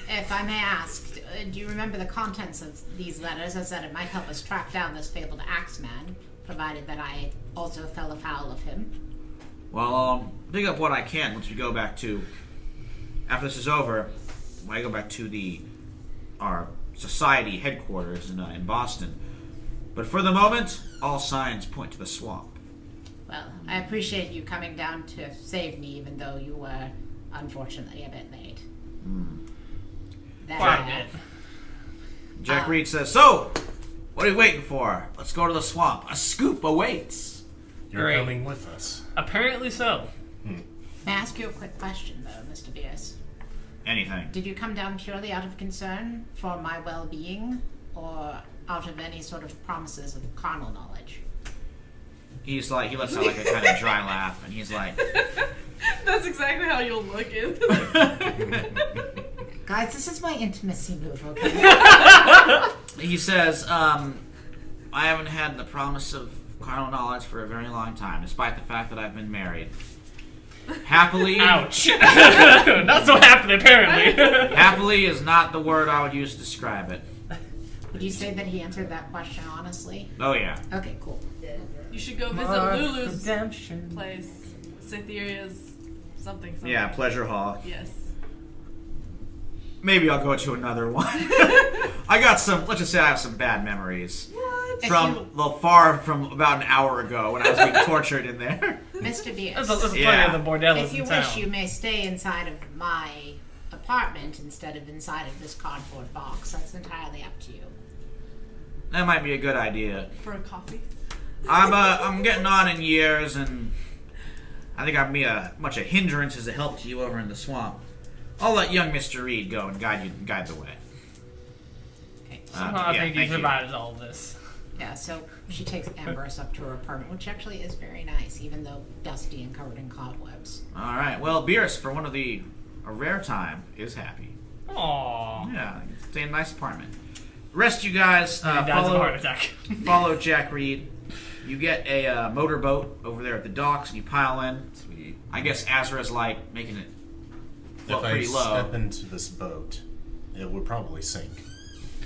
Speaker 2: if I may ask, do you remember the contents of these letters, as that it might help us track down this fabled Axeman, provided that I also fell afoul of him?
Speaker 1: Well, I'll dig up what I can once we go back to... After this is over, when I go back to our society headquarters in Boston. But for the moment, all signs point to the swamp.
Speaker 2: Well, I appreciate you coming down to save me, even though you were, unfortunately, a bit late. That
Speaker 6: Quite
Speaker 2: I
Speaker 6: a
Speaker 2: have.
Speaker 6: bit.
Speaker 1: Jack Reed says, so, what are you waiting for? Let's go to the swamp. A scoop awaits.
Speaker 3: You're
Speaker 6: Great.
Speaker 3: coming with us.
Speaker 6: Apparently so.
Speaker 2: May I ask you a quick question, though, Mr. Beers?
Speaker 1: Anything.
Speaker 2: Did you come down purely out of concern for my well-being, or out of any sort of promises of carnal knowledge?
Speaker 1: He lets out like a kind of dry laugh, and he's like,
Speaker 5: That's exactly how you'll look in.
Speaker 2: Guys, this is my intimacy move, okay?
Speaker 1: he says, I haven't had the promise of carnal knowledge for a very long time, despite the fact that I've been married. Happily,
Speaker 6: Ouch. That's what happened apparently.
Speaker 1: happily is not the word I would use to describe it.
Speaker 2: Would you say that he answered that question honestly?
Speaker 1: Oh yeah.
Speaker 2: Okay, cool.
Speaker 5: You should go visit Lulu's place. Cytheria's something.
Speaker 1: Yeah, Pleasure Hall.
Speaker 5: Yes.
Speaker 1: Maybe I'll go to another one. I got some, let's just say I have some bad memories.
Speaker 5: What?
Speaker 1: From about an hour ago when I was being tortured in there.
Speaker 2: Mr. Beers.
Speaker 6: There's plenty
Speaker 1: Yeah.
Speaker 6: of the bordellos
Speaker 2: If you
Speaker 6: in town.
Speaker 2: wish, you may stay inside of my apartment instead of inside of this cardboard box. That's entirely up to you.
Speaker 1: That might be a good idea.
Speaker 5: For a coffee.
Speaker 1: I'm getting on in years, and I think I'd be much a hindrance as a help to you over in the swamp. I'll let young Mr. Reed go and guide the way.
Speaker 2: Okay.
Speaker 6: Somehow I think you
Speaker 1: thank you.
Speaker 6: survived all this.
Speaker 2: Yeah, so she takes Ambrose up to her apartment, which actually is very nice, even though dusty and covered in cobwebs.
Speaker 1: All right. Well, Beers, for a rare time, is happy.
Speaker 6: Aww.
Speaker 1: Yeah, stay in a nice apartment. Rest you guys
Speaker 6: He dies of a heart attack.
Speaker 1: follow Jack Reed. You get a motorboat over there at the docks, and you pile in.
Speaker 4: Sweet.
Speaker 1: I guess Azra's like making it float
Speaker 3: If I
Speaker 1: pretty low.
Speaker 3: step into this boat, it would probably sink.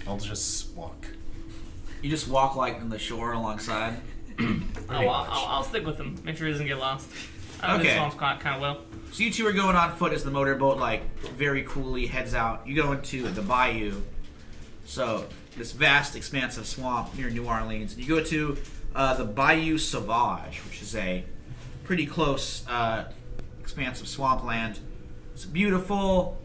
Speaker 3: I'll just walk.
Speaker 1: You just walk like on the shore alongside.
Speaker 6: I'll stick with him. Make sure he doesn't get lost. I know
Speaker 1: Okay.
Speaker 6: this swamp's kind of well.
Speaker 1: So you two are going on foot as the motorboat like very coolly heads out. You go into the bayou. So this vast expanse of swamp near New Orleans. You go to the Bayou Sauvage, which is a pretty close expanse of swampland. It's a beautiful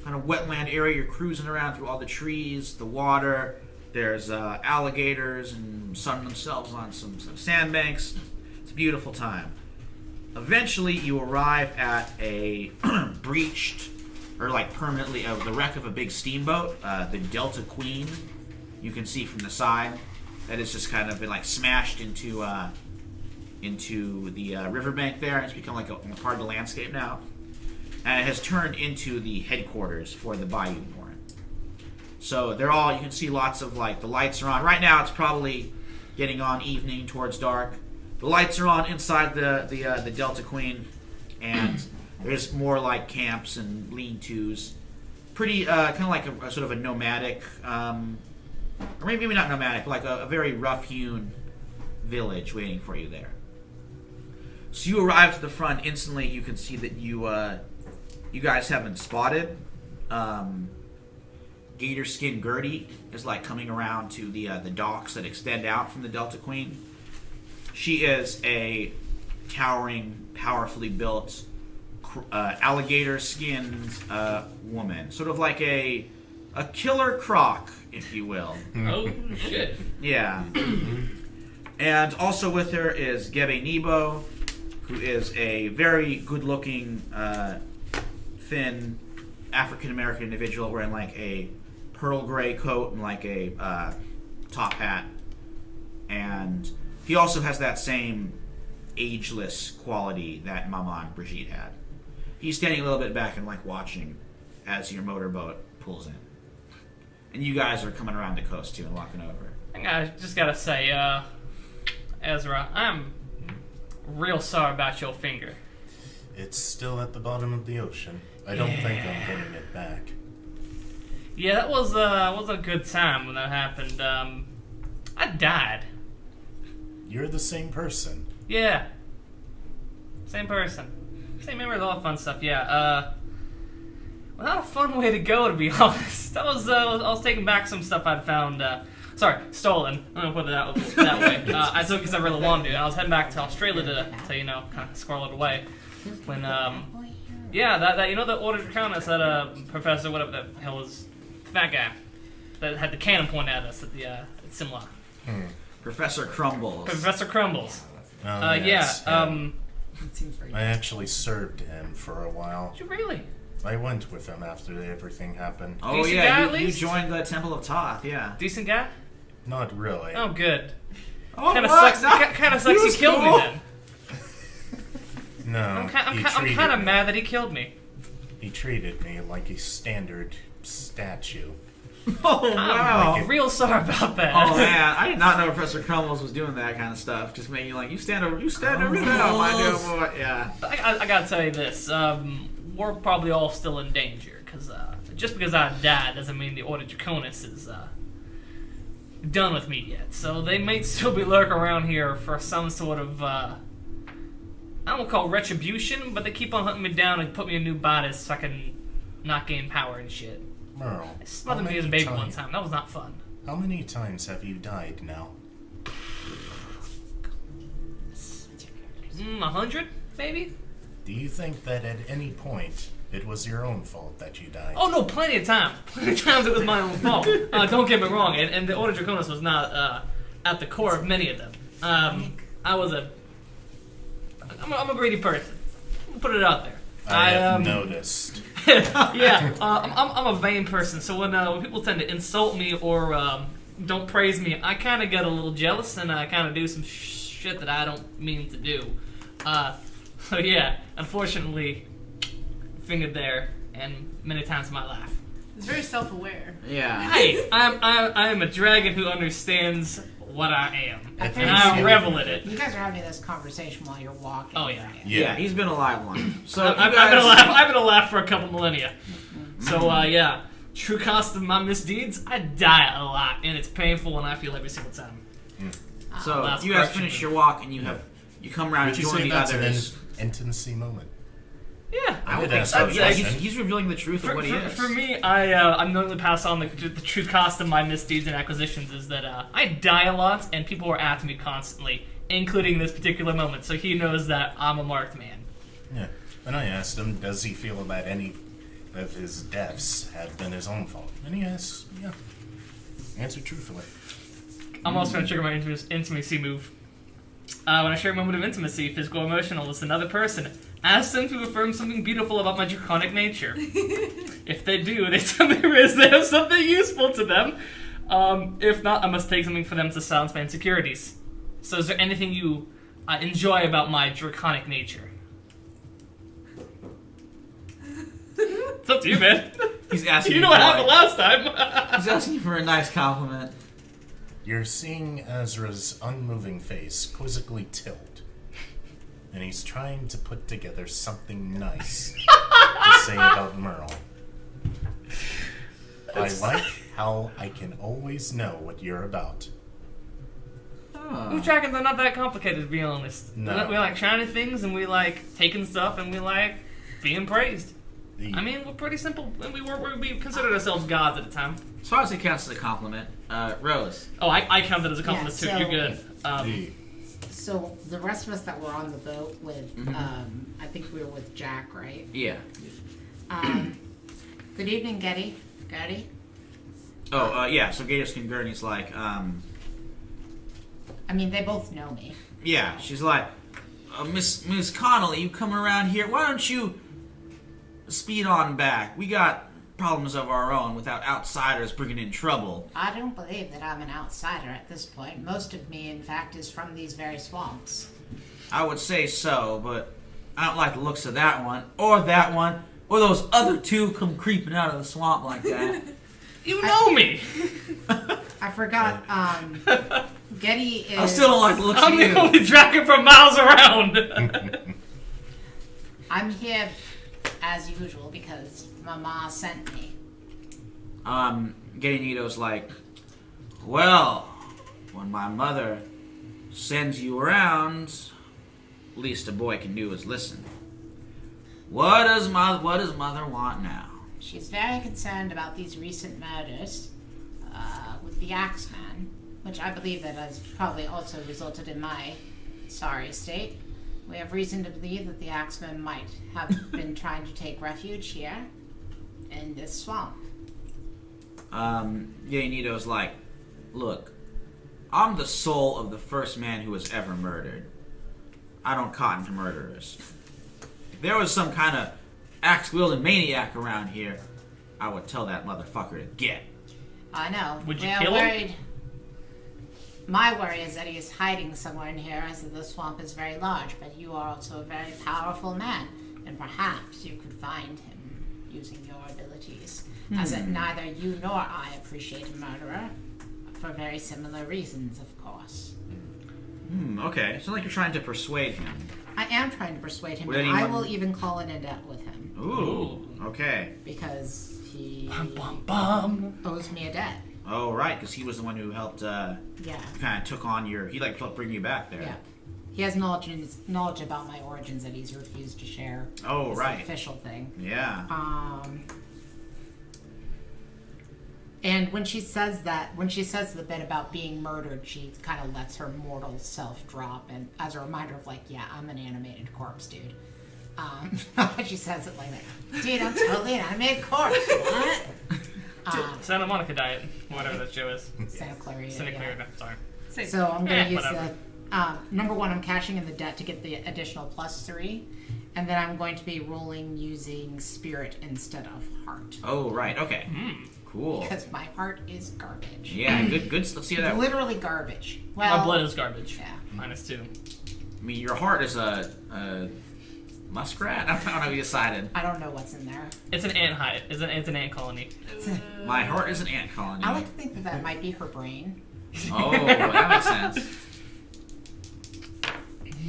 Speaker 1: kind of wetland area. You're cruising around through all the trees, the water. There's alligators and sunning themselves on some sandbanks. It's a beautiful time. Eventually, you arrive at a breached, or like permanently, the wreck of a big steamboat, the Delta Queen. You can see from the side that it's just kind of been like smashed into the riverbank there. It's become like a part of the landscape now, and it has turned into the headquarters for the Bayou Warren. So they're all, you can see lots of like the lights are on. Right now, it's probably getting on evening towards dark. The lights are on inside the Delta Queen, and there's more like camps and lean-tos. Pretty kind of like a sort of a nomadic, or maybe not nomadic, like a very rough-hewn village waiting for you there. So you arrive to the front. Instantly, you can see that you guys have been spotted. Gator Skin Gertie is like coming around to the docks that extend out from the Delta Queen. She is a towering, powerfully built, alligator-skinned woman, sort of like a killer croc, if you will.
Speaker 6: Oh, shit.
Speaker 1: Yeah. And also with her is Gebe Nebo, who is a very good-looking, thin African-American individual wearing like a pearl gray coat and like a top hat. And he also has that same ageless quality that Mama and Brigitte had. He's standing a little bit back and like watching as your motorboat pulls in. And you guys are coming around the coast too and walking over.
Speaker 6: I just gotta say, Ezra, I'm real sorry about your finger.
Speaker 3: It's still at the bottom of the ocean. I don't think I'm getting it back.
Speaker 6: Yeah, that was a good time when that happened. I died.
Speaker 3: You're the same person.
Speaker 6: Yeah. Same person. Same memories, all that fun stuff, yeah. Well, not a fun way to go, to be honest. I was taking back some stuff I'd found, stolen. I'm gonna put it that way. I took because I really wanted to, and I was heading back to Australia to you know, kind of squirrel it away. When, yeah, that you know the Order Draconis, that, professor, whatever the hell was, fat guy, that had the cannon pointed at us at the, at Simla.
Speaker 1: Professor Crumbles.
Speaker 6: Professor Crumbles.
Speaker 3: Oh, yes,
Speaker 2: It seems very
Speaker 3: I actually served him for a while.
Speaker 6: Did you really?
Speaker 3: I went with him after everything happened.
Speaker 1: Oh
Speaker 6: Decent guy,
Speaker 1: yeah,
Speaker 6: at
Speaker 1: you
Speaker 6: least?
Speaker 1: joined the Temple of Thoth, yeah.
Speaker 6: Decent guy?
Speaker 3: Not really.
Speaker 6: Oh, good.
Speaker 1: Oh,
Speaker 6: Kind of
Speaker 1: what?
Speaker 6: sucks.
Speaker 1: No,
Speaker 6: Kind of
Speaker 1: he
Speaker 6: sucks. He
Speaker 1: was
Speaker 6: killed
Speaker 1: cool.
Speaker 6: me then.
Speaker 3: No,
Speaker 6: I'm
Speaker 3: he
Speaker 6: kind
Speaker 3: treated
Speaker 6: of
Speaker 3: me-
Speaker 6: mad that he killed me.
Speaker 3: He treated me like a standard statue.
Speaker 1: Oh wow.
Speaker 6: I'm real sorry about that.
Speaker 1: Oh man, I did not know Professor Crumbles was doing that kind of stuff. Just making like you stand over there, my dear boy. Yeah.
Speaker 6: I gotta tell you this. We're probably all still in danger because just because I died doesn't mean the Order Draconis is done with me yet. So they may still be lurking around here for some sort of I don't want to call it retribution, but they keep on hunting me down and put me in new bodies so I can not gain power and shit.
Speaker 3: Merle,
Speaker 6: They smothered me as a baby one time. That was not fun.
Speaker 3: How many times have you died now?
Speaker 6: 100? maybe?
Speaker 3: Do you think that at any point it was your own fault that you died?
Speaker 6: Oh no, plenty of times. Plenty of times it was my own fault. Don't get me wrong, and the Order Draconis was not at the core of many of them. I'm a greedy person. I'll put it out there.
Speaker 3: I have noticed.
Speaker 6: Yeah, I'm a vain person, so when people tend to insult me or don't praise me, I kind of get a little jealous and I kind of do some shit that I don't mean to do. So yeah, unfortunately, fingered there, and many times in my life.
Speaker 5: He's very self-aware.
Speaker 1: Yeah.
Speaker 6: Hey, I am a dragon who understands what I am,
Speaker 2: I
Speaker 6: and I revel in it.
Speaker 2: You guys are having this conversation while you're walking.
Speaker 6: Oh yeah.
Speaker 2: right?
Speaker 1: Yeah, he's been alive long. So
Speaker 6: I've been alive for a couple millennia. So yeah, true cost of my misdeeds, I die a lot, and it's painful, and I feel every single time.
Speaker 1: So
Speaker 6: Last
Speaker 1: you guys
Speaker 6: question.
Speaker 1: finish your walk, and you come around
Speaker 3: Would
Speaker 1: and
Speaker 3: you
Speaker 1: join
Speaker 3: say
Speaker 1: the
Speaker 3: that's
Speaker 1: others.
Speaker 3: an intimacy moment?
Speaker 6: Yeah,
Speaker 1: I would
Speaker 3: did
Speaker 1: think
Speaker 3: ask
Speaker 1: so.
Speaker 3: that
Speaker 1: Yeah,
Speaker 3: question.
Speaker 1: he's revealing the truth of what he is.
Speaker 6: For me, I'm known to pass on the true cost of my misdeeds and acquisitions is that I die a lot, and people are after me constantly, including this particular moment. So he knows that I'm a marked man.
Speaker 3: Yeah. And I asked him, does he feel that any of his deaths have been his own fault? And he asks, yeah. Answered truthfully.
Speaker 6: I'm also going to trigger my intimacy move. When I share a moment of intimacy, physical or emotional, with another person, ask them to affirm something beautiful about my draconic nature. If they do, they tell me they have something useful to them. If not, I must take something for them to silence my insecurities. So is there anything you enjoy about my draconic nature? It's up to you, man.
Speaker 1: He's asking
Speaker 6: You know what happened last time.
Speaker 1: He's asking you for a nice compliment.
Speaker 3: You're seeing Ezra's unmoving face quizzically tilt. And he's trying to put together something nice to say about Merle. I like how I can always know what you're about.
Speaker 6: We dragons are not that complicated, to be honest.
Speaker 3: No.
Speaker 6: We like shiny things, and we like taking stuff, and we like being praised. I mean, we're pretty simple, and we considered ourselves gods at the time.
Speaker 1: As far as it counts as a compliment, Rose.
Speaker 6: Oh, I count that as a compliment
Speaker 2: Yeah,
Speaker 6: too.
Speaker 2: so-
Speaker 6: You're good.
Speaker 2: So the rest of us that were on the boat with, I think we were with Jack, right?
Speaker 1: Yeah.
Speaker 2: Good evening, Getty. Getty?
Speaker 1: Oh, yeah. So Gatus Gurney's like,
Speaker 2: I mean, they both know me.
Speaker 1: yeah. She's like, Miss Connolly, you coming around here? Why don't you speed on back? We got problems of our own without outsiders bringing in trouble.
Speaker 2: I don't believe that I'm an outsider at this point. Most of me, in fact, is from these very swamps.
Speaker 1: I would say so, but I don't like the looks of that one, or those other two come creeping out of the swamp like that.
Speaker 6: You know me.
Speaker 2: I forgot, Getty is...
Speaker 1: I still don't like the looks
Speaker 6: I'm
Speaker 1: of
Speaker 6: the
Speaker 1: you.
Speaker 6: only dragon from miles around.
Speaker 2: I'm here as usual because Mama sent me.
Speaker 1: Nito's like, well, when my mother sends you around, least a boy can do is listen. What does mother want now?
Speaker 2: She's very concerned about these recent murders with the Axeman, which I believe that has probably also resulted in my sorry state. We have reason to believe that the Axeman might have been trying to take refuge here in this swamp.
Speaker 1: Nito's like, look, I'm the soul of the first man who was ever murdered. I don't cotton to murderers. If there was some kind of axe-wielding maniac around here, I would tell that motherfucker to get.
Speaker 2: I know.
Speaker 6: Would you
Speaker 2: We're
Speaker 6: kill him?
Speaker 2: worried. My worry is that he is hiding somewhere in here, as the swamp is very large, but you are also a very powerful man, and perhaps you could find him using your abilities. As that neither you nor I appreciate a murderer, for very similar reasons, of course.
Speaker 1: Okay. Sounds like you're trying to persuade him.
Speaker 2: I am trying to persuade him,
Speaker 1: Would
Speaker 2: and
Speaker 1: anyone-
Speaker 2: I will even call it a debt with him,
Speaker 1: Ooh. Okay.
Speaker 2: because he
Speaker 6: Bum.
Speaker 2: owes me a debt.
Speaker 1: Oh, right, because he was the one who helped,
Speaker 2: Yeah.
Speaker 1: kind of took on he helped bring you back there.
Speaker 2: Yeah. He has knowledge about my origins that he's refused to share.
Speaker 1: Oh,
Speaker 2: It's
Speaker 1: right.
Speaker 2: an official thing.
Speaker 1: Yeah.
Speaker 2: And when she says the bit about being murdered, she kind of lets her mortal self drop, and as a reminder of like, yeah, I'm an animated corpse, dude. She says it like that. Dude, I'm totally an animated corpse. What?
Speaker 6: Santa Monica diet, whatever that show is.
Speaker 2: Santa Clarita.
Speaker 6: Santa Clarita, sorry.
Speaker 2: So I'm going to use
Speaker 6: whatever.
Speaker 2: number one, I'm cashing in the debt to get the additional +3. And then I'm going to be rolling using spirit instead of heart.
Speaker 1: Oh, right. Okay. Cool.
Speaker 2: Because my heart is garbage.
Speaker 1: Yeah, good. Let's see how that.
Speaker 2: Literally garbage. Well,
Speaker 6: My blood is garbage.
Speaker 2: Yeah.
Speaker 6: -2.
Speaker 1: I mean, your heart is a muskrat. I don't know how you decided.
Speaker 2: I don't know what's in there.
Speaker 6: It's an ant hive. It's an ant colony.
Speaker 1: My heart is an ant colony.
Speaker 2: I like to think that might be her brain.
Speaker 1: Oh, that makes sense.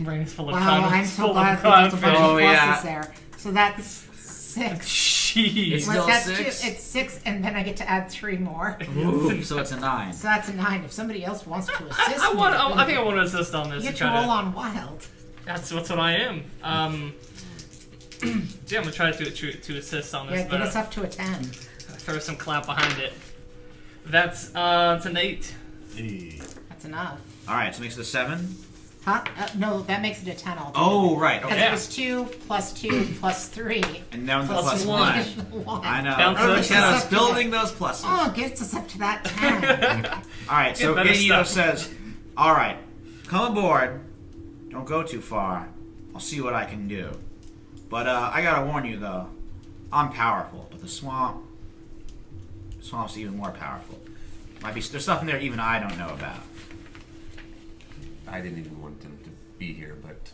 Speaker 6: Brain is full of
Speaker 2: Wow,
Speaker 6: con-
Speaker 2: I'm so
Speaker 6: full
Speaker 2: glad
Speaker 6: of
Speaker 2: that there's a bunch
Speaker 6: confidence.
Speaker 2: of
Speaker 1: Oh, yeah.
Speaker 2: pluses there. So that's 6.
Speaker 6: Jeez.
Speaker 1: It's still
Speaker 2: That's
Speaker 1: 6?
Speaker 2: It's 6, and then I get to add 3 more.
Speaker 1: Ooh, so it's a 9.
Speaker 2: So that's a 9. If somebody else wants to assist
Speaker 6: I think I want to assist on this.
Speaker 2: you
Speaker 6: and
Speaker 2: get to
Speaker 6: try
Speaker 2: roll on wild.
Speaker 6: That's what I am. Yeah, I'm gonna try to assist on this,
Speaker 2: Yeah,
Speaker 6: but
Speaker 2: get us up to a 10.
Speaker 6: throw some clap behind it. That's it's an 8.
Speaker 3: Hey.
Speaker 2: That's enough.
Speaker 1: All right, so makes it a 7.
Speaker 2: Huh? No, that makes it a 10 altogether.
Speaker 1: Oh, right.
Speaker 2: Because
Speaker 1: Okay.
Speaker 2: it was 2 plus 2 plus 3
Speaker 1: And now the
Speaker 2: plus
Speaker 1: +1.
Speaker 2: additional 1.
Speaker 1: I know.
Speaker 6: Bounce
Speaker 1: Urban
Speaker 6: those
Speaker 1: Shadow's
Speaker 2: up.
Speaker 1: building those pluses.
Speaker 2: Oh, gets us up to that 10.
Speaker 1: All right, so
Speaker 6: better
Speaker 1: Inyo
Speaker 6: stuff.
Speaker 1: says, "All right, come aboard. Don't go too far. I'll see what I can do. But I gotta warn you though, I'm powerful, but the swamp's even more powerful. There's stuff in there even I don't know about.
Speaker 4: I didn't even want him to be here, but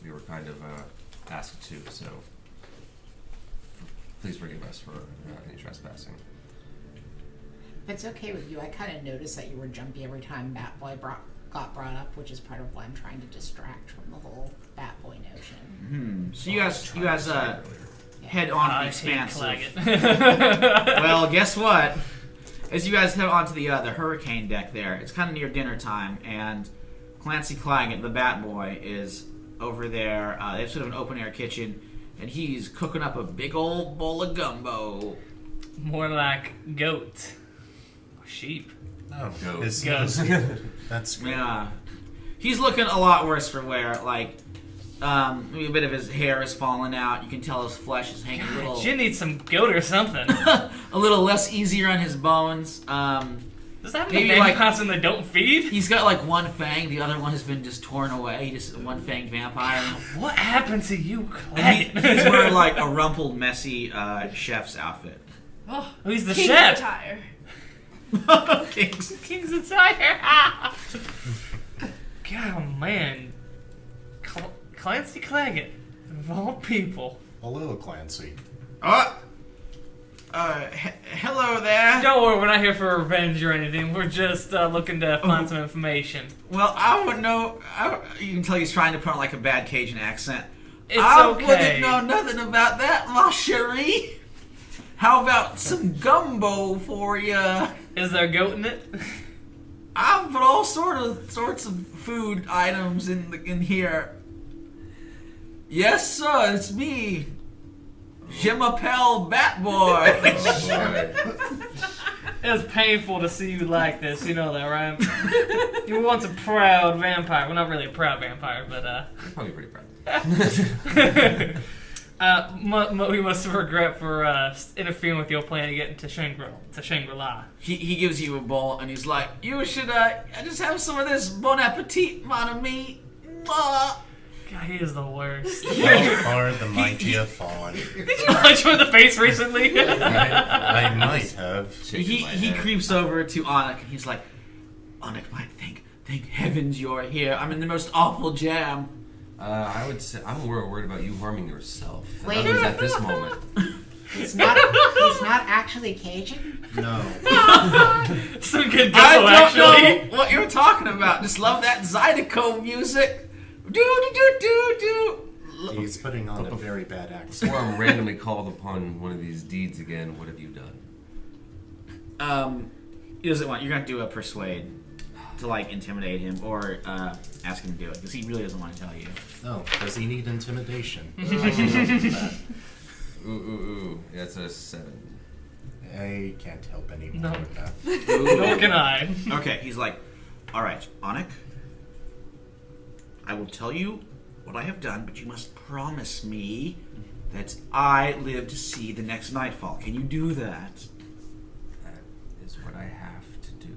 Speaker 4: we were kind of asked to, so please forgive us for any trespassing.
Speaker 2: If it's okay with you, I kind of noticed that you were jumpy every time Bat Boy got brought up, which is part of why I'm trying to distract from the whole Bat Boy notion.
Speaker 1: So you guys head on to the expanse. Well, guess what? As you guys head onto the hurricane deck there, it's kind of near dinner time, and Clancy Claggett, the Bat Boy, is over there. They have sort of an open air kitchen, and he's cooking up a big old bowl of gumbo.
Speaker 6: More like goat or sheep.
Speaker 3: Oh,
Speaker 4: Goats.
Speaker 3: That's good.
Speaker 1: Yeah, he's looking a lot worse for wear. Like, a bit of his hair is falling out. You can tell his flesh is hanging a little.
Speaker 6: You need some goat or something.
Speaker 1: A little less easier on his bones.
Speaker 6: Does that have
Speaker 1: Maybe
Speaker 6: a
Speaker 1: like-
Speaker 6: constant that don't feed?
Speaker 1: He's got like one fang, the other one has been just torn away. He's just a one-fanged vampire.
Speaker 6: What happened to you,
Speaker 1: And
Speaker 6: Claggett?
Speaker 1: he's wearing like a rumpled, messy chef's outfit.
Speaker 5: Oh,
Speaker 6: He's the
Speaker 5: King's
Speaker 6: chef.
Speaker 5: attire.
Speaker 6: King's attire. God, man. Clancy Claggett, of all people.
Speaker 3: Hello, Clancy.
Speaker 1: Hello there.
Speaker 6: Don't worry, we're not here for revenge or anything. We're just looking to find some information.
Speaker 1: Well, I would know. You can tell he's trying to put on like a bad Cajun accent.
Speaker 6: It's
Speaker 1: I
Speaker 6: okay.
Speaker 1: wouldn't know nothing about that, ma chérie. How about some gumbo for you?
Speaker 6: Is there goat in it?
Speaker 1: I've put all sorts of food items in here. Yes, sir, it's me, Je m'appelle Bat Boy.
Speaker 6: It's painful to see you like this, you know that, right? You were once a proud vampire. Well, not really a proud vampire, but
Speaker 4: Probably pretty proud.
Speaker 6: we must regret for interfering with your plan to get into Shangri-La.
Speaker 1: He gives you a bowl and he's like, "You should just have some of this. Bon appetit, mon ami." Mwah.
Speaker 6: God, he is the worst.
Speaker 3: How are the mighty have fallen?
Speaker 6: Did you punch him in the face recently?
Speaker 3: I might have.
Speaker 4: Shaking my
Speaker 1: He
Speaker 4: head.
Speaker 1: creeps over to Anik and he's like, "Anik might thank heavens you're here. I'm in the most awful jam."
Speaker 4: I would say I'm more worried about you harming yourself.
Speaker 2: Wait.
Speaker 4: At least at this moment.
Speaker 2: He's not actually Cajun?
Speaker 3: No.
Speaker 6: Some good
Speaker 1: I
Speaker 6: gumbo,
Speaker 1: don't
Speaker 6: actually.
Speaker 1: know what you're talking about. Just love that Zydeco music. Do do do do do.
Speaker 3: He's putting on a very bad accent.
Speaker 4: Before I'm randomly called upon one of these deeds again, what have you done?
Speaker 1: He doesn't want. You're gonna do a persuade to like intimidate him or ask him to do it because he really doesn't want to tell you.
Speaker 3: Oh, does he need intimidation?
Speaker 4: Ooh. That's a 7.
Speaker 3: I can't help anymore
Speaker 6: No.
Speaker 3: with that.
Speaker 6: Nor can I.
Speaker 1: Okay, he's like, all right, Anik, I will tell you what I have done, but you must promise me that I live to see the next nightfall. Can you do that?
Speaker 4: That is what I have to do.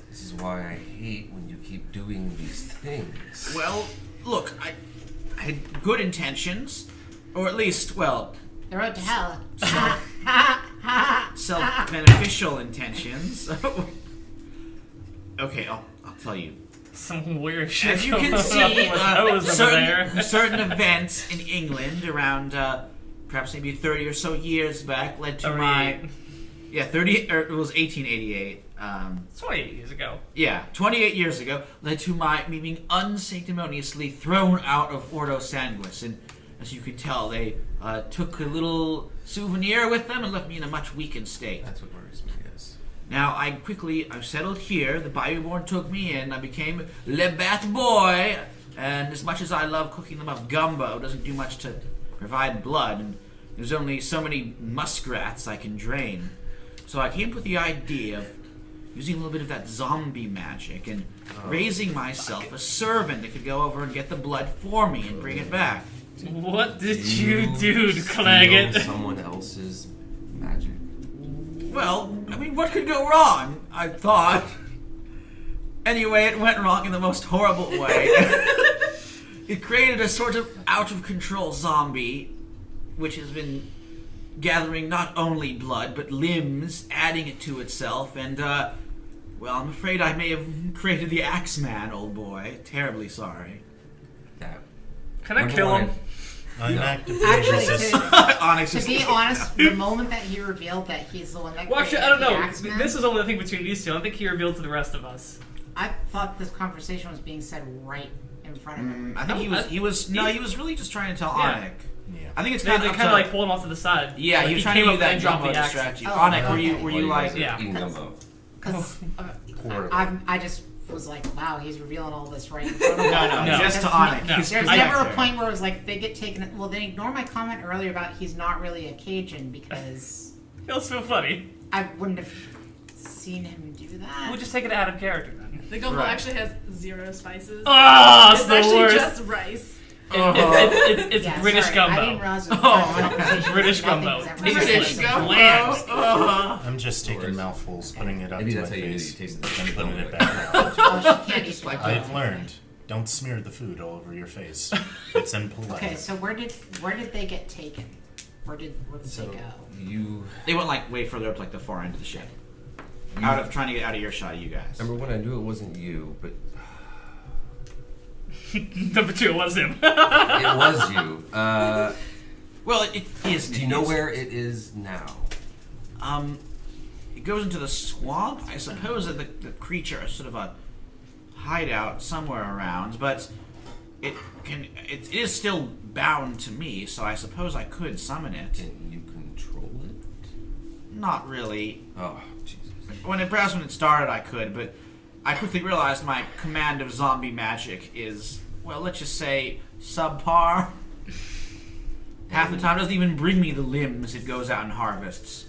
Speaker 4: This is why I hate when you keep doing these things.
Speaker 1: Well, look, I had good intentions, or at least, well,
Speaker 2: The road to hell.
Speaker 1: self-beneficial intentions. Okay, I'll tell you.
Speaker 6: Some weird shit.
Speaker 1: As you can
Speaker 6: going on
Speaker 1: see,
Speaker 6: with my nose over there.
Speaker 1: certain events in England around perhaps maybe 30 or so years back led to my...
Speaker 6: 38.
Speaker 1: Yeah, 30, or it was 1888.
Speaker 6: 28 years ago.
Speaker 1: Yeah, 28 years ago, led to me being unsanctimoniously thrown out of Ordo Sanguis. And as you can tell, they took a little souvenir with them and left me in a much weakened state.
Speaker 4: That's what worries me, yes.
Speaker 1: Now, I've settled here. The Bayou-born took me in. I became Le Bat Boy. And as much as I love cooking them up gumbo, it doesn't do much to provide blood. And there's only so many muskrats I can drain. So I came up with the idea of using a little bit of that zombie magic and raising myself a servant that could go over and get the blood for me and bring it back.
Speaker 6: What did you do to
Speaker 4: Steal
Speaker 6: Claggett?
Speaker 4: someone else's magic.
Speaker 1: Well, I mean, what could go wrong? I thought. Anyway, it went wrong in the most horrible way. It created a sort of out-of-control zombie, which has been gathering not only blood, but limbs, adding it to itself, and, well, I'm afraid I may have created the Axeman, old boy. Terribly sorry.
Speaker 4: That.
Speaker 6: Can I kill him?
Speaker 3: I'm actively
Speaker 2: Actually,
Speaker 3: resistant.
Speaker 1: Onyx
Speaker 2: to
Speaker 1: is...
Speaker 2: be honest, the moment that he revealed that he's the one that
Speaker 6: Well, actually, I
Speaker 2: created
Speaker 6: don't
Speaker 2: the
Speaker 6: know.
Speaker 2: Axeman,
Speaker 6: This is only the thing between these two. I don't think he revealed to the rest of us.
Speaker 2: I thought this conversation was being said right in front of him.
Speaker 1: I think he was really just trying to tell
Speaker 6: Yeah.
Speaker 1: Onyx.
Speaker 3: Yeah.
Speaker 1: I think it's
Speaker 6: They
Speaker 1: kind
Speaker 6: kind
Speaker 1: of
Speaker 6: of like pulled him off to the side.
Speaker 1: Yeah,
Speaker 6: like,
Speaker 1: he was trying
Speaker 6: came
Speaker 1: to
Speaker 6: up
Speaker 1: do that
Speaker 6: and dropped
Speaker 1: gumbo
Speaker 6: the axe.
Speaker 1: distract you.
Speaker 2: Oh,
Speaker 1: Onyx,
Speaker 2: okay.
Speaker 1: were you
Speaker 4: While you
Speaker 1: like...
Speaker 4: guys are
Speaker 6: Yeah.
Speaker 4: eating gumbo.
Speaker 2: Because
Speaker 4: Poorly.
Speaker 2: I just was like, wow, he's revealing all this right in front of him.
Speaker 6: No.
Speaker 1: just to
Speaker 2: Because
Speaker 1: Onyx.
Speaker 6: No.
Speaker 1: His
Speaker 2: There's
Speaker 6: I-
Speaker 2: never a
Speaker 1: character.
Speaker 2: point where it was like they get taken. Well, they ignore my comment earlier about he's not really a Cajun because
Speaker 6: Feels so funny.
Speaker 2: I wouldn't have seen him do that.
Speaker 6: We'll just take it out of character then.
Speaker 5: The gumbo
Speaker 1: Right.
Speaker 5: actually has 0 spices.
Speaker 6: Ah, it's
Speaker 5: it's
Speaker 6: the
Speaker 5: actually
Speaker 6: worst.
Speaker 5: just rice.
Speaker 6: It's
Speaker 2: Yeah,
Speaker 6: British
Speaker 2: sorry,
Speaker 6: gumbo.
Speaker 2: I didn't realize it was
Speaker 6: Oh, British
Speaker 2: Nothing
Speaker 6: gumbo.
Speaker 2: was ever
Speaker 6: British
Speaker 2: said.
Speaker 6: gumbo. Bland.
Speaker 3: I'm just taking mouthfuls, putting it up
Speaker 4: Maybe
Speaker 3: to
Speaker 4: that's
Speaker 3: my
Speaker 4: how you knew
Speaker 3: face,
Speaker 4: you tasted the
Speaker 3: and
Speaker 4: gumbo.
Speaker 3: putting it back out.
Speaker 2: Oh, she can't eat
Speaker 1: like
Speaker 2: gumbo.
Speaker 3: I've learned. Don't smear the food all over your face. It's impolite.
Speaker 2: Okay, so where did they get taken? Where did
Speaker 4: So
Speaker 2: they go?
Speaker 4: you
Speaker 1: They went like way further up like the far end of the ship. Out of trying to get out of earshot of you guys.
Speaker 4: remember when I knew it wasn't you, but
Speaker 6: Number 2 was him.
Speaker 4: it was you.
Speaker 1: Well, it is.
Speaker 4: Do you know where it is now?
Speaker 1: It goes into the swamp. I suppose that the creature is sort of a hideout somewhere around, but it is still bound to me. So I suppose I could summon it.
Speaker 4: Can you control it?
Speaker 1: Not really.
Speaker 4: Oh, Jesus.
Speaker 1: Perhaps when it started, I could, but I quickly realized my command of zombie magic is, well, let's just say subpar. Half the time, it doesn't even bring me the limbs it goes out and harvests.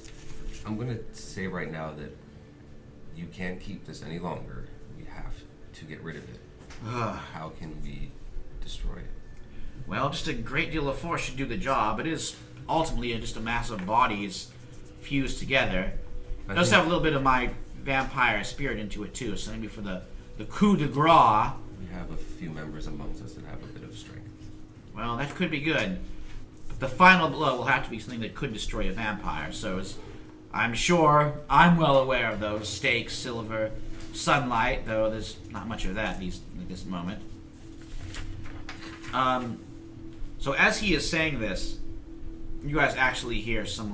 Speaker 4: I'm gonna say right now that you can't keep this any longer. We have to get rid of it.
Speaker 1: Ugh.
Speaker 4: How can we destroy it?
Speaker 1: Well, just a great deal of force should do the job. It is ultimately just a mass of bodies fused together. It does have a little bit of my vampire spirit into it too, so maybe for the coup de grace,
Speaker 4: We have a few members amongst us that have a bit of strength.
Speaker 1: well, that could be good. But the final blow will have to be something that could destroy a vampire, so I'm sure I'm well aware of those. Stakes, silver, sunlight, though there's not much of that at this moment. So as he is saying this, you guys actually hear some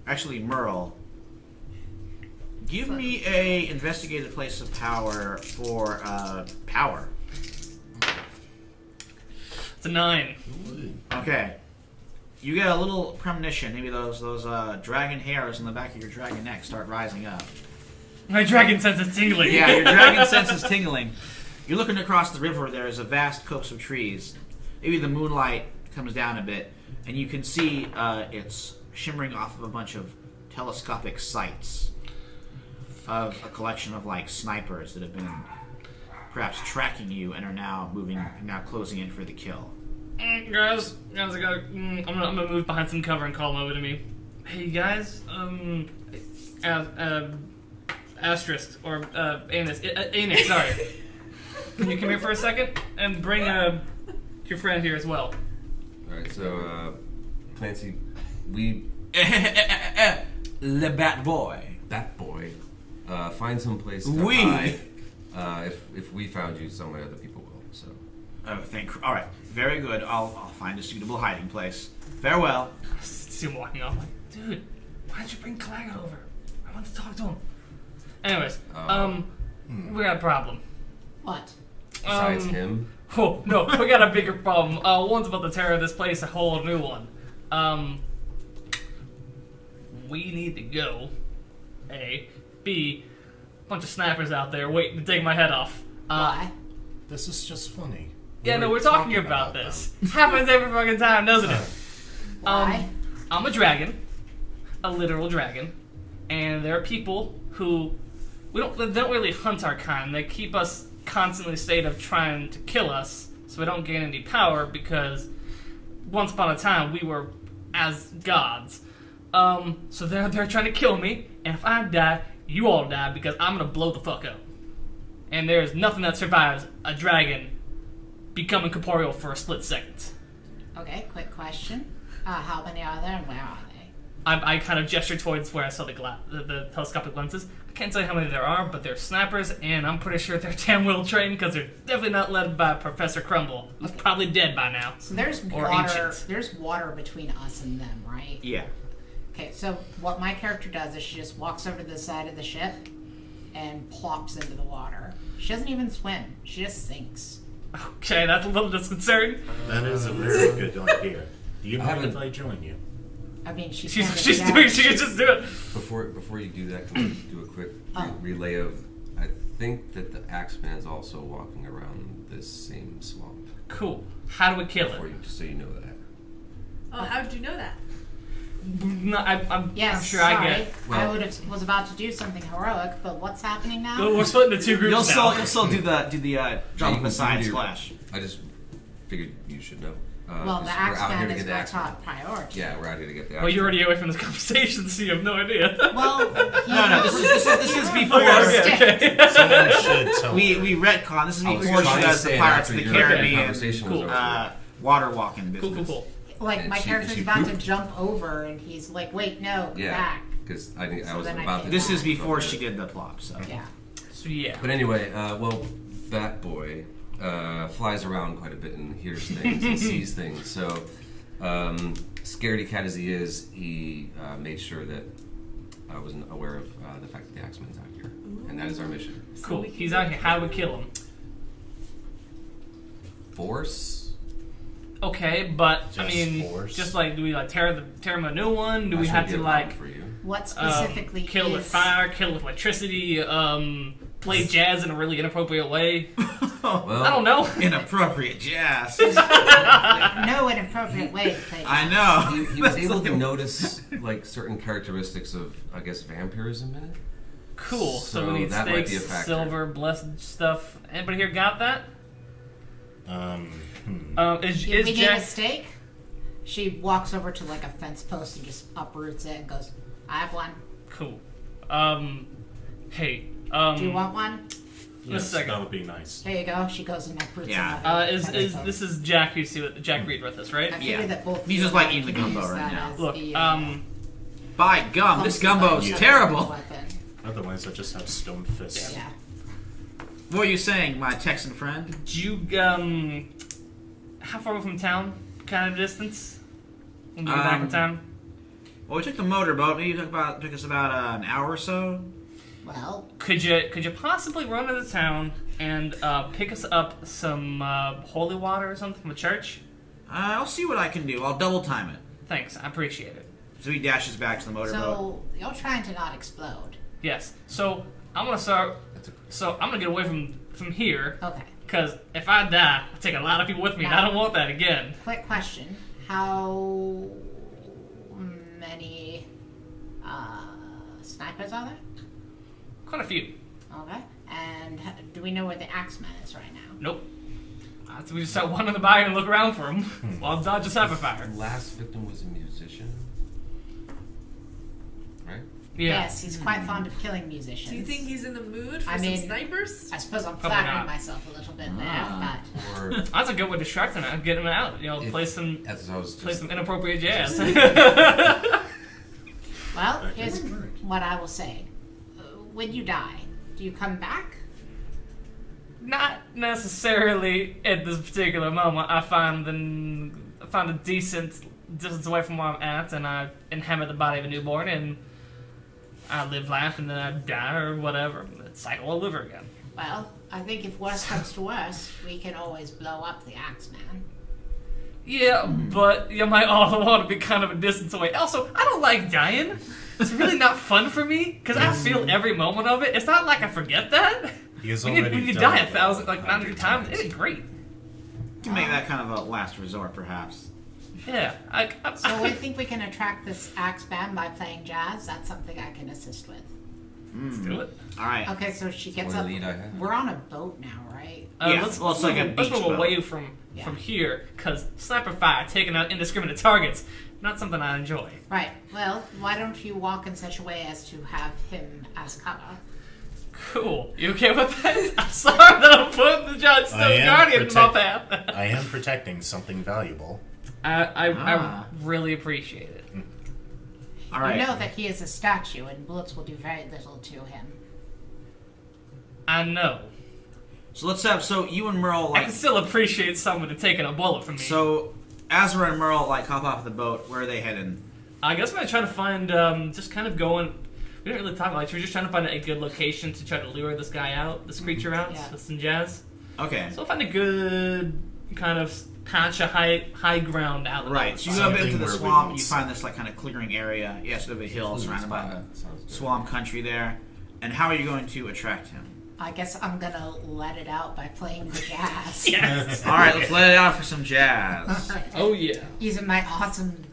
Speaker 1: actually Merle, give me a investigated place of power for power.
Speaker 6: It's a 9.
Speaker 1: Okay. You get a little premonition. Maybe those dragon hairs on the back of your dragon neck start rising up.
Speaker 6: My dragon sense is tingling.
Speaker 1: Yeah, your dragon sense is tingling. You're looking across the river. There is a vast copse of trees. Maybe the moonlight comes down a bit. and you can see it's shimmering off of a bunch of telescopic sights of a collection of like snipers that have been perhaps tracking you and are now closing in for the kill.
Speaker 6: Guys, I gotta. I'm gonna move behind some cover and call them over to me. Hey guys, Asterisk or Anus, sorry. Can you come here for a second and bring your friend here as well?
Speaker 4: All right, so Clancy, we
Speaker 1: Le Bat Boy.
Speaker 4: that boy find some place to
Speaker 1: We.
Speaker 4: hide. If we found you somewhere, other people will. So
Speaker 1: Oh, all right, very good. I'll find a suitable hiding place. Farewell.
Speaker 6: See him walking off like, dude, why did you bring Clag over? I want to talk to him. Anyways, we got a problem.
Speaker 2: What?
Speaker 4: besides him,
Speaker 6: Oh, no, we got a bigger problem. One's about to tear this place a whole new one. We need to go. A. B. Bunch of snappers out there waiting to take my head off.
Speaker 2: Why?
Speaker 3: This is just funny.
Speaker 6: Yeah, no, we're talking about this. Happens every fucking time, doesn't it?
Speaker 2: Why?
Speaker 6: I'm a dragon. A literal dragon. And there are people who... they don't really hunt our kind. They keep us constantly in a state of trying to kill us so we don't gain any power because once upon a time we were as gods. So they're trying to kill me, and if I die, you all die because I'm gonna blow the fuck up. And there's nothing that survives a dragon becoming corporeal for a split second.
Speaker 2: Okay, quick question. How many are there and where are they?
Speaker 6: I kind of gestured towards where I saw the telescopic lenses. I can't tell you how many there are, but they're snappers, and I'm pretty sure they're damn well trained because they're definitely not led by Professor Crumble, who's probably dead by now.
Speaker 2: So there's
Speaker 6: Or
Speaker 2: water.
Speaker 6: ancient.
Speaker 2: There's water between us and them, right?
Speaker 1: Yeah.
Speaker 2: Okay, so what my character does is she just walks over to the side of the ship and plops into the water. She doesn't even swim. She just sinks.
Speaker 6: Okay, that's a little disconcerting.
Speaker 3: That is a very good idea. Do you
Speaker 4: I
Speaker 3: mind if
Speaker 4: haven't-
Speaker 3: I join you?
Speaker 2: I mean,
Speaker 6: She can just do it.
Speaker 4: before you do that, can we do a quick relay of? I think that the Axeman's also walking around this same swamp.
Speaker 6: Cool. How do we kill
Speaker 4: Before
Speaker 6: it?
Speaker 4: you, just so you know that.
Speaker 5: Oh, how did you know that?
Speaker 6: No, I'm
Speaker 2: Yes,
Speaker 6: sure
Speaker 2: sorry.
Speaker 6: I get.
Speaker 2: I was about to do something heroic, but what's happening now?
Speaker 6: Well, we're split into two groups
Speaker 1: You'll
Speaker 6: now.
Speaker 1: still do the drop
Speaker 4: you
Speaker 1: of a
Speaker 4: can
Speaker 1: side
Speaker 4: do your-
Speaker 1: splash.
Speaker 4: I just figured you should know.
Speaker 2: Well,
Speaker 4: 'cause
Speaker 2: the
Speaker 4: we're out here
Speaker 2: Axeman
Speaker 4: to
Speaker 2: is
Speaker 4: get the
Speaker 2: my
Speaker 4: Axeman.
Speaker 2: top priority.
Speaker 4: Yeah, we're out here to get the.
Speaker 6: Well, you're already away from this conversation, so you have no idea.
Speaker 2: Well,
Speaker 1: No, this is before.
Speaker 6: okay.
Speaker 3: Someone should tell
Speaker 1: We
Speaker 3: me.
Speaker 1: retcon. This is
Speaker 4: I was
Speaker 1: before she
Speaker 4: trying to
Speaker 1: does
Speaker 4: say
Speaker 1: the
Speaker 4: it
Speaker 1: Pirates of
Speaker 4: after
Speaker 1: the
Speaker 4: your
Speaker 1: Caribbean
Speaker 4: conversation was over.
Speaker 1: water walking business.
Speaker 6: Cool.
Speaker 2: Like
Speaker 4: And
Speaker 2: my
Speaker 4: she
Speaker 2: character's about to
Speaker 4: pooped.
Speaker 2: jump over, and he's like, "Wait, no, come
Speaker 4: Yeah,
Speaker 2: back."
Speaker 4: because I
Speaker 2: So
Speaker 4: was
Speaker 2: then I
Speaker 4: about to.
Speaker 2: came
Speaker 1: This
Speaker 2: back.
Speaker 1: is before she did the plop. So
Speaker 2: Yeah.
Speaker 6: So yeah.
Speaker 4: But anyway, that boy flies around quite a bit and hears things and sees things. So, scaredy cat as he is, he made sure that I wasn't aware of the fact that the Axeman's out here, and that is our mission.
Speaker 6: Cool. He's out here. How do we kill him?
Speaker 4: Force.
Speaker 6: Okay, but I
Speaker 3: Just
Speaker 6: mean,
Speaker 3: force.
Speaker 6: just like, do we like tear him a new one? Do we
Speaker 4: That
Speaker 6: have
Speaker 4: shouldn't
Speaker 6: to
Speaker 4: be a
Speaker 6: like
Speaker 4: problem for you?
Speaker 2: What specifically
Speaker 6: kill
Speaker 2: is
Speaker 6: with fire, kill with electricity, play jazz in a really inappropriate way?
Speaker 4: Well,
Speaker 6: I don't know.
Speaker 1: inappropriate jazz.
Speaker 2: no inappropriate way to play?
Speaker 1: I know.
Speaker 4: He was able to notice like certain characteristics of, I guess, vampirism in it.
Speaker 6: Cool. So, we
Speaker 4: So
Speaker 6: need
Speaker 4: that might be a
Speaker 6: steaks,
Speaker 4: factor.
Speaker 6: silver, blessed stuff. Anybody here got that? Is
Speaker 2: we need a
Speaker 6: Jack?
Speaker 2: steak. She walks over to like a fence post and just uproots it and goes, "I have one.
Speaker 6: Cool. Hey.
Speaker 2: Do you want one?
Speaker 3: Yes,
Speaker 6: second.
Speaker 3: that would be nice.
Speaker 2: Here you go." She goes and uproots
Speaker 1: Yeah.
Speaker 2: another.
Speaker 6: Is
Speaker 2: fence post.
Speaker 6: this is Jack? You see what Jack Reed with us, right?
Speaker 2: I figured
Speaker 1: Yeah.
Speaker 2: that both.
Speaker 1: He's
Speaker 2: you
Speaker 1: just
Speaker 2: and
Speaker 1: like
Speaker 2: I
Speaker 1: eating the
Speaker 2: can
Speaker 1: gumbo
Speaker 2: use
Speaker 1: right
Speaker 2: that
Speaker 1: now.
Speaker 2: as
Speaker 6: Look,
Speaker 2: the,
Speaker 1: By gum, this gumbo's
Speaker 2: clumsy
Speaker 1: terrible.
Speaker 2: weapon.
Speaker 3: Otherwise, I just have stone fists.
Speaker 2: Yeah.
Speaker 1: What are you saying, my Texan friend?
Speaker 6: Do you how far away from town? Kind of distance? When we get back in town?
Speaker 1: Well, we took the motorboat. Maybe took us about an hour or so.
Speaker 2: Well,
Speaker 6: Could you possibly run into town and pick us up some holy water or something from the church?
Speaker 1: I'll see what I can do. I'll double time it.
Speaker 6: Thanks, I appreciate it.
Speaker 1: So he dashes back to the motorboat.
Speaker 2: so you're trying to not explode.
Speaker 6: Yes. So I'm gonna start. So I'm gonna get away from here
Speaker 2: Okay.
Speaker 6: because if I die, I take a lot of people with me, and I don't want that again.
Speaker 2: Quick question: How many snipers are there?
Speaker 6: Quite a few.
Speaker 2: Okay. And do we know where the Axeman is right now?
Speaker 6: Nope. So we just set one in the bag and look around for him while dodge a sniper fire.
Speaker 4: The last victim was a musician, right?
Speaker 6: Yeah.
Speaker 2: Yes, he's quite fond of killing musicians.
Speaker 5: Do you think he's in the mood for
Speaker 2: I
Speaker 5: some
Speaker 2: mean,
Speaker 5: snipers?
Speaker 2: I suppose I'm
Speaker 6: Probably
Speaker 2: flattering
Speaker 6: not.
Speaker 2: myself a little bit there, but
Speaker 4: Or
Speaker 6: That's a good way to distract him and get him out. You know,
Speaker 4: If-
Speaker 6: play some
Speaker 4: as I was
Speaker 6: play
Speaker 4: just
Speaker 6: some inappropriate jazz.
Speaker 2: well, here's what I will say. When you die, do you come back?
Speaker 6: Not necessarily at this particular moment. I find a decent distance away from where I'm at, and I inhabit the body of a newborn, and I live life, and then I die or whatever. Cycle all over again.
Speaker 2: Well, I think if worse comes to worse, we can always blow up the Axeman.
Speaker 6: Yeah, but you might also want to be kind of a distance away. Also, I don't like dying. It's really not fun for me because I feel every moment of it. It's not like I forget that.
Speaker 3: He has
Speaker 6: When you
Speaker 3: already done
Speaker 6: die
Speaker 3: it
Speaker 6: 1,000, like 900 times, it ain't great.
Speaker 1: You can make that kind of a last resort, perhaps.
Speaker 6: Yeah,
Speaker 2: So I think we can attract this Axeman by playing jazz. That's something I can assist with.
Speaker 6: let's do it.
Speaker 1: All right.
Speaker 2: Okay, so she gets
Speaker 4: one
Speaker 2: up.
Speaker 4: lead I have.
Speaker 2: We're on a boat now, right?
Speaker 1: Yeah,
Speaker 6: Let's
Speaker 1: well, it's like a
Speaker 6: let's
Speaker 1: beach
Speaker 6: move
Speaker 1: boat.
Speaker 6: away from here because sniper fire, taking out indiscriminate targets, not something I enjoy.
Speaker 2: Right. Well, why don't you walk in such a way as to have him as cover?
Speaker 6: Cool. You okay with that? I'm sorry that I'm putting the John
Speaker 3: I
Speaker 6: Stone
Speaker 3: am
Speaker 6: Guardian in my path.
Speaker 3: I am protecting something valuable.
Speaker 6: I really appreciate it.
Speaker 1: All right.
Speaker 2: You know that he is a statue, and bullets will do very little to him.
Speaker 6: I know.
Speaker 1: So let's have you and Merle
Speaker 6: I can still appreciate someone taking a bullet from me.
Speaker 1: So Azra and Merle hop off the boat. Where are they heading?
Speaker 6: I guess I'm gonna try to find just kind of going. We didn't really talk about it. We're just trying to find a good location to try to lure this guy out, this creature out,
Speaker 2: Yeah.
Speaker 6: with some jazz.
Speaker 1: Okay.
Speaker 6: So I'll find a good kind of patch of high ground out.
Speaker 1: Right. So you go up into the swamp. You find this kind of clearing area. Yeah, sort of a hill surrounded by the
Speaker 4: Sounds good.
Speaker 1: swamp country there. And how are you going to attract him?
Speaker 2: I guess I'm gonna let it out by playing the jazz.
Speaker 6: Yes.
Speaker 1: All right, let's let it out for some jazz.
Speaker 6: Oh yeah.
Speaker 2: Using my awesome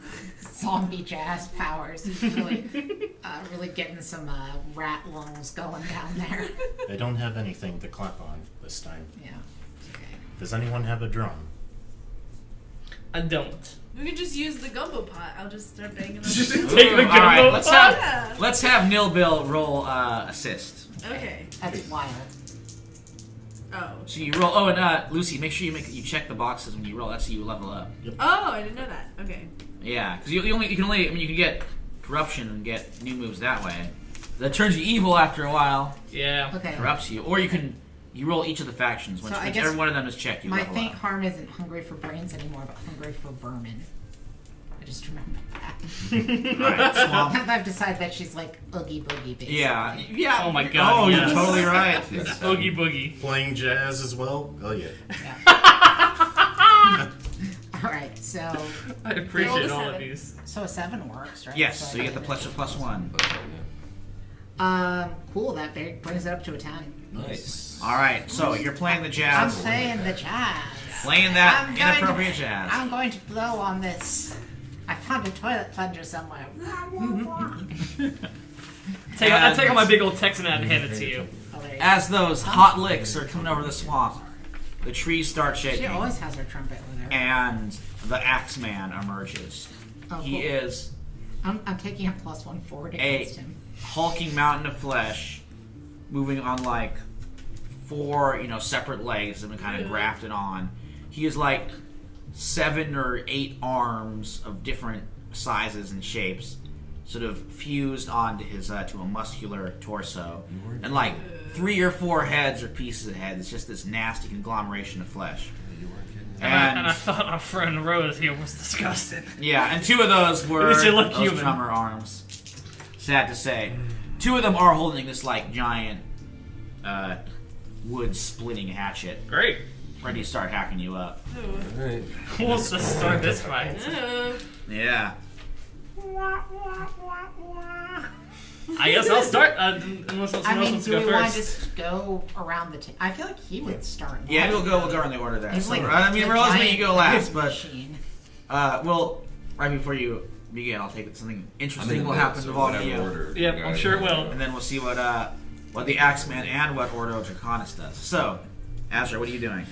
Speaker 2: zombie jazz powers. Really, really getting some rat lungs going down there.
Speaker 3: I don't have anything to clap on this time.
Speaker 2: Yeah. Okay.
Speaker 3: Does anyone have a drum?
Speaker 6: I don't.
Speaker 5: We could just use the gumbo pot. I'll just start banging on
Speaker 6: Take
Speaker 5: the
Speaker 6: the
Speaker 1: All right,
Speaker 6: gumbo
Speaker 1: let's
Speaker 6: pot.
Speaker 1: have let's have Nil Bill roll assist.
Speaker 5: Okay.
Speaker 2: That's wild.
Speaker 5: Oh.
Speaker 1: So you roll. Oh, and Lucy, make sure you check the boxes when you roll. That's how you level up.
Speaker 5: Oh, I didn't know that. Okay.
Speaker 1: Yeah, because you can get corruption and get new moves that way. That turns you evil after a while.
Speaker 6: Yeah.
Speaker 2: Okay.
Speaker 1: Corrupts you, or you roll each of the factions. Once,
Speaker 2: So I
Speaker 1: once
Speaker 2: guess
Speaker 1: every one of them is checked, you
Speaker 2: My
Speaker 1: level
Speaker 2: faint
Speaker 1: up.
Speaker 2: harm isn't hungry for brains anymore, but hungry for vermin. I just remembered that.
Speaker 1: Right, swamp.
Speaker 2: I've decided that she's like Oogie Boogie, basically.
Speaker 1: Yeah, yeah.
Speaker 6: Oh my God,
Speaker 1: Oh,
Speaker 6: yes.
Speaker 1: you're totally right.
Speaker 6: Oogie boogie.
Speaker 3: Playing jazz as well? Oh yeah.
Speaker 2: All right, so
Speaker 6: I appreciate
Speaker 5: Roll a
Speaker 6: all of
Speaker 5: 7.
Speaker 6: these.
Speaker 2: a 7 works, right?
Speaker 1: Yes, so you get the plus one.
Speaker 2: Cool. That brings it up to a 10.
Speaker 4: Nice.
Speaker 1: All right, so you're playing the
Speaker 2: I'm
Speaker 1: jazz,
Speaker 2: playing the jazz.
Speaker 1: playing that
Speaker 2: I'm going to-
Speaker 1: inappropriate jazz.
Speaker 2: I'm going to blow on this. I found a toilet plunger somewhere.
Speaker 6: I take out my big old Texan hat and hand it to you.
Speaker 2: Oh, there you go.
Speaker 1: As those hot licks are coming over the swamp, the trees start
Speaker 2: She
Speaker 1: shaking,
Speaker 2: always has her trumpet with her.
Speaker 1: and the Axeman emerges.
Speaker 2: Oh,
Speaker 1: He
Speaker 2: cool.
Speaker 1: is
Speaker 2: I'm taking a +1 forward against him.
Speaker 1: hulking mountain of flesh, moving on like 4, separate legs that have been kind of grafted on. He is like 7 or 8 arms of different sizes and shapes, sort of fused onto his to a muscular torso, and like 3 or 4 heads or pieces of head. It's just this nasty conglomeration of flesh.
Speaker 4: You weren't kidding.
Speaker 6: And I thought our friend Rose here was disgusting.
Speaker 1: Yeah, and 2 of those were
Speaker 6: At least they look
Speaker 1: those
Speaker 6: human.
Speaker 1: drummer arms. Sad to say. 2 of them are holding this like giant wood splitting hatchet,
Speaker 6: Great.
Speaker 1: ready to start hacking you up.
Speaker 4: All right.
Speaker 6: We'll just start this fight.
Speaker 1: Yeah.
Speaker 6: I guess I'll start. Unless someone
Speaker 2: I
Speaker 6: else
Speaker 2: mean,
Speaker 6: wants to
Speaker 2: do
Speaker 6: go
Speaker 2: we want to
Speaker 6: first.
Speaker 2: just go around the table? I feel like he would start.
Speaker 1: Yeah, we'll go in the order there.
Speaker 2: He's
Speaker 1: So,
Speaker 2: like
Speaker 1: I mean,
Speaker 2: a
Speaker 1: Rose,
Speaker 2: giant
Speaker 1: you go last,
Speaker 2: food
Speaker 1: but
Speaker 2: machine.
Speaker 1: Well, right before you begin, I'll take it. Something interesting will happen to all of you.
Speaker 6: Yep, I'm sure it will.
Speaker 1: And then we'll see what the Axeman and what Ordo Draconis does. So, Azra, what are you doing?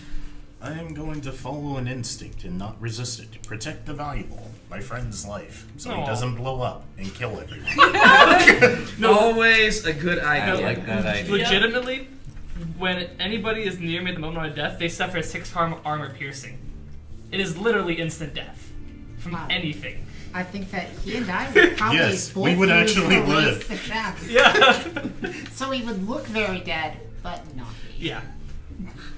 Speaker 3: I am going to follow an instinct and not resist it to protect the valuable, my friend's life, so he
Speaker 6: Aw.
Speaker 3: doesn't blow up and kill everyone.
Speaker 1: Always a good idea.
Speaker 4: I like that idea.
Speaker 6: Legitimately, when anybody is near me at the moment of death, they suffer 6 harm armor piercing. It is literally instant death from
Speaker 2: Wow.
Speaker 6: anything.
Speaker 2: I think that he and I would probably
Speaker 3: Yes,
Speaker 2: both
Speaker 3: we would
Speaker 2: use
Speaker 3: actually
Speaker 2: the
Speaker 3: live.
Speaker 2: waste of death.
Speaker 6: Yeah.
Speaker 2: So he would look very dead, but not be.
Speaker 6: Yeah.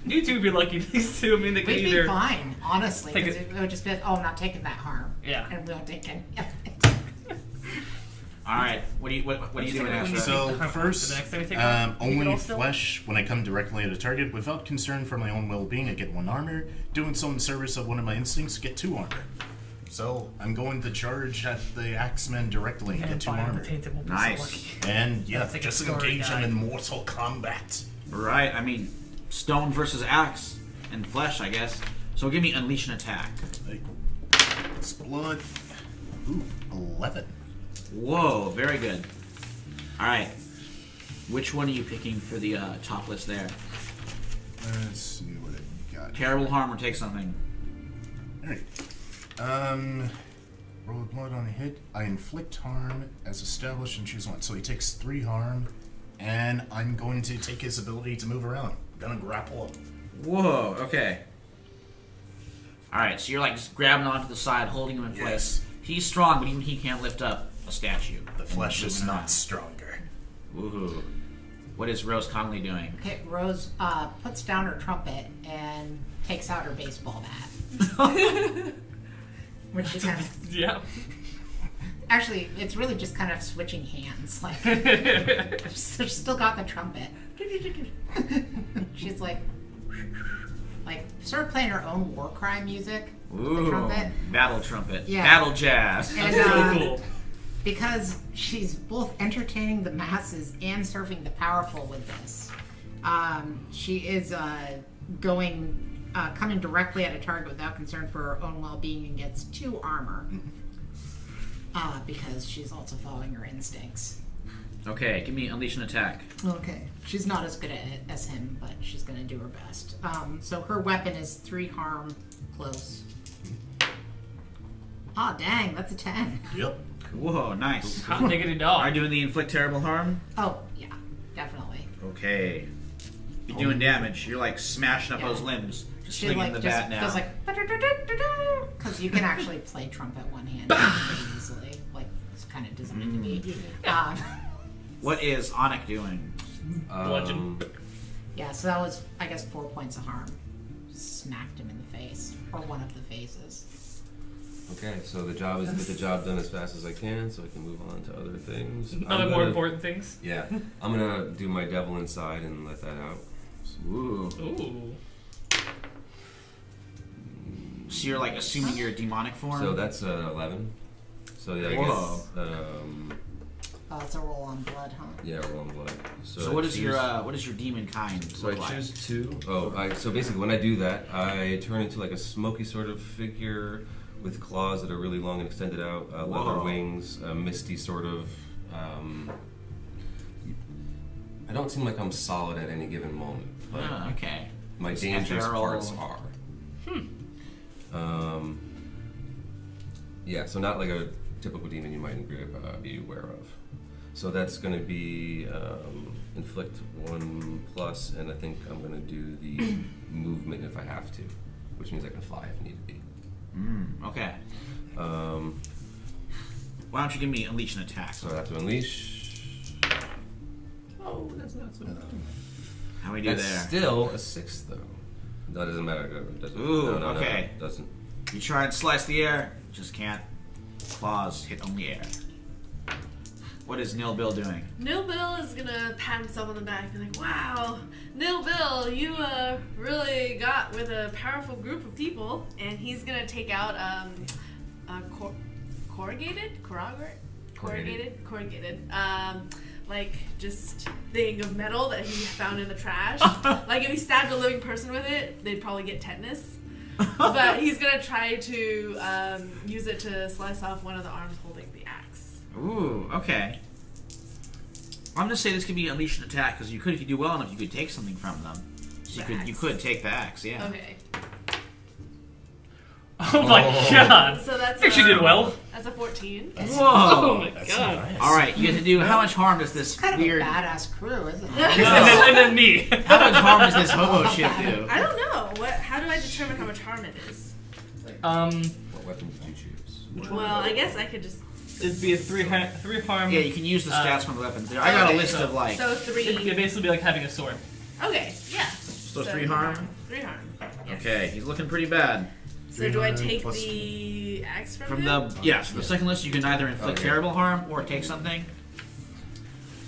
Speaker 6: You two would be lucky, these two. I mean, they could
Speaker 2: We'd
Speaker 6: either.
Speaker 2: be fine, honestly,
Speaker 6: Take
Speaker 2: because
Speaker 6: it-
Speaker 2: it would just be, oh, not taking that harm.
Speaker 6: Yeah.
Speaker 2: And we don't take any of it.
Speaker 1: All right, what are you doing, Azra?
Speaker 3: So
Speaker 6: The
Speaker 3: first,
Speaker 6: next time we take one, you get
Speaker 3: only
Speaker 6: all still?
Speaker 3: flesh when I come directly at a target without concern for my own well-being. I get 1 armor. Doing so in service of one of my instincts, get 2 armor. So I'm going to charge at the Axemen directly and get 2
Speaker 6: Vampire
Speaker 3: armor.
Speaker 6: tainted will be so
Speaker 1: Nice.
Speaker 6: lucky.
Speaker 3: And yeah,
Speaker 6: That's like a
Speaker 3: just
Speaker 6: story
Speaker 3: engage him
Speaker 6: guide.
Speaker 3: in mortal combat.
Speaker 1: Right, I mean, stone versus axe and flesh, I guess. So give me unleash an attack.
Speaker 3: Like, it's blood. Ooh, 11.
Speaker 1: Whoa, very good. All right, which one are you picking for the top list there?
Speaker 3: Let's see what I got.
Speaker 1: Terrible harm or take something.
Speaker 3: Alright. Roll blood on a hit. I inflict harm as established and choose 1. So he takes 3 harm, and I'm going to take his ability to move around. I'm gonna grapple him.
Speaker 1: Whoa, okay. All right, so you're like just grabbing onto the side, holding him in place.
Speaker 3: Yes.
Speaker 1: He's strong, but even he can't lift up a statue.
Speaker 3: The flesh is
Speaker 1: Moving
Speaker 3: not stronger.
Speaker 1: around. Woohoo. What is Rose Conley doing?
Speaker 2: Okay, Rose puts down her trumpet and takes out her baseball bat. Which she kind of,
Speaker 6: Yeah.
Speaker 2: actually, it's really just kind of switching hands. Like, she's still got the trumpet. She's like sort of playing her own war cry music with the
Speaker 1: Ooh,
Speaker 2: trumpet.
Speaker 1: battle trumpet.
Speaker 2: Yeah.
Speaker 1: Battle jazz.
Speaker 2: And,
Speaker 6: That's really cool.
Speaker 2: Because she's both entertaining the masses and serving the powerful with this. She is coming directly at a target without concern for her own well-being and gets 2 armor. Because she's also following her instincts.
Speaker 1: Okay, give me unleash an attack.
Speaker 2: Okay. She's not as good at it as him, but she's going to do her best. So her weapon is 3 harm close. Oh, dang, that's a 10.
Speaker 3: Yep.
Speaker 1: Whoa, nice.
Speaker 6: Hot diggity
Speaker 1: Are you
Speaker 6: dog.
Speaker 1: doing the inflict terrible harm?
Speaker 2: Oh, yeah, definitely.
Speaker 1: Okay. You're doing damage. You're like smashing up
Speaker 2: Yeah.
Speaker 1: those limbs. Just
Speaker 2: She
Speaker 1: swinging
Speaker 2: like
Speaker 1: the
Speaker 2: just
Speaker 1: bat now.
Speaker 2: goes like because you can actually play trumpet one-handed pretty easily. Like it's kind of designed to be.
Speaker 1: What is Anik doing?
Speaker 6: Bludgeon.
Speaker 2: Yeah, so that was I guess 4 points of harm. Smacked him in the face or one of the faces.
Speaker 4: Okay, so the job is to get the job done as fast as I can, so I can move on to other things.
Speaker 6: Other more important things.
Speaker 4: Yeah, I'm gonna do my devil inside and let that out.
Speaker 1: Ooh.
Speaker 6: Ooh.
Speaker 1: So you're like assuming you're a demonic form?
Speaker 4: So that's 11. So yeah, I
Speaker 1: Whoa.
Speaker 4: guess.
Speaker 2: Oh, it's a roll on blood, huh?
Speaker 4: Yeah, wrong blood.
Speaker 1: So
Speaker 4: I
Speaker 1: what is
Speaker 4: choose-
Speaker 1: what is your demon kind
Speaker 4: So
Speaker 1: look
Speaker 4: I
Speaker 1: like?
Speaker 4: choose 2. So basically, when I do that, I turn into like a smoky sort of figure with claws that are really long and extended out, leather
Speaker 1: Whoa.
Speaker 4: wings, a misty sort of. I don't seem like I'm solid at any given moment, but
Speaker 1: Ah, okay.
Speaker 4: my
Speaker 1: It's
Speaker 4: dangerous
Speaker 1: ethereal.
Speaker 4: parts are. Yeah, so not like a typical demon you might be aware of. So that's going to be inflict 1+, and I think I'm going to do the movement if I have to, which means I can fly if need to be.
Speaker 1: Okay.
Speaker 4: Um,
Speaker 1: Why don't you give me unleash an attack?
Speaker 4: so I have to unleash. Oh, that's not so bad.
Speaker 1: How we do
Speaker 4: That's
Speaker 1: there?
Speaker 4: still a 6, though. That doesn't matter. It doesn't,
Speaker 1: Ooh,
Speaker 4: no,
Speaker 1: okay.
Speaker 4: No, doesn't.
Speaker 1: You try and slice the air, just can't. Claws hit only air. What is Nil Bill doing?
Speaker 5: Nil Bill is gonna pat himself on the back and be like, "Wow, Nil Bill, you really got with a powerful group of people." And he's gonna take out a corrugated, like just thing of metal that he found in the trash. Like if he stabbed a living person with it, they'd probably get tetanus. but he's gonna try to use it to slice off one of the arms holding the axe.
Speaker 1: Ooh, okay. I'm gonna say this could be unleash an attack because you could, if you do well enough, you could take something from them. So you could take the axe, yeah.
Speaker 5: Okay.
Speaker 6: Oh my god!
Speaker 5: So that's
Speaker 6: Actually did well.
Speaker 5: That's a 14.
Speaker 6: Oh
Speaker 1: Whoa!
Speaker 6: my
Speaker 3: That's
Speaker 6: god!
Speaker 3: nice.
Speaker 1: All right, you get to do. How much harm does this
Speaker 2: Kind of
Speaker 1: weird?
Speaker 2: a badass crew, isn't it?
Speaker 6: And then me.
Speaker 1: How much harm does this hobo ship do?
Speaker 5: I don't know. How do I determine how much harm it is?
Speaker 4: What weapon did you choose?
Speaker 5: Well, I guess I could just.
Speaker 6: It'd be a three harm.
Speaker 1: Yeah, you can use the stats from the weapons there. I got a
Speaker 5: Okay.
Speaker 1: list of like.
Speaker 5: So 3.
Speaker 6: It'd basically be like having a sword.
Speaker 5: Okay, yeah.
Speaker 1: So 3 harm?
Speaker 5: 3 harm. Yes.
Speaker 1: Okay, he's looking pretty bad.
Speaker 5: So do I
Speaker 3: 300
Speaker 5: take
Speaker 3: plus-
Speaker 5: the axe from
Speaker 1: From
Speaker 5: him?
Speaker 1: the yes, the second list you can either inflict
Speaker 4: Okay.
Speaker 1: terrible harm or take something.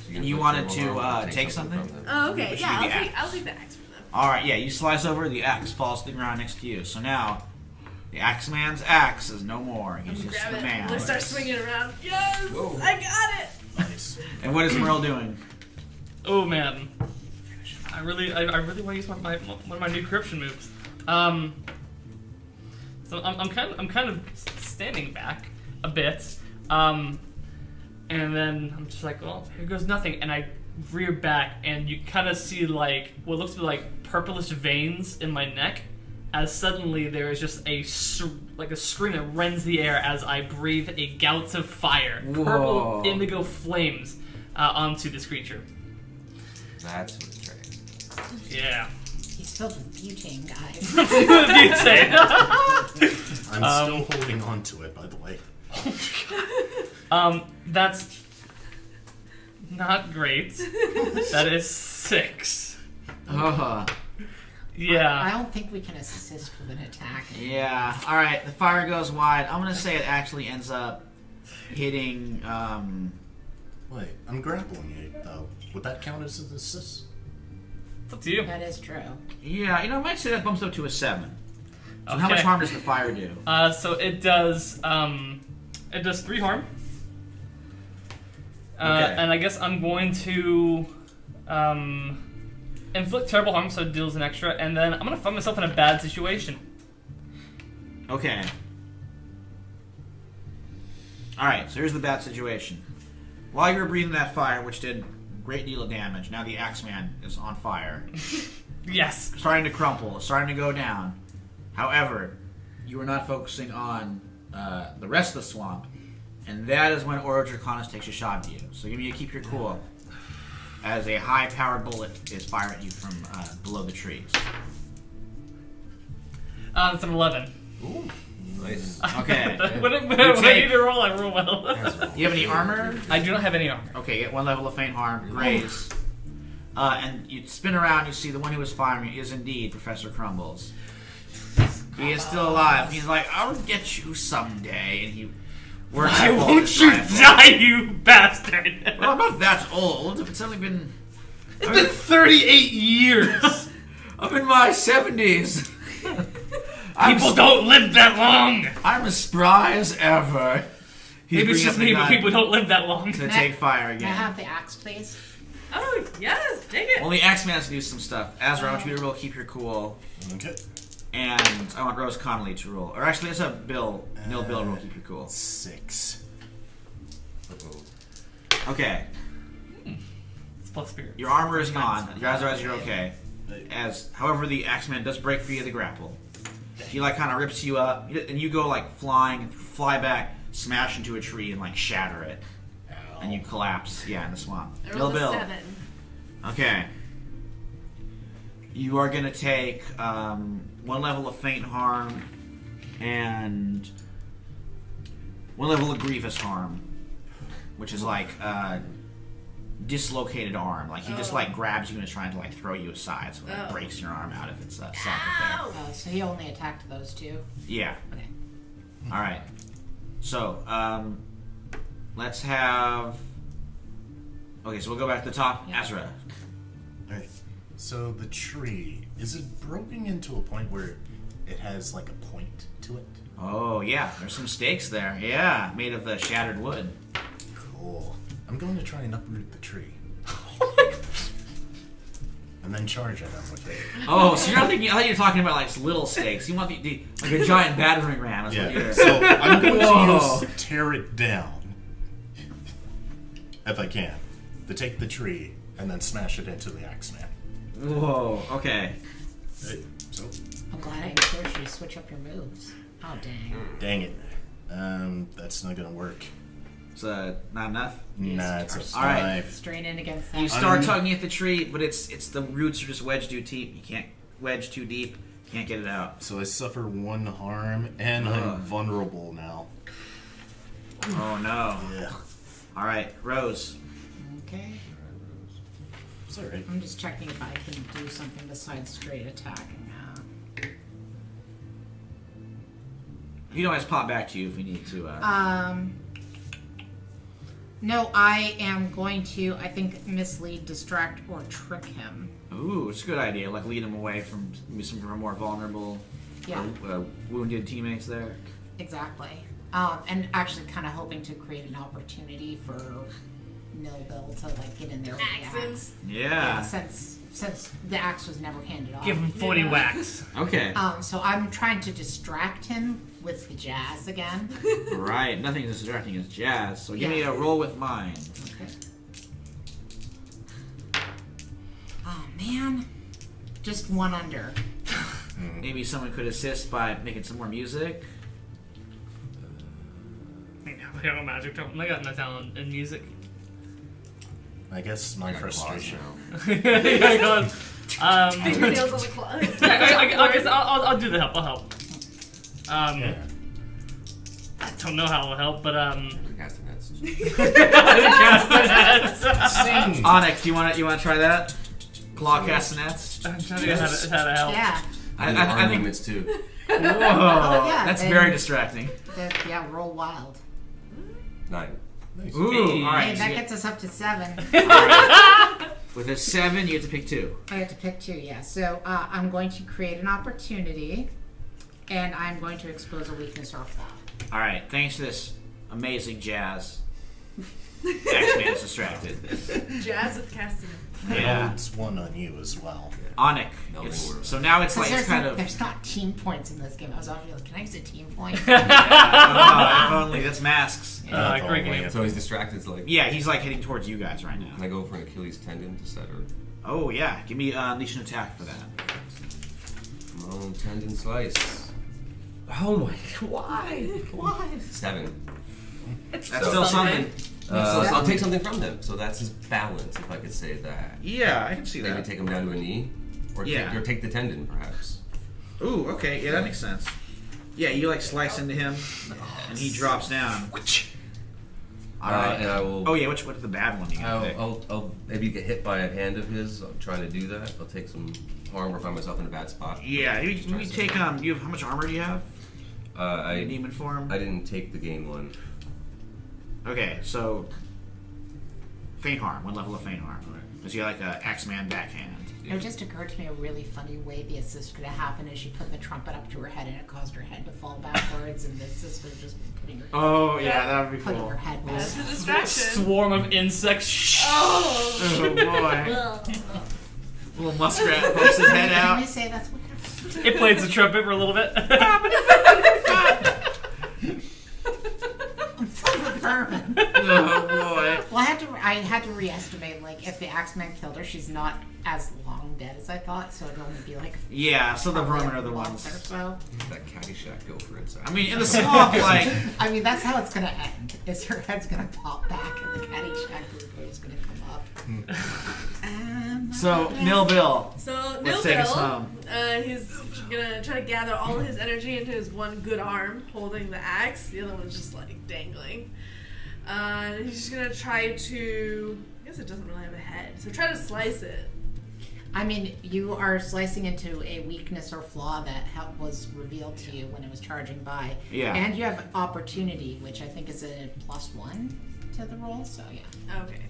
Speaker 4: So can
Speaker 1: You
Speaker 4: put
Speaker 1: wanted
Speaker 4: several
Speaker 1: to,
Speaker 4: arms and
Speaker 1: take something?
Speaker 4: from them.
Speaker 5: Oh, okay.
Speaker 1: Which
Speaker 5: Yeah,
Speaker 1: would be the
Speaker 5: I'll take the axe from them.
Speaker 1: All right, yeah, you slice over, the axe falls to the ground next to you. So now, the Axeman's axe is no more. He's just
Speaker 5: Grab
Speaker 1: the
Speaker 5: it.
Speaker 1: man.
Speaker 5: Let's start swinging around. Yes,
Speaker 4: Whoa.
Speaker 5: I got it.
Speaker 3: Nice.
Speaker 1: And what is Merle doing?
Speaker 6: Oh man, I really want to use one of my new corruption moves. So I'm kind of standing back a bit, and then I'm just like, well, here goes nothing, and I rear back, and you kind of see like what looks to be like purplish veins in my neck, as suddenly there is just a scream that rends the air as I breathe a gout of fire,
Speaker 1: Whoa.
Speaker 6: purple indigo flames onto this creature.
Speaker 4: That's what's right.
Speaker 6: Yeah.
Speaker 2: He's filled with butane, guys.
Speaker 6: Butane.
Speaker 3: I'm still holding on to it, by the way.
Speaker 6: That's not great. That is 6.
Speaker 1: Oh,
Speaker 2: I
Speaker 6: Yeah.
Speaker 2: don't think we can assist with an attack.
Speaker 1: yeah. All right, the fire goes wide. I'm gonna say it actually ends up hitting.
Speaker 3: Wait, I'm grappling it, though. Would that count as an assist?
Speaker 6: It's up to you.
Speaker 2: That is true.
Speaker 1: Yeah, I might say that bumps up to a 7. So how
Speaker 6: Okay.
Speaker 1: much harm does the fire do?
Speaker 6: So it does 3 harm.
Speaker 1: Okay.
Speaker 6: And I guess I'm going to inflict terrible harm, so it deals an extra, and then I'm gonna find myself in a bad situation.
Speaker 1: Okay. All right, so here's the bad situation. While you were breathing that fire, which did a great deal of damage, now the Axeman is on fire.
Speaker 6: Yes.
Speaker 1: Starting to crumple, starting to go down. However, you are not focusing on the rest of the swamp, and that is when Oro Draconis takes a shot at you. So give me a keep your cool, as a high-powered bullet is fired at you from below the trees.
Speaker 6: That's an 11.
Speaker 3: Ooh.
Speaker 4: Nice.
Speaker 1: Okay.
Speaker 6: when I
Speaker 1: take-
Speaker 6: need to roll, I roll well.
Speaker 1: You have any armor?
Speaker 6: I do not have any armor.
Speaker 1: Okay, get 1 level of faint harm. Graze. And you spin around, you see the one who was firing you is indeed Professor Crumbles. He is still alive. He's like, I'll get you someday. And he works.
Speaker 6: Why
Speaker 1: with all
Speaker 6: won't
Speaker 1: his
Speaker 6: you
Speaker 1: rifle.
Speaker 6: die, you bastard?
Speaker 1: Well, I'm not that old. It's only been.
Speaker 6: It's been 38 years.
Speaker 1: I'm in my 70s.
Speaker 6: People don't live that long.
Speaker 1: I'm as spry as ever. He's
Speaker 6: Maybe it's
Speaker 1: bringing
Speaker 6: just
Speaker 1: up the
Speaker 6: me, but
Speaker 1: gun
Speaker 6: people don't live that long.
Speaker 1: to take fire
Speaker 2: Can I
Speaker 1: again.
Speaker 2: have the axe, please?
Speaker 5: Oh, yes, take it.
Speaker 1: Only Axeman has to do some stuff. Azra, I want you to roll Keep Your Cool.
Speaker 3: Okay.
Speaker 1: And I want Rose Connolly to roll. Or actually, let's have Bill. Bill roll Keep Your Cool.
Speaker 3: 6.
Speaker 4: Uh-oh.
Speaker 1: Okay.
Speaker 6: It's plus spirit.
Speaker 1: Your armor is gone. Your Azra, you're okay. However, the Axeman does break free of the grapple. He kind of rips you up, and you go flying, and fly back, smash into a tree, and shatter it, and you collapse. Yeah, in the swamp.
Speaker 5: I rolled a
Speaker 1: Bill.
Speaker 5: 7.
Speaker 1: Okay. You are gonna take 1 level of faint harm and 1 level of grievous harm, which is dislocated arm. He just grabs you and is trying to throw you aside, so it breaks your arm out if it's sunk there.
Speaker 5: Ow!
Speaker 2: Oh, so he only attacked those two.
Speaker 1: Yeah.
Speaker 2: Okay.
Speaker 1: All right. So let's have. Okay, so we'll go back to the top.
Speaker 2: Yeah.
Speaker 1: Azra.
Speaker 3: Alright. So the tree, is it broken into a point where it has a point to it?
Speaker 1: Oh yeah, there's some stakes there. Yeah, made of the shattered wood.
Speaker 3: Cool. I'm going to try and uproot the tree. and then charge at them with it.
Speaker 1: Oh, so you're not thinking? I thought you were talking about like little stakes. You want like a giant battering ram? Is what
Speaker 3: Yeah.
Speaker 1: you're.
Speaker 3: So I'm going
Speaker 1: Whoa.
Speaker 3: to use tear it down, if I can, to take the tree and then smash it into the Axeman.
Speaker 1: Whoa. Okay.
Speaker 3: Right, so,
Speaker 2: I'm glad I encouraged you to switch up your moves. Oh, dang.
Speaker 3: dang it. That's not gonna work.
Speaker 1: It's not enough.
Speaker 3: Nah, it's a
Speaker 1: All right.
Speaker 3: 5.
Speaker 2: Strain in against
Speaker 1: You
Speaker 2: that.
Speaker 1: start tugging at the tree, but it's the roots are just wedged too deep. You can't wedge too deep. Can't get it out.
Speaker 3: So I suffer 1 harm, and I'm vulnerable now.
Speaker 1: Oh no.
Speaker 3: Yeah.
Speaker 1: All right, Rose.
Speaker 2: Okay.
Speaker 3: It's alright.
Speaker 2: I'm just checking if I can do something besides straight attacking.
Speaker 1: You can always pop back to you if we need to.
Speaker 2: No, I am going to, I think, mislead, distract, or trick him.
Speaker 1: Ooh, it's a good idea. Like lead him away from maybe some of our more vulnerable,
Speaker 2: Yeah,
Speaker 1: wounded teammates there.
Speaker 2: exactly. And actually kind of hoping to create an opportunity for Millville to, like, get in there with the axe.
Speaker 5: Accents.
Speaker 1: Yeah.
Speaker 2: Since the axe was never handed off.
Speaker 6: Give him 40
Speaker 5: Yeah.
Speaker 6: whacks.
Speaker 1: Okay.
Speaker 2: So I'm trying to distract him with the jazz again.
Speaker 1: Right. Nothing is distracting as jazz. So give me
Speaker 2: Yeah.
Speaker 1: a roll with mind.
Speaker 2: Okay. Oh, man. Just 1 under.
Speaker 1: Maybe someone could assist by making some more music.
Speaker 6: I got no magic. I got no talent in music.
Speaker 3: I guess my
Speaker 4: I got claws
Speaker 3: frustration.
Speaker 4: now.
Speaker 6: Yeah, go on.
Speaker 5: Fingernails on the claw.
Speaker 6: I guess I'll do the help. I'll help.
Speaker 3: Yeah.
Speaker 6: I don't know how it'll help, but
Speaker 4: Castanets.
Speaker 3: Sing!
Speaker 1: Onyx, you want to try that? Claw castanets.
Speaker 6: I'm trying to get how to help.
Speaker 2: Yeah.
Speaker 1: I think.
Speaker 4: movements too.
Speaker 1: Whoa.
Speaker 2: yeah,
Speaker 1: That's
Speaker 2: and-
Speaker 1: very distracting.
Speaker 2: Yeah, roll wild.
Speaker 4: 9.
Speaker 3: Nice.
Speaker 1: Ooh.
Speaker 6: Hey.
Speaker 1: All right.
Speaker 2: Hey,
Speaker 1: so
Speaker 2: that
Speaker 1: you
Speaker 2: gets us up to 7.
Speaker 1: with a 7, you get to pick 2.
Speaker 2: I have to pick 2, yeah. So I'm going to create an opportunity, and I'm going to expose a weakness or a flaw.
Speaker 1: All right. Thanks to this amazing jazz, Axeman is distracted.
Speaker 5: Jazz with Castanets.
Speaker 1: Yeah.
Speaker 3: It's 1 on you as well.
Speaker 1: Onyx.
Speaker 4: Melding word.
Speaker 1: So now it's like it's kind of.
Speaker 2: There's not team points in this game. I was already like, can I use a team point?
Speaker 1: Oh, if only that's masks.
Speaker 6: Great game.
Speaker 4: So he's distracted. It's like,
Speaker 1: Yeah, he's like heading towards you guys right now.
Speaker 4: can I go for an Achilles tendon to set her?
Speaker 1: Oh yeah, give me unleash an attack for that.
Speaker 4: Come on, tendon slice. Oh my! Why? 7.
Speaker 1: That's
Speaker 4: So-
Speaker 1: still something.
Speaker 4: So I'll take something from them. So that's his balance, if I could say that.
Speaker 1: Yeah, I can see
Speaker 4: Maybe
Speaker 1: that.
Speaker 4: take him down to a knee, or
Speaker 1: Yeah.
Speaker 4: take the tendon, perhaps.
Speaker 1: Ooh, okay, yeah, that makes sense. Yeah, you like slice into him, and he drops down. All right.
Speaker 4: And I will.
Speaker 1: Oh yeah, what's the bad one you gotta pick?
Speaker 4: I'll maybe get hit by a hand of his. I'm trying to do that. I'll take some harm or find myself in a bad spot.
Speaker 1: Yeah, you take you have how much armor do you have? Your
Speaker 4: I
Speaker 1: demon form.
Speaker 4: didn't take the game one.
Speaker 1: Okay, so faint harm, 1 level of faint harm. Because you like a Axeman backhand.
Speaker 2: It just occurred to me a really funny way the assist could have happened is she put the trumpet up to her head and it caused her head to fall backwards, and the assist would have just been putting her,
Speaker 1: Oh yeah, that would be
Speaker 2: putting
Speaker 1: cool.
Speaker 2: her head back.
Speaker 5: That's a distraction.
Speaker 6: Swarm of insects.
Speaker 5: Oh!
Speaker 1: Oh boy,
Speaker 2: Ugh.
Speaker 1: little muskrat pokes his head
Speaker 2: Can
Speaker 1: out.
Speaker 2: we say that's what happened?
Speaker 6: It plays the trumpet for a little bit.
Speaker 2: I'm full of vermin.
Speaker 1: Oh boy.
Speaker 2: Well, I had to re-estimate, like, if the Axeman killed her, she's not as long dead as I thought, so it'd only be like
Speaker 1: Yeah, so the
Speaker 2: probably
Speaker 1: vermin are the
Speaker 2: a month
Speaker 1: ones.
Speaker 2: or so.
Speaker 4: That Caddyshack gopher inside.
Speaker 1: I mean, in the swamp, like.
Speaker 2: I mean, that's how it's gonna end. Is her head's gonna pop back and the Caddyshack group is gonna come up.
Speaker 1: So, Nil Bill.
Speaker 5: So
Speaker 1: Let's take us
Speaker 5: Nilbill,
Speaker 1: home.
Speaker 5: he's gonna try to gather all his energy into his one good arm holding the axe. The other one's just like dangling. And he's just gonna try to. I guess it doesn't really have a head, so try to slice it.
Speaker 2: I mean, you are slicing into a weakness or flaw that was revealed to you when it was charging by.
Speaker 1: Yeah.
Speaker 2: And you have opportunity, which I think is a +1 to the roll, so yeah.
Speaker 5: Okay.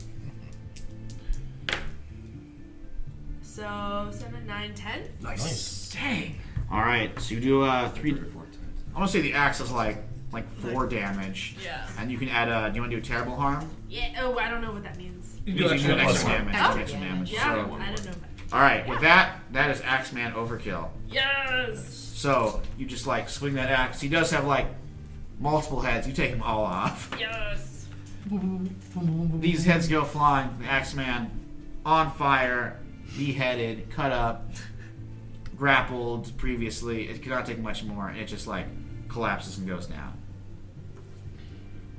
Speaker 5: So 7, 9, 10.
Speaker 3: Nice.
Speaker 6: Dang.
Speaker 1: Alright, so you do 3.
Speaker 4: 3 or 4 times.
Speaker 1: I want to say the axe is like 4 damage.
Speaker 5: Yeah.
Speaker 1: And you can add do you want to do terrible harm?
Speaker 5: Yeah. Oh, I don't know what that means.
Speaker 6: You
Speaker 1: You
Speaker 6: do
Speaker 1: can do
Speaker 6: extra
Speaker 1: extra
Speaker 3: damage.
Speaker 1: damage.
Speaker 2: Oh,
Speaker 1: extra damage.
Speaker 5: Yeah,
Speaker 1: So,
Speaker 5: I don't know.
Speaker 1: All right, with that is Axeman overkill.
Speaker 6: Yes.
Speaker 1: So you just like swing that axe. He does have like multiple heads. You take them all off.
Speaker 6: Yes.
Speaker 1: These heads go flying. The Axeman on fire, beheaded, cut up, grappled previously. It cannot take much more. It just like collapses and goes down.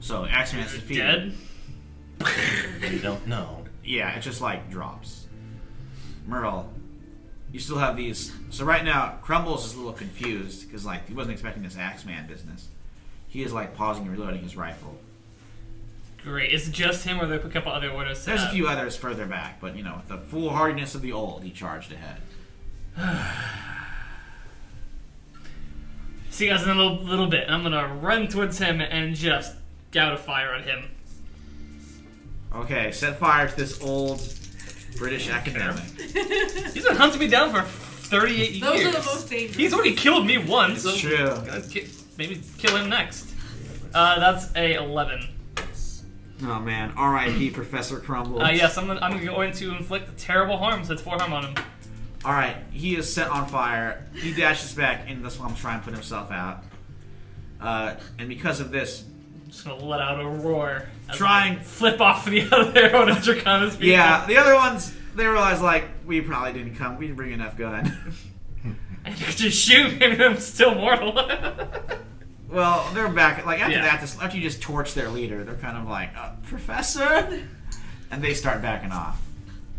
Speaker 1: So Axeman's defeated.
Speaker 6: Dead.
Speaker 3: You don't know.
Speaker 1: Yeah, it just like drops. Merle, you still have these. So right now, Crumbles is a little confused because like he wasn't expecting this Axeman business. He is like pausing and reloading his rifle.
Speaker 6: Great. Is it just him, or are there a couple other orders?
Speaker 1: There's a few others further back, but you know, with the foolhardiness of the old, he charged ahead.
Speaker 6: See you guys in a little bit. I'm gonna run towards him and just gout a fire on him.
Speaker 1: Okay, set fire to this old British academic.
Speaker 6: He's been hunting me down for 38 years.
Speaker 5: Those are the most dangerous.
Speaker 6: He's already killed me once.
Speaker 1: It's
Speaker 6: so
Speaker 1: true.
Speaker 6: Maybe kill him next. That's a 11.
Speaker 1: Oh man, R.I.P. Professor Crumbles.
Speaker 6: Yes, I'm going to inflict terrible harm. So it's 4 harm on him.
Speaker 1: All right, he is set on fire. He dashes back into the swamp, trying to put himself out. And because of this,
Speaker 6: I'm just gonna let out a roar. As
Speaker 1: Trying-
Speaker 6: I flip off the other one of Dracana's people.
Speaker 1: yeah, the other ones they realize like we probably didn't come. We didn't bring enough gun.
Speaker 6: And you just shoot him, and I'm still mortal.
Speaker 1: Well, they're back. Like after
Speaker 6: Yeah.
Speaker 1: that, after you just torch their leader, they're kind of like, Professor, and they start backing off.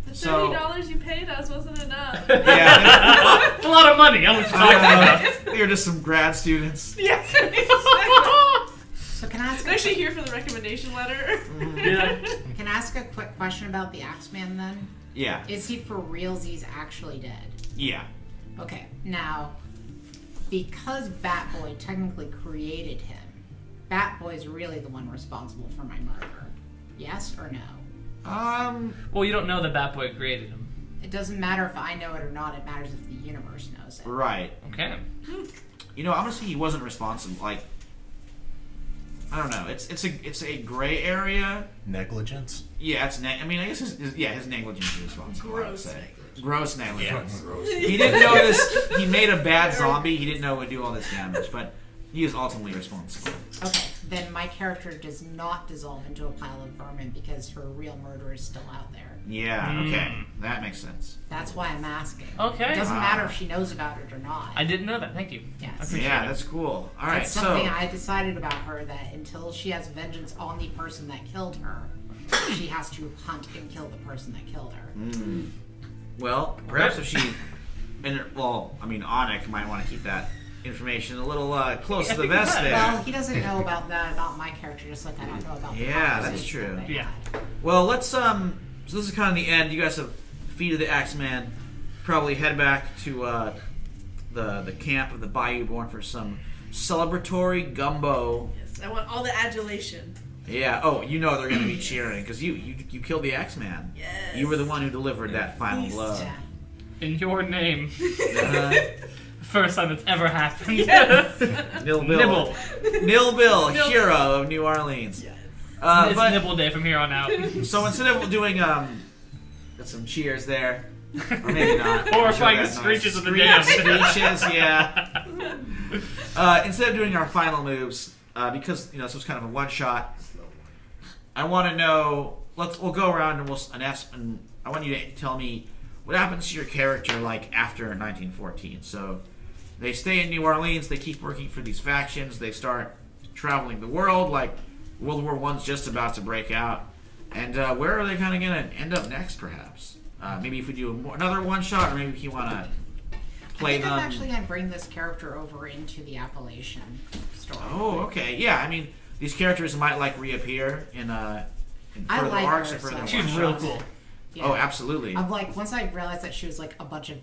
Speaker 5: The
Speaker 1: So-
Speaker 5: $30 you paid us wasn't enough.
Speaker 1: Yeah,
Speaker 6: It's a lot of money. I'm just talking about.
Speaker 1: they're just some grad students.
Speaker 6: Yes.
Speaker 2: So can I ask
Speaker 5: I'm actually here for the recommendation letter.
Speaker 6: Yeah.
Speaker 2: can I ask a quick question about the Axeman then?
Speaker 1: Yeah,
Speaker 2: Is he for realsies actually dead?
Speaker 1: yeah.
Speaker 2: Okay, now, because Batboy technically created him, Batboy's really the one responsible for my murder. Yes or no?
Speaker 6: Well, you don't know that Batboy created him.
Speaker 2: It doesn't matter if I know it or not, it matters if the universe knows it.
Speaker 1: Right.
Speaker 6: Okay.
Speaker 1: You know, honestly, he wasn't responsible. Like, I don't know. It's a gray area.
Speaker 3: Negligence?
Speaker 1: Yeah, it's I mean, I guess his negligence is responsible. I would
Speaker 5: Gross
Speaker 1: say.
Speaker 5: negligence.
Speaker 1: Gross negligence.
Speaker 3: Yeah.
Speaker 1: He didn't notice. He made a bad zombie. He didn't know it would do all this damage, but he is ultimately responsible.
Speaker 2: Okay, then my character does not dissolve into a pile of vermin because her real murderer is still out there.
Speaker 1: Yeah. Okay, that makes sense.
Speaker 2: That's why I'm asking.
Speaker 6: Okay.
Speaker 2: It doesn't
Speaker 1: Wow.
Speaker 2: matter if she knows about it or not.
Speaker 6: I didn't know that. Thank you.
Speaker 2: Yes.
Speaker 6: I appreciate
Speaker 1: Yeah,
Speaker 6: it.
Speaker 1: that's cool. All right,
Speaker 2: That's
Speaker 1: so
Speaker 2: something I decided about her, that until she has vengeance on the person that killed her, she has to hunt and kill the person that killed her.
Speaker 1: well, perhaps if she, I mean, Onik might want to keep that information a little close to the vest there.
Speaker 2: Well, he doesn't know about that about my character, just like I don't know about the
Speaker 1: Yeah, that's
Speaker 2: conversation
Speaker 1: true.
Speaker 2: that they
Speaker 6: Yeah.
Speaker 2: had.
Speaker 1: Well, let's So this is kind of the end. You guys have defeated the Axeman. Probably head back to the camp of the Bayou Born for some celebratory gumbo.
Speaker 5: Yes, I want all the adulation.
Speaker 1: Yeah. Oh, you know they're going to be cheering because you killed the Axeman.
Speaker 5: Yes.
Speaker 1: You were the one who delivered that final
Speaker 5: Feast.
Speaker 1: blow.
Speaker 2: Yeah.
Speaker 6: In your name.
Speaker 1: Uh,
Speaker 6: First time it's ever happened.
Speaker 1: Nil Bill.
Speaker 6: Nibble.
Speaker 1: Nil Bill,
Speaker 5: Nil-
Speaker 1: hero of New Orleans.
Speaker 5: Yes.
Speaker 6: It's
Speaker 1: But
Speaker 6: nibble day from here on out.
Speaker 1: so instead of doing got some cheers there, or maybe not.
Speaker 6: Horrifying
Speaker 1: I'm sure that
Speaker 6: screeches of the
Speaker 1: Screeches, yeah. Instead of doing our final moves, because this was kind of a one shot, I want to know. We'll go around and ask, and I want you to tell me what happens to your character like after 1914. So they stay in New Orleans. They keep working for these factions. They start traveling the world. Like World War I's just about to break out, and where are they kind of going to end up next? Perhaps maybe if we do another one shot, or maybe if you want to play
Speaker 2: I think
Speaker 1: them.
Speaker 2: I'm actually going to bring this character over into the Appalachian story.
Speaker 1: Oh, okay. Yeah, I mean, these characters might like reappear in
Speaker 2: I
Speaker 1: further
Speaker 2: like
Speaker 1: arcs
Speaker 2: her,
Speaker 1: or further
Speaker 2: so-
Speaker 6: She's
Speaker 1: one
Speaker 6: real
Speaker 1: shots.
Speaker 6: cool.
Speaker 2: Yeah.
Speaker 1: Oh, absolutely.
Speaker 2: I'm like, once I realized that she was like a bunch of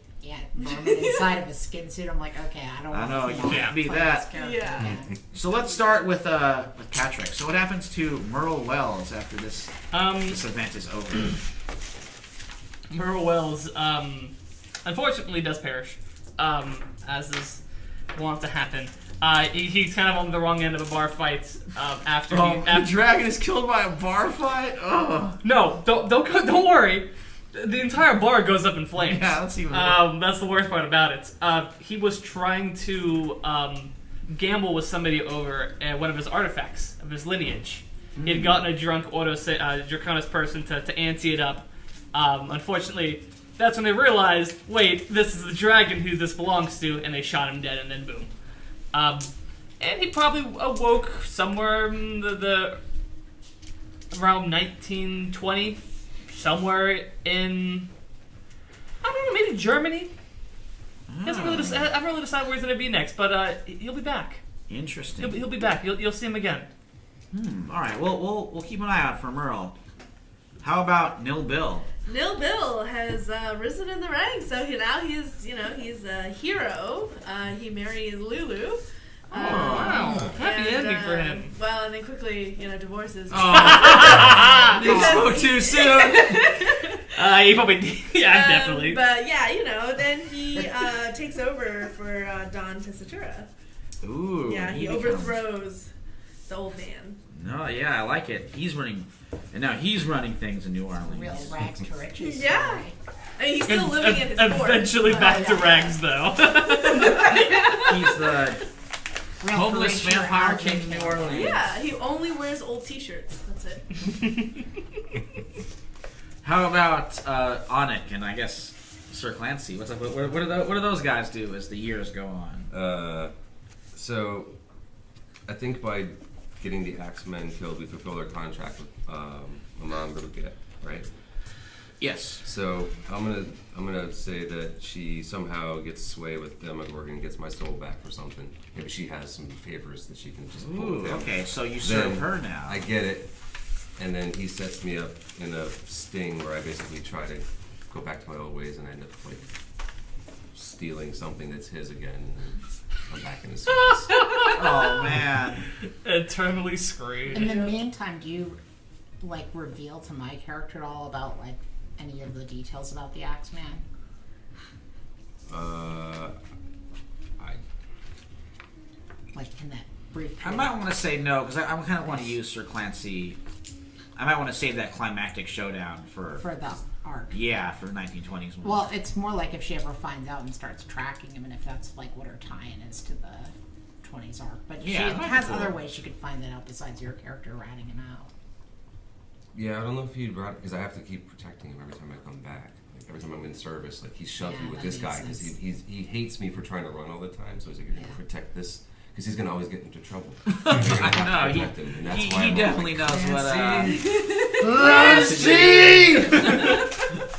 Speaker 2: vermin inside of a skin suit, I'm like, okay, I don't
Speaker 1: I
Speaker 2: want
Speaker 1: know,
Speaker 2: to
Speaker 1: you can't be
Speaker 2: play
Speaker 1: that.
Speaker 2: this character
Speaker 5: Yeah.
Speaker 2: again.
Speaker 1: So let's start with Patrick. So what happens to Merle Wells after this event is over?
Speaker 6: Merle Wells, unfortunately, does perish, as is wont to happen. He's kind of on the wrong end of a bar fight.
Speaker 1: The dragon is killed by a bar fight. Oh,
Speaker 6: No, don't worry. The entire bar goes up in flames.
Speaker 1: Yeah, let's see.
Speaker 6: That's the worst part about it. He was trying to gamble with somebody over one of his artifacts of his lineage. He had gotten a drunk Draconis person to ante it up. Unfortunately, that's when they realized, wait, this is the dragon who this belongs to, and they shot him dead, and then boom. And he probably awoke somewhere in the around 1920, somewhere in, I don't know, maybe Germany. He hasn't really decided, I haven't really decided where he's going to be next, but he'll be back.
Speaker 1: Interesting.
Speaker 6: He'll be back. You'll see him again.
Speaker 1: All right. Well, we'll keep an eye out for Merle. How about Nil Bill?
Speaker 5: Nil Bill has risen in the ranks, so now he's a hero. He marries Lulu.
Speaker 6: Wow. Happy ending for him.
Speaker 5: Well, and then quickly, divorces.
Speaker 1: You spoke too soon.
Speaker 6: He probably, yeah, definitely.
Speaker 5: But yeah, then he takes over for Don Tessitura.
Speaker 1: Ooh.
Speaker 5: Yeah, he overthrows the old man.
Speaker 1: No, yeah, I like it. He's running, and now he's running things in New Orleans.
Speaker 2: Real rags to riches.
Speaker 5: Yeah.
Speaker 2: Story.
Speaker 5: I mean, he's still living in his fort.
Speaker 6: Eventually back to rags, though.
Speaker 1: He's the
Speaker 2: Real
Speaker 1: homeless
Speaker 2: Horatio
Speaker 1: vampire
Speaker 2: Allen
Speaker 1: king of New
Speaker 2: Taylor.
Speaker 1: Orleans.
Speaker 5: Yeah, he only wears old T-shirts. That's it.
Speaker 1: How about Onik and I guess Sir Clancy? What's up? What do those guys do as the years go on?
Speaker 4: So, I think by getting the Axemen killed, we fulfill their contract with Maman Beluga, right?
Speaker 1: Yes.
Speaker 4: So I'm gonna say that she somehow gets sway with Demogorgon and gets my soul back for something. Maybe she has some favors that she can just pull
Speaker 1: Ooh,
Speaker 4: with him.
Speaker 1: okay, so you serve her now.
Speaker 4: I get it, and then he sets me up in a sting where I basically try to go back to my old ways and I end up like stealing something that's his again. And I'm back in his face.
Speaker 1: Oh man.
Speaker 6: Eternally screwed.
Speaker 2: In the meantime, do you reveal to my character at all about any of the details about the Axeman? In that brief.
Speaker 1: I might want to say no because I kind of want to use Sir Clancy. I might want to save that climactic showdown for
Speaker 2: the arc.
Speaker 1: Yeah, for 1920s.
Speaker 2: Well, it's more like if she ever finds out and starts tracking him, and if that's what her tie-in is to the 20s arc. But
Speaker 1: Yeah,
Speaker 2: she
Speaker 1: might be
Speaker 2: has
Speaker 1: cool.
Speaker 2: other ways she could find that out besides your character ratting him out.
Speaker 4: Yeah, I don't know if he'd brought because I have to keep protecting him every time I come back. Like every time I'm in service, he shoves me with
Speaker 2: that
Speaker 4: this guy
Speaker 2: makes
Speaker 4: because
Speaker 2: sense.
Speaker 4: he hates me for trying to run all the time. So he's like, you're gonna protect this because he's gonna always get into trouble.
Speaker 1: I know, he definitely knows what.
Speaker 2: Clancy!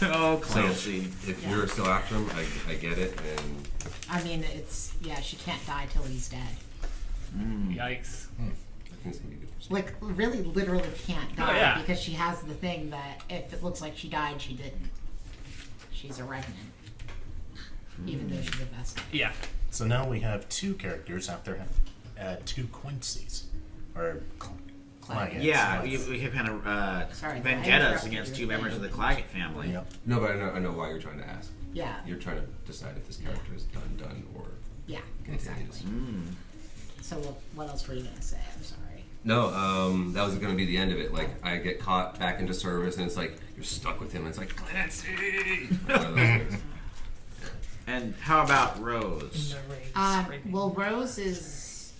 Speaker 1: Oh,
Speaker 4: So
Speaker 1: Clancy.
Speaker 4: if you're still after him, I get it. And
Speaker 2: I mean, she can't die till he's dead.
Speaker 6: Yikes.
Speaker 4: I think it's gonna be good for some.
Speaker 2: Really, literally can't die
Speaker 6: yeah.
Speaker 2: because she has the thing that if it looks like she died, she didn't. She's a revenant. Even though she's a Vestal.
Speaker 6: Yeah.
Speaker 3: So now we have two characters after two Quincy's. Or Claggett.
Speaker 1: Yeah, we have kind of
Speaker 2: Sorry, I
Speaker 1: vendettas
Speaker 2: interrupted
Speaker 1: against
Speaker 2: your
Speaker 1: two members
Speaker 2: thing.
Speaker 1: of the Claggett family.
Speaker 3: Yep.
Speaker 4: No, but I know why you're trying to ask.
Speaker 2: Yeah.
Speaker 4: You're trying to decide if this character is done or
Speaker 2: Yeah,
Speaker 4: continues.
Speaker 2: exactly. So what else were you going to say? I'm sorry.
Speaker 4: No, that was going to be the end of it. I get caught back into service, and it's like you're stuck with him. And it's like Clancy. One of those things.
Speaker 1: And how about Rose?
Speaker 2: Well, Rose is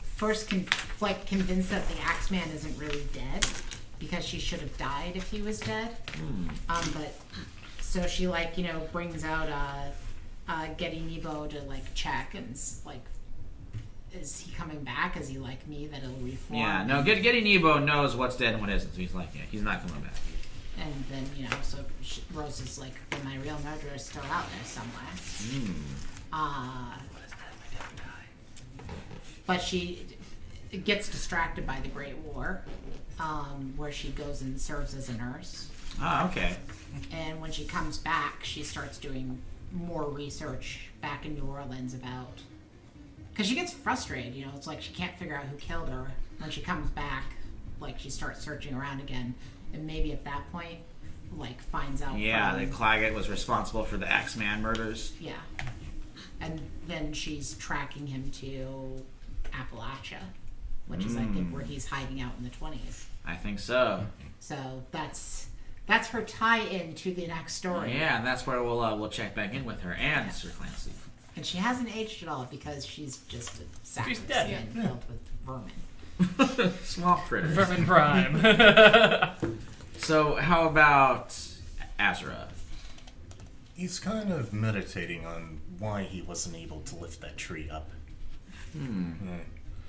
Speaker 2: first convinced that the Axeman isn't really dead because she should have died if he was dead. But so she brings out Getty Nebo to check and is he coming back? Is he like me that he'll reform?
Speaker 1: Yeah, no, Getty Nebo knows what's dead and what isn't. So he's like, yeah, he's not coming back.
Speaker 2: And then, so Rose is like, well, my real murderer is still out there somewhere. But she gets distracted by the Great War, where she goes and serves as a nurse.
Speaker 1: Ah, okay.
Speaker 2: And when she comes back, she starts doing more research back in New Orleans about... Because she gets frustrated, it's like she can't figure out who killed her. When she comes back, she starts searching around again. And maybe at that point, finds out...
Speaker 1: Yeah, that Claggett was responsible for the Axeman murders.
Speaker 2: Yeah. And then she's tracking him to Appalachia, which is, I think, where he's hiding out in the 20s.
Speaker 1: I think so.
Speaker 2: So that's That's her tie-in to the next story.
Speaker 1: Yeah, and that's where we'll check back in with her and Sir Clancy.
Speaker 2: And she hasn't aged at all because she's just a sack
Speaker 6: She's
Speaker 2: of
Speaker 6: dead.
Speaker 2: skin filled with vermin.
Speaker 1: Swamp critters.
Speaker 6: Vermin Prime.
Speaker 1: So how about Azra?
Speaker 3: He's kind of meditating on why he wasn't able to lift that tree up.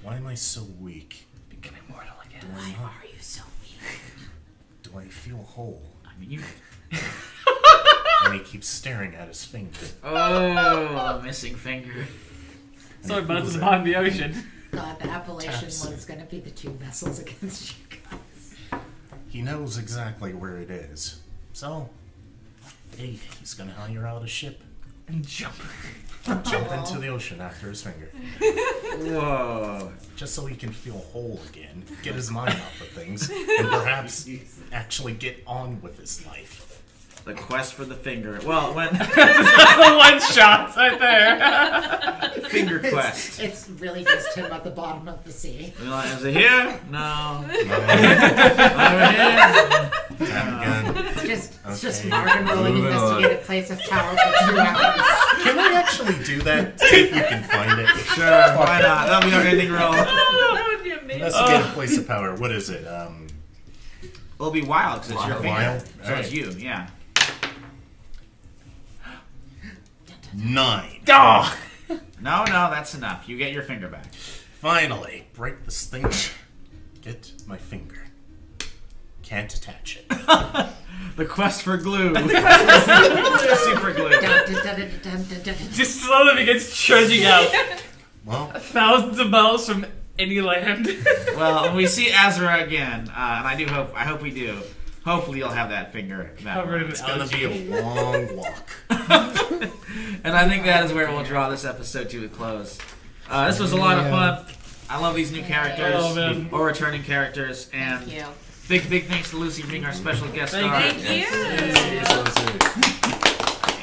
Speaker 3: Why am I so weak?
Speaker 6: Becoming mortal again.
Speaker 2: Why are you so weak?
Speaker 3: Do I feel whole?
Speaker 1: I mean, you.
Speaker 3: And he keeps staring at his finger.
Speaker 1: Oh, missing finger.
Speaker 6: Sorry, but it's behind the ocean.
Speaker 2: God, the Appalachian
Speaker 3: Taps.
Speaker 2: one's going to be the two vessels against you guys.
Speaker 3: He knows exactly where it is. So, hey, he's gonna hire out a ship.
Speaker 6: And jump.
Speaker 3: Jump into the ocean after his finger.
Speaker 1: Whoa.
Speaker 3: Just so he can feel whole again, get his mind off of things, and perhaps actually get on with his life.
Speaker 1: The quest for the finger. Well, when
Speaker 6: That's the one shot right there.
Speaker 1: finger quest.
Speaker 2: It's really just him at the bottom of the sea.
Speaker 1: Is it here? No.
Speaker 3: No,
Speaker 1: Over here?
Speaker 3: tap again.
Speaker 2: It's just
Speaker 3: Okay.
Speaker 2: Marvin rolling
Speaker 4: Moving on.
Speaker 2: investigative place of power for 2 hours.
Speaker 3: Can we actually do that? See if we can find it.
Speaker 1: Sure, why not? That'll be our ending roll.
Speaker 5: That would be amazing.
Speaker 3: Investigate a place of power. What is it?
Speaker 1: It'll be wild because it's your finger.
Speaker 3: Wild?
Speaker 1: So it's
Speaker 3: Alright.
Speaker 1: you, yeah.
Speaker 3: 9.
Speaker 6: Oh!
Speaker 1: No, that's enough. You get your finger back.
Speaker 3: Finally, break this thing. Get my finger. Can't attach it.
Speaker 1: The quest for glue. Super glue.
Speaker 2: Dun, dun, dun, dun, dun, dun, dun.
Speaker 6: Just slowly begins trudging out.
Speaker 3: Well,
Speaker 6: Thousands of miles from any land.
Speaker 1: Well, when we see Azra again, and I hope we do. Hopefully, you'll have that finger back.
Speaker 6: Covered in
Speaker 3: it's gonna
Speaker 6: algae.
Speaker 3: be a long walk.
Speaker 1: And I think that is where we'll draw this episode to a close. This was a lot of fun. I love these new characters
Speaker 6: Oh, man.
Speaker 1: or returning characters, and
Speaker 2: Thank you.
Speaker 1: big thanks to Lucy for being our special guest
Speaker 6: Thank
Speaker 1: star.
Speaker 6: you.
Speaker 5: Thank you.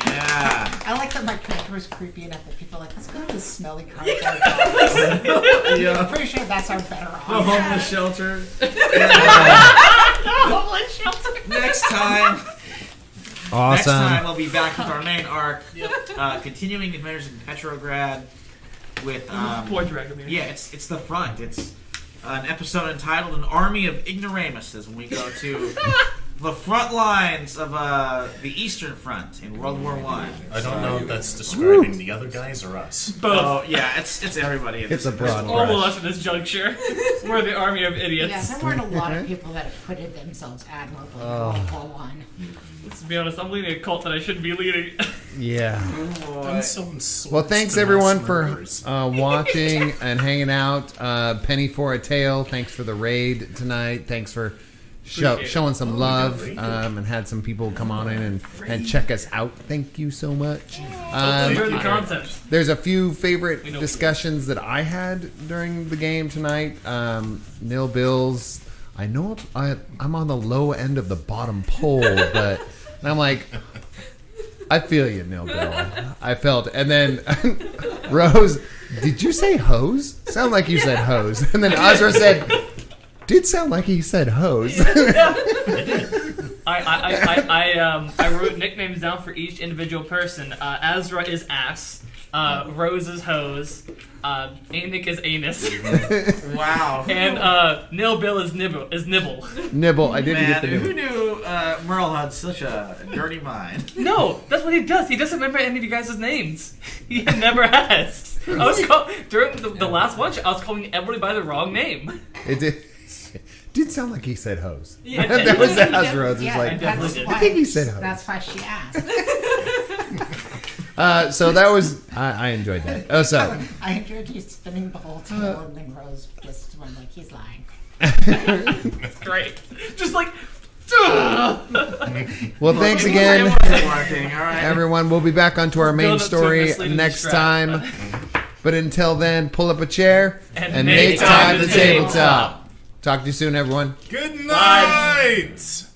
Speaker 1: Yeah.
Speaker 2: I like that my character was creepy enough that people are like, let's go to this smelly car. I'm
Speaker 1: Yeah.
Speaker 2: pretty sure that's our better
Speaker 1: The
Speaker 2: option.
Speaker 1: homeless shelter.
Speaker 2: Homeless shelter.
Speaker 1: Next time. Next
Speaker 7: Awesome.
Speaker 1: time we'll be back with our main arc, continuing adventures in Petrograd with
Speaker 6: Poor Dragomir.
Speaker 1: yeah, it's the front. It's an episode entitled "An Army of Ignoramuses" when we go to the front lines of the Eastern Front in World War I.
Speaker 3: I don't know if that's describing the other guys or us.
Speaker 6: Both.
Speaker 1: Oh yeah, it's everybody.
Speaker 7: It's a broad
Speaker 6: All of
Speaker 7: brush.
Speaker 6: us at this juncture. We're the army of
Speaker 2: Yeah,
Speaker 6: idiots.
Speaker 2: there weren't a lot of people that acquitted themselves admirably in World War One.
Speaker 6: Let's be honest, I'm leading a cult that I shouldn't be leading.
Speaker 7: Yeah.
Speaker 3: I'm so insulted
Speaker 7: Well, thanks
Speaker 3: to
Speaker 7: everyone
Speaker 3: mass
Speaker 7: for
Speaker 3: murderers.
Speaker 7: watching and hanging out. Penny for a Tale, thanks for the raid tonight. Thanks for
Speaker 6: Appreciate it.
Speaker 7: showing some love and had some people come on in and check us out. Thank you so much.
Speaker 6: Enjoy the content.
Speaker 7: There's a few favorite
Speaker 6: We know
Speaker 7: discussions that I had during the game tonight. Nil Bills. I know I'm on the low end of the bottom pole, but and I'm like, I feel you, Nil Bill. I felt, and then Rose, did you say hose? Sound like you said hose. And then Azra said, did sound like he said hose.
Speaker 6: I wrote nicknames down for each individual person. Azra is ass. Rose is hose. Anik is anus.
Speaker 1: Wow.
Speaker 6: And Nil Bill is nibble.
Speaker 7: Nibble. I didn't
Speaker 1: Man,
Speaker 7: get the
Speaker 1: who
Speaker 7: nibble.
Speaker 1: knew Merle had such a dirty mind?
Speaker 6: No, that's what he does. He doesn't remember any of you guys' names. He never has. I was during the last one. I was calling everybody by the wrong name.
Speaker 7: It did sound like he said hose.
Speaker 6: Yeah,
Speaker 7: That was Azra. It's
Speaker 2: Yeah,
Speaker 7: like,
Speaker 6: definitely did.
Speaker 7: I think he said hose.
Speaker 2: That's why she asked.
Speaker 7: So that was I enjoyed that. Oh, so
Speaker 2: I enjoyed you spinning the whole table and then Rose just went like, he's lying.
Speaker 6: It's great. Just like.
Speaker 7: well, thanks again,
Speaker 1: Working, all right.
Speaker 7: everyone. We'll be back onto our main
Speaker 6: Build up to a
Speaker 7: story
Speaker 6: misleading
Speaker 7: next
Speaker 6: strap.
Speaker 7: time. But until then, pull up a chair
Speaker 6: And
Speaker 7: make
Speaker 6: make
Speaker 7: time
Speaker 6: time
Speaker 7: to
Speaker 6: to
Speaker 7: tabletop.
Speaker 6: tabletop.
Speaker 7: Talk to you soon, everyone.
Speaker 3: Good night!